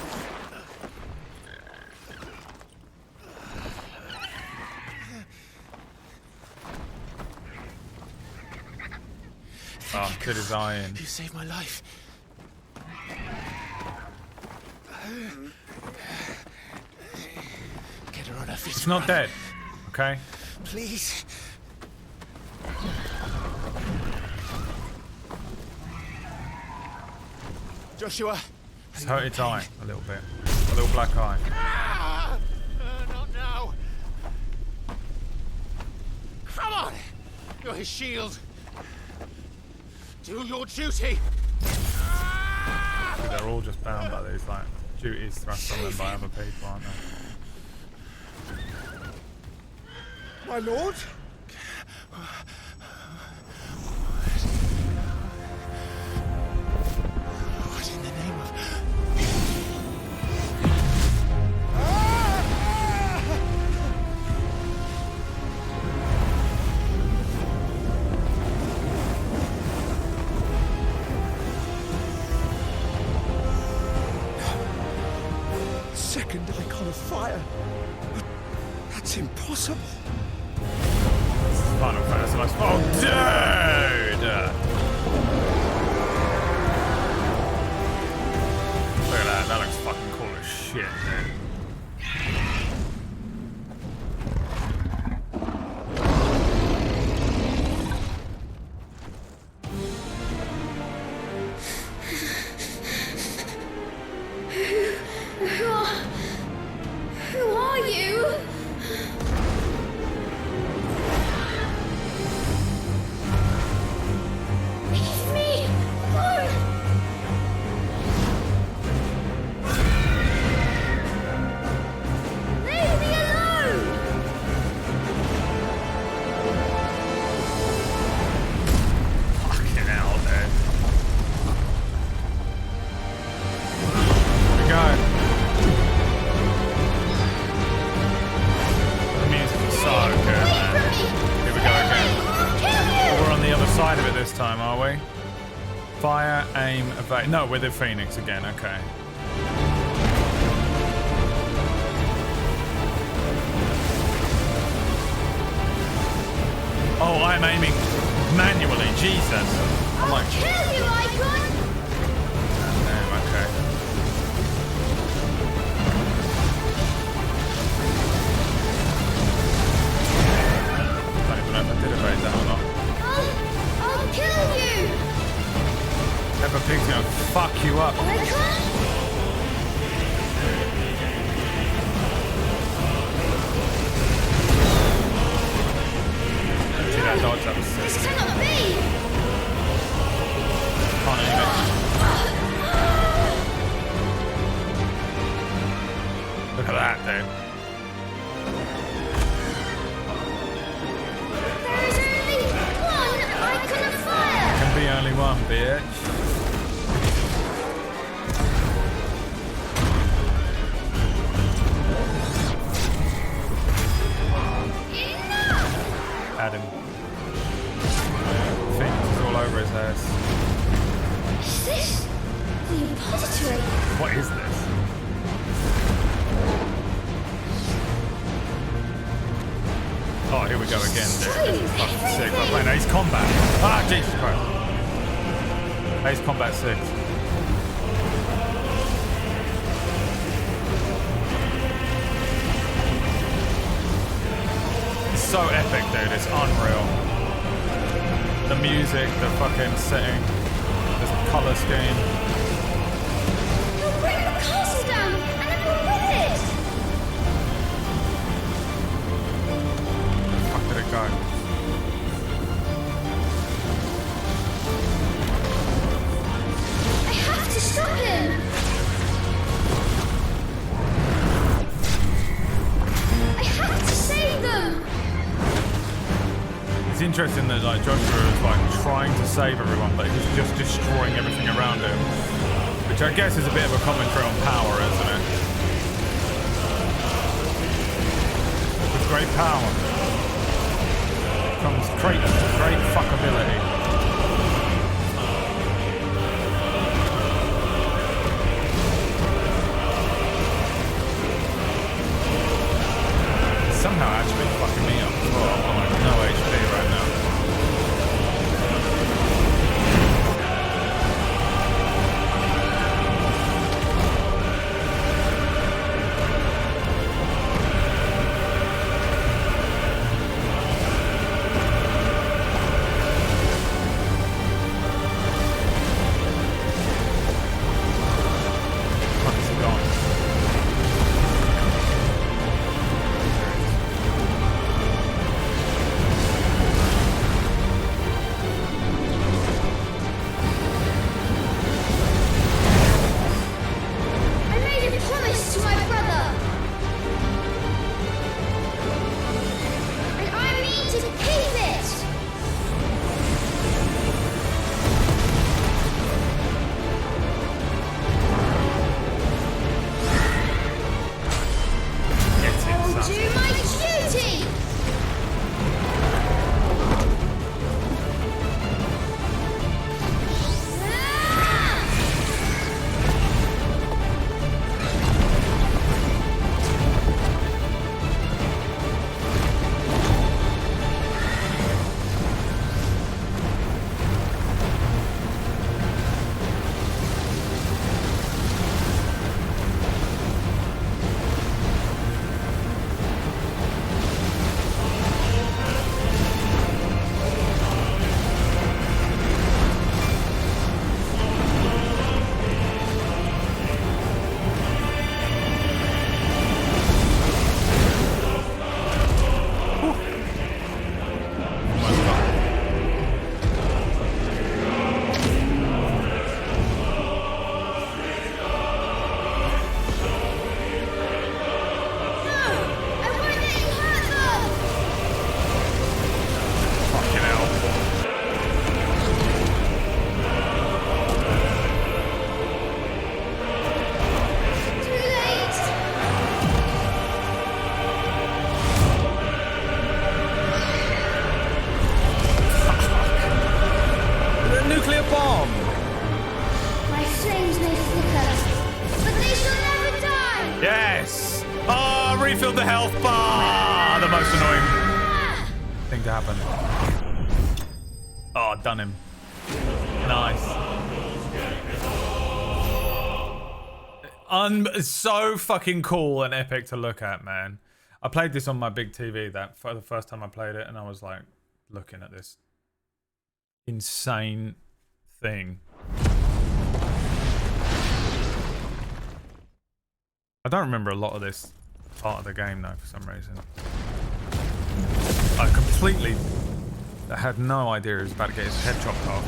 Oh, put his eye in. You saved my life. Get her on her feet. It's not dead, okay? Please. Joshua. It's hurt its eye a little bit. A little black eye. Not now. Come on. You're his shield. Do your duty. They're all just bound by these like duties thrust on them by other people, aren't they? My lord? What in the name of... Second icon of fire. But that's impossible. Final Fantasy. Oh, dude! Look at that. That looks fucking cool as shit, dude. Who are you? Leave me alone! Leave me alone! Fucking hell, dude. Here we go. The music is so good, man. Here we go again. Oh, we're on the other side of it this time, are we? Fire, aim, evade. No, we're the Phoenix again, okay. Oh, I'm aiming manually. Jesus. I'm like. Kill you, Icon! Damn, okay. I don't even know if I did evade that or not. I'll kill you! Peppa Pig's gonna fuck you up. See that dodge? That was sick. This cannot be! Can't aim it. Look at that, dude. There is only one icon of fire! Can be only one, bitch. Adam. Phoenix is all over his ass. Is this the repository? What is this? Oh, here we go again, dude. This is fucking sick. We're playing Ace Combat. Ah, Jesus Christ. Ace Combat 6. It's so epic, dude. It's unreal. The music, the fucking setting, the color scheme. We'll bring the castle down and everyone with it! Where the fuck did it go? I have to stop him! I have to save them! It's interesting that like Joshua is like trying to save everyone, but he's just destroying everything around him. Which I guess is a bit of a commentary on power, isn't it? With great power comes great fuckability. Somehow actually fucking me up as well. I'm like no HP right now. Yes! Oh, refilled the health bar! The most annoying thing to happen. Oh, done him. Nice. So fucking cool and epic to look at, man. I played this on my big TV for the first time I played it, and I was like looking at this insane thing. I don't remember a lot of this part of the game though, for some reason. I completely had no idea he was about to get his head chopped off.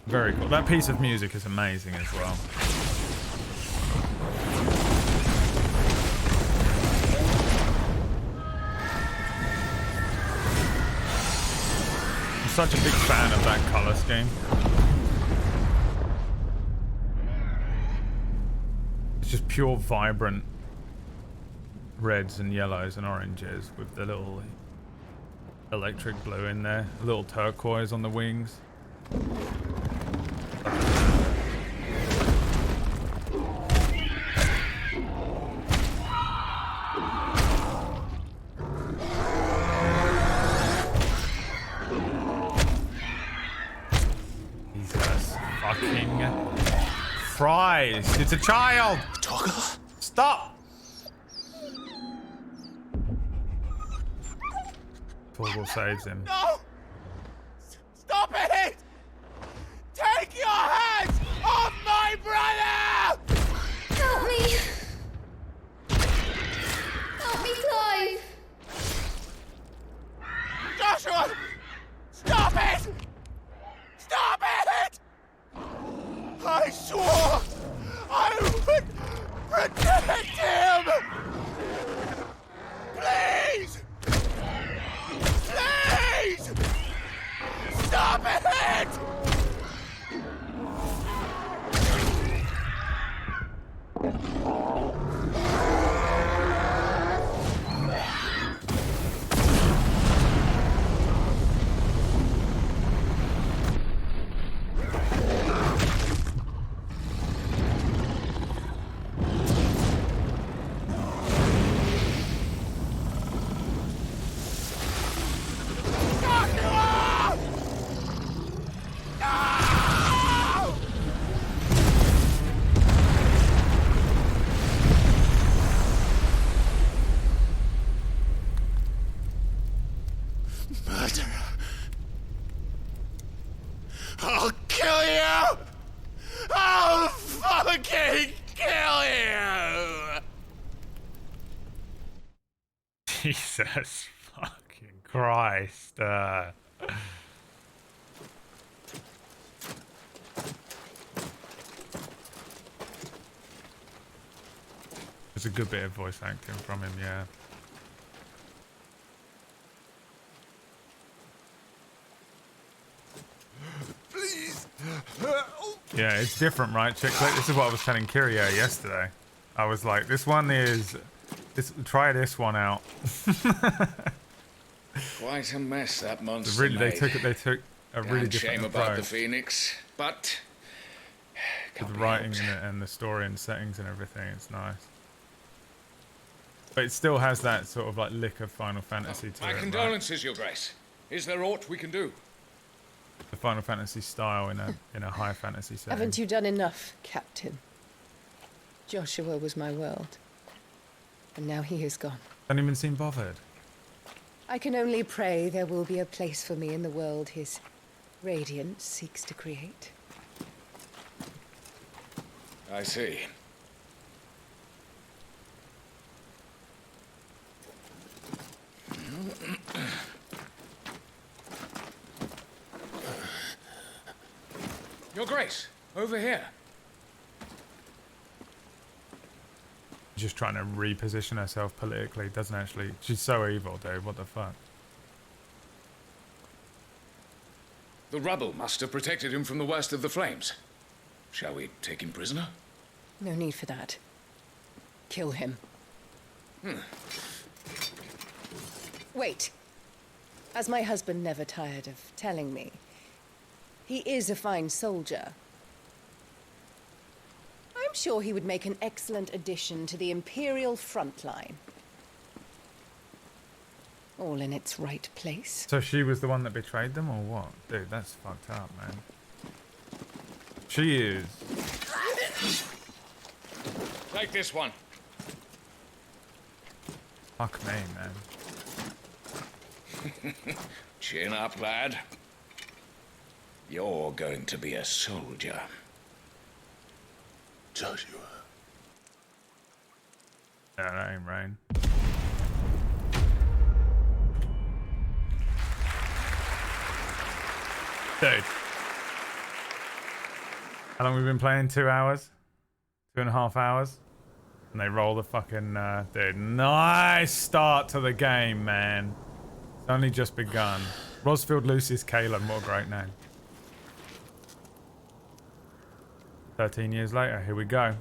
Very cool. That piece of music is amazing as well. I'm such a big fan of that color scheme. It's just pure vibrant reds and yellows and oranges with the little electric blue in there, a little turquoise on the wings. Jesus fucking Christ, it's a child! Toggle? Stop! Toggle saves him. No! Stop it! Take your hands off my brother! Help me! Help me, Clive! Joshua! Stop it! Stop it! I swore I would protect him! Please! Please! Stop it! I'll kill you! I'll fucking kill you! Jesus fucking Christ. There's a good bit of voice acting from him, yeah. Please! Yeah, it's different, right? Chick flick. This is what I was telling Kirio yesterday. I was like, this one is... try this one out. Quite a mess that monster Really, they made. took a really different shame approach. about the Phoenix, but With the writing and the story and settings and everything, it's nice. But it still has that sort of like lick of Final Fantasy to my it, right? condolences, Your Grace. Is there aught we can do? The Final Fantasy style in a high fantasy setting. Haven't you done enough, Captain? Joshua was my world. And now he is gone. Don't even seem bothered. I can only pray there will be a place for me in the world his radiance seeks to create. I see. Your Grace, over here. Just trying to reposition herself politically, doesn't actually. She's so evil, dude. What the fuck? The rubble must have protected him from the worst of the flames. Shall we take him prisoner? No need for that. Kill him. Wait. As my husband never tired of telling me, he is a fine soldier. I'm I'm sure he would make an excellent addition to the Imperial front line. All in its right place. So she was the one that betrayed them, or what? Dude, that's fucked up, man. She is. Take this one. Fuck me, man. Chin up, lad. You're going to be a soldier. Joshua. Yeah, that ain't rain. Dude. How long have we been playing? 2 hours? 2.5 hours? And they roll the fucking... dude, nice start to the game, man. It's only just begun. Rosfield Lucius Caleb, what a great name. 13 years later, here we go.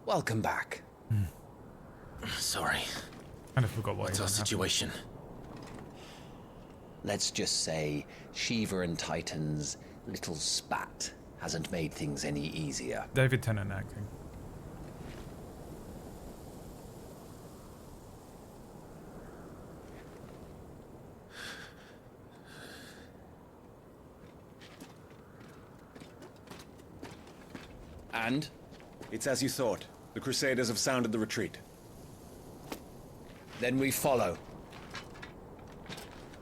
Welcome back. Sorry. Kind of forgot What's our situation? Let's just say Shiva and Titan's little spat hasn't made things any easier. David Tennant acting. And? It's as you thought. The Crusaders have sounded the retreat. Then we follow.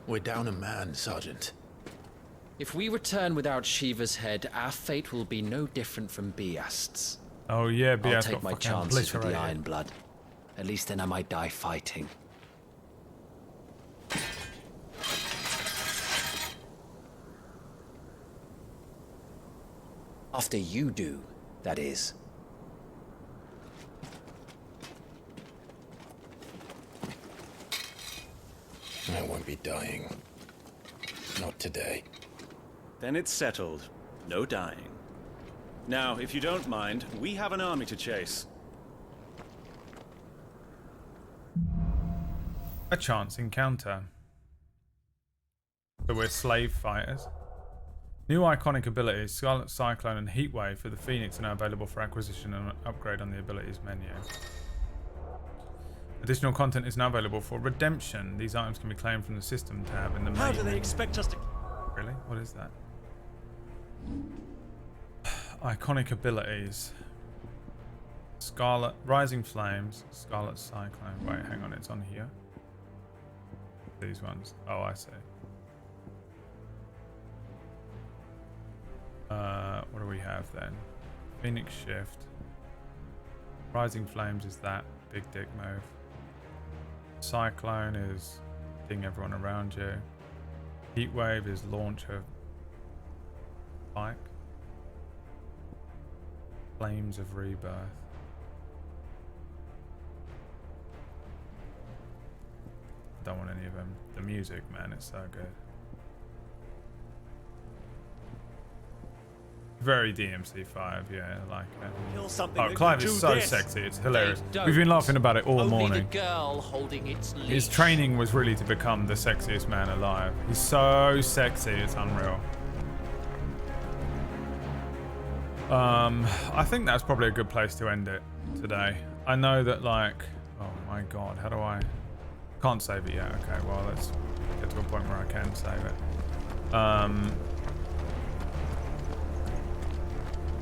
We're down a man, Sergeant. If we return without Shiva's head, our fate will be no different from Biast's. Oh yeah, Biast I'll take got my fucking chances with the obliterated. Iron Blood. At least then I might die fighting. After you do, that is. I won't be dying. Not today. Then it's settled. No dying. Now, if you don't mind, we have an army to chase. A chance encounter. So we're slave fighters. New iconic abilities, Scarlet Cyclone and Heatwave for the Phoenix are now available for acquisition and upgrade on the abilities menu. Additional content is now available for redemption. These items can be claimed from the system tab in the main How do they menu. expect us to... Really? What is that? Iconic abilities. Scarlet, Rising Flames, Scarlet Cyclone. Wait, hang on, it's on here. These ones. Oh, I see. What do we have then? Phoenix Shift. Rising Flames is that big dick move. Cyclone is hitting everyone around you. Heatwave is launch of spike. Flames of Rebirth. Don't want any of them. The music, man, it's so good. Very DMC5, yeah, I like it. Oh, Clive is so sexy, it's hilarious. We've been laughing about it all morning. The girl holding its leash. His training was really to become the sexiest man alive. He's so sexy, it's unreal. I think that's probably a good place to end it today. I know that, like, oh my god, how do I... Can't save it yet. Okay, well, let's get to a point where I can save it.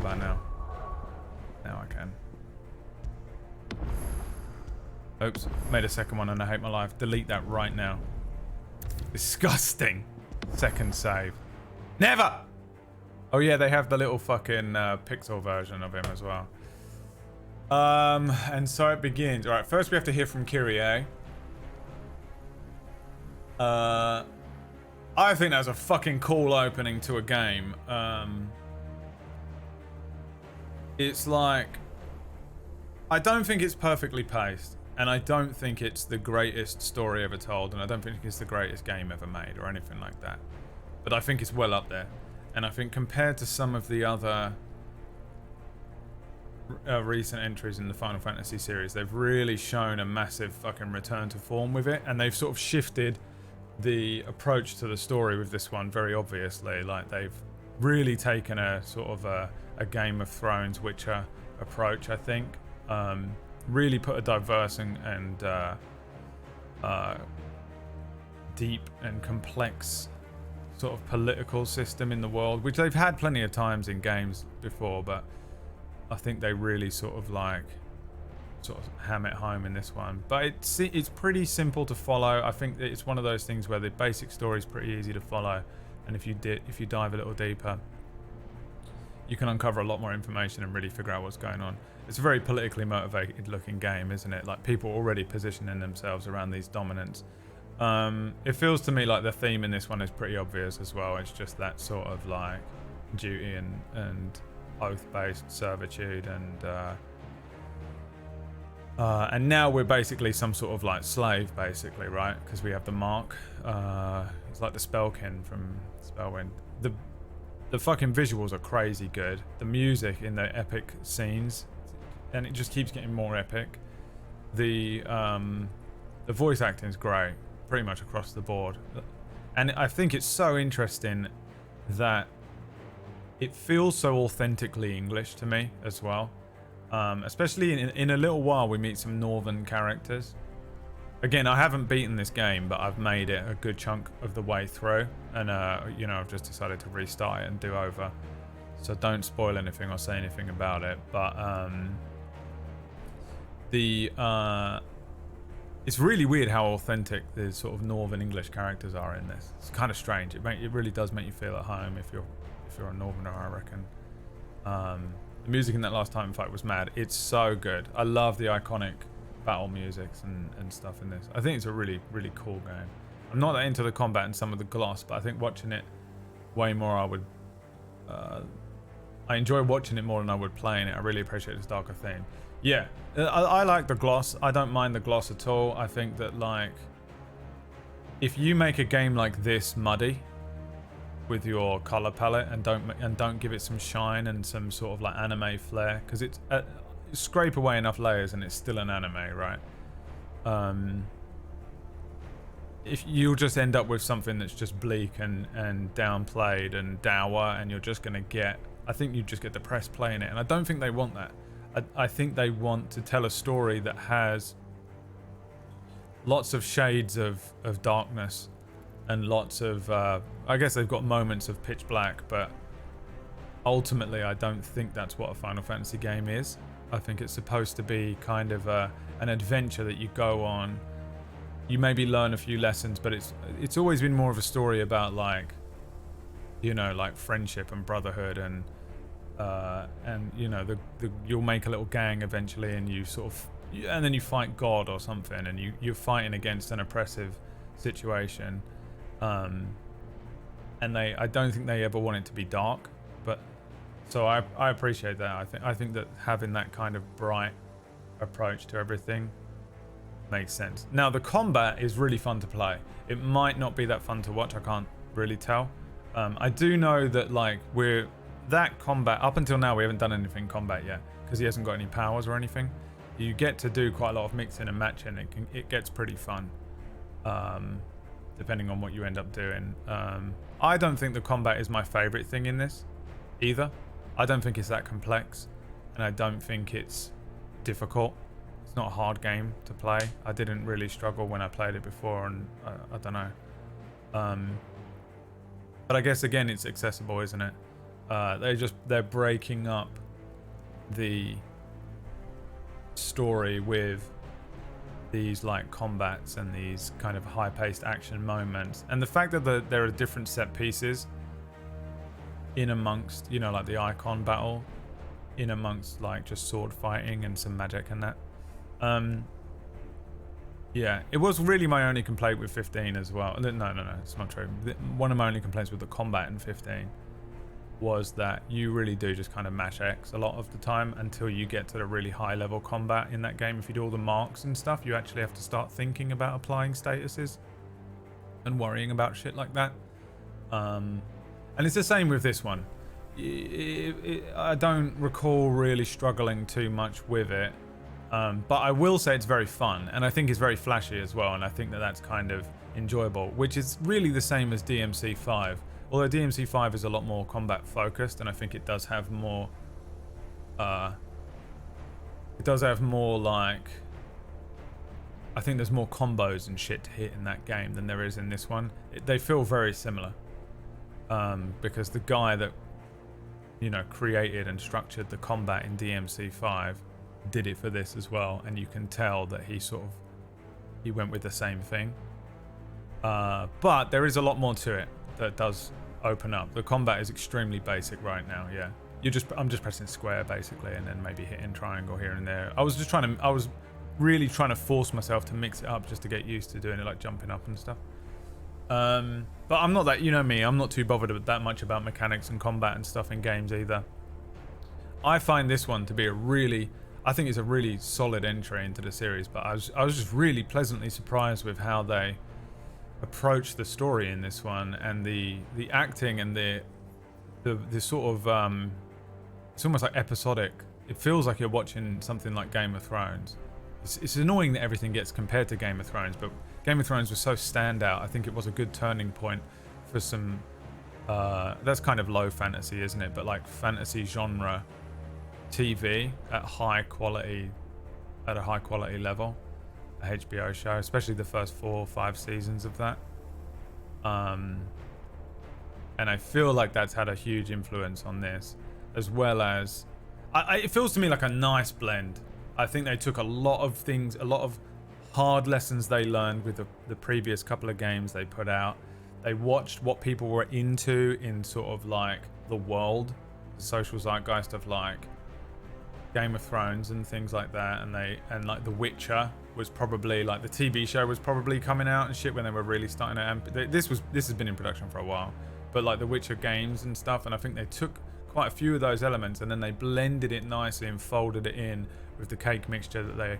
About now. Now I can. Oops, made a second one and I hate my life. Delete that right now. Disgusting. Second save. Never! Oh yeah, they have the little fucking pixel version of him as well. And so it begins. Alright, first we have to hear from Kyrie. I think that's a fucking cool opening to a game. It's like, I don't think it's perfectly paced, and I don't think it's the greatest story ever told, and I don't think it's the greatest game ever made or anything like that. But I think it's well up there, and I think compared to some of the other recent entries in the Final Fantasy series, they've really shown a massive fucking return to form with it, and they've sort of shifted the approach to the story with this one very obviously. Like, they've really taken a sort of a Game of Thrones Witcher approach, I think. Really put a diverse and deep and complex sort of political system in the world, which they've had plenty of times in games before, but I think they really sort of ham it home in this one. But it's pretty simple to follow. I think that it's one of those things where the basic story is pretty easy to follow, and if you dive a little deeper, you can uncover a lot more information and really figure out what's going on. It's a very politically motivated looking game, isn't it? Like, people already positioning themselves around these dominants. It feels to me like the theme in this one is pretty obvious as well. It's just that sort of like duty and oath-based servitude, and now we're basically some sort of like slave, basically, right? Because we have the mark. It's like the Spellkin from Spellwind. The fucking visuals are crazy good. The music in the epic scenes, and it just keeps getting more epic. The voice acting is great, pretty much across the board. And I think it's so interesting that it feels so authentically English to me as well. Especially in a little while we meet some northern characters. Again, I haven't beaten this game, but I've made it a good chunk of the way through, and I've just decided to restart it and do over. So don't spoil anything or say anything about it. But it's really weird how authentic the sort of northern English characters are in this. It's kind of strange. It really does make you feel at home if you're a northerner, I reckon. The music in that last time fight was mad. It's so good. I love the iconic battle musics and stuff in this. I think it's a really, really cool game. I'm not that into the combat and some of the gloss, but I think watching it way more, I enjoy watching it more than I would playing it. I really appreciate this darker theme. Yeah, I like the gloss. I don't mind the gloss at all. I think that, like, if you make a game like this muddy with your color palette and don't give it some shine and some sort of like anime flair, because it's scrape away enough layers and it's still an anime, right? If you'll just end up with something that's just bleak and downplayed and dour, and you're just gonna I think you just get depressed playing it, and I don't think they want that. I think they want to tell a story that has lots of shades of darkness and lots of I guess they've got moments of pitch black, but ultimately I don't think that's what a Final Fantasy game is. I think it's supposed to be kind of an adventure that you go on. You maybe learn a few lessons, but it's always been more of a story about, like, like friendship and brotherhood, and you'll make a little gang eventually, and and then you fight God or something, and you're fighting against an oppressive situation. And I don't think they ever want it to be dark, but so I appreciate that. I think that having that kind of bright approach to everything makes sense. Now, the combat is really fun to play. It might not be that fun to watch. I can't really tell. I do know that, like, that combat, up until now we haven't done anything combat yet because he hasn't got any powers or anything. You get to do quite a lot of mixing and matching. It gets pretty fun, depending on what you end up doing. I don't think the combat is my favorite thing in this either. I don't think it's that complex, and I don't think it's difficult. It's not a hard game to play. I didn't really struggle when I played it before, and I don't know. But I guess, again, it's accessible, isn't it? They're breaking up the story with these, like, combats and these kind of high-paced action moments, and the fact that there are different set pieces in amongst, like the icon battle, in amongst, like, just sword fighting and some magic and that. Yeah, it was really my only complaint with 15 as well. No, it's not true. One of my only complaints with the combat in 15 was that you really do just kind of mash X a lot of the time until you get to the really high level combat in that game. If you do all the marks and stuff, you actually have to start thinking about applying statuses and worrying about shit like that. And it's the same with this one. I don't recall really struggling too much with it. But I will say it's very fun, and I think it's very flashy as well, and I think that that's kind of enjoyable, which is really the same as DMC 5. Although DMC 5 is a lot more combat focused, and I think it does have more like, I think there's more combos and shit to hit in that game than there is in this one. They feel very similar, because the guy that, you know, created and structured the combat in DMC 5 did it for this as well, and you can tell that he went with the same thing. But there is a lot more to it that does open up. The combat is extremely basic right now. Yeah, I'm just pressing square basically, and then maybe hitting triangle here and there. I was really trying to force myself to mix it up just to get used to doing it, like jumping up and stuff. But I'm not that, you know me, I'm not too bothered that much about mechanics and combat and stuff in games either. I find this one to be I think it's a really solid entry into the series, but I was just really pleasantly surprised with how they approach the story in this one, and the acting and the sort of it's almost like episodic. It feels like you're watching something like Game of Thrones. It's annoying that everything gets compared to Game of Thrones, but Game of Thrones was so standout. I think it was a good turning point for some that's kind of low fantasy, isn't it, but like fantasy genre TV at a high quality level. A HBO show, especially the first 4 or 5 seasons of that, and I feel like that's had a huge influence on this, as well as it feels to me like a nice blend. I think they took a lot of things, a lot of hard lessons they learned with the previous couple of games they put out. They watched what people were into in sort of like the world, the social zeitgeist of like Game of Thrones and things like that, and like The Witcher was probably, like, the TV show was probably coming out and shit when they were really starting to this has been in production for a while, but like The Witcher games and stuff, and I think they took quite a few of those elements and then they blended it nicely and folded it in with the cake mixture that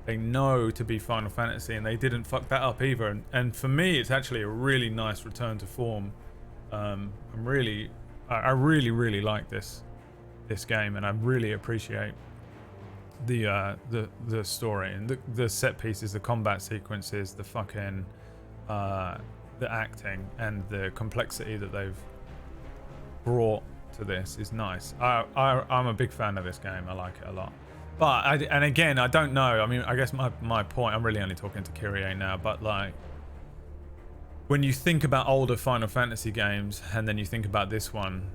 they know to be Final Fantasy, and they didn't fuck that up either, and for me it's actually a really nice return to form. I really like this game, and I really appreciate the story and the set pieces, the combat sequences, the fucking the acting, and the complexity that they've brought to this is nice. I'm a big fan of this game. I like it a lot. But and again, I don't know. I mean, I guess my point, I'm really only talking to Kyrie now, but like, when you think about older Final Fantasy games and then you think about this one,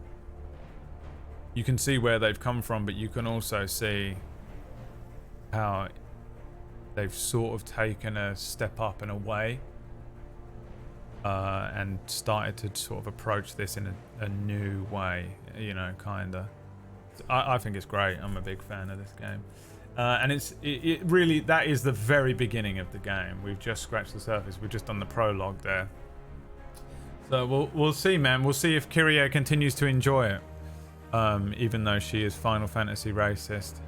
you can see where they've come from, but you can also see how they've sort of taken a step up and away, and started to sort of approach this in a new way, you know, kinda. I think it's great. I'm a big fan of this game, and it really, that is the very beginning of the game. We've just scratched the surface. We've just done the prologue there, so we'll see, man. We'll see if Kyrie continues to enjoy it, even though she is Final Fantasy racist.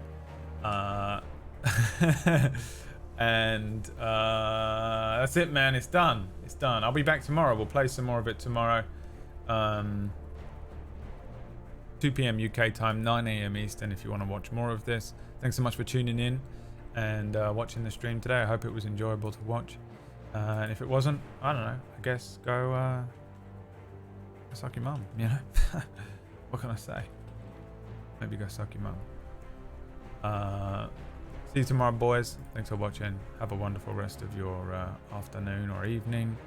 And that's it, man. It's done. I'll be back tomorrow. We'll play some more of it tomorrow. 2 p.m. UK time, 9 a.m. Eastern, if you want to watch more of this. Thanks so much for tuning in and watching the stream today. I hope it was enjoyable to watch, and if it wasn't, I don't know, I guess go suck your mum, you know. What can I say? Maybe go suck your mum. See you tomorrow, boys. Thanks for watching. Have a wonderful rest of your afternoon or evening.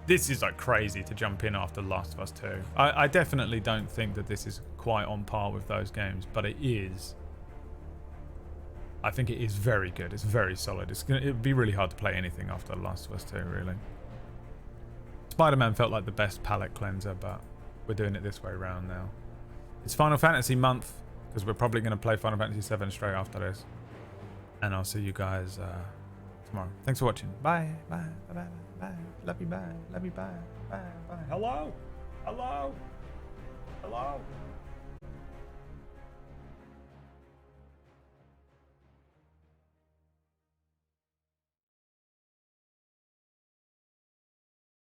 This is like crazy to jump in after Last of Us 2. I definitely don't think that this is quite on par with those games, but it is. I think it is very good. It's very solid. It'd be really hard to play anything after Last of Us 2, really. Spider-Man felt like the best palate cleanser, but we're doing it this way around now. It's Final Fantasy month, because we're probably going to play Final Fantasy 7 straight after this. And I'll see you guys tomorrow. Thanks for watching. Bye. Bye. Bye. Bye. Bye. Love you. Bye. Love you. Bye. Bye. Bye. Hello. Hello. Hello.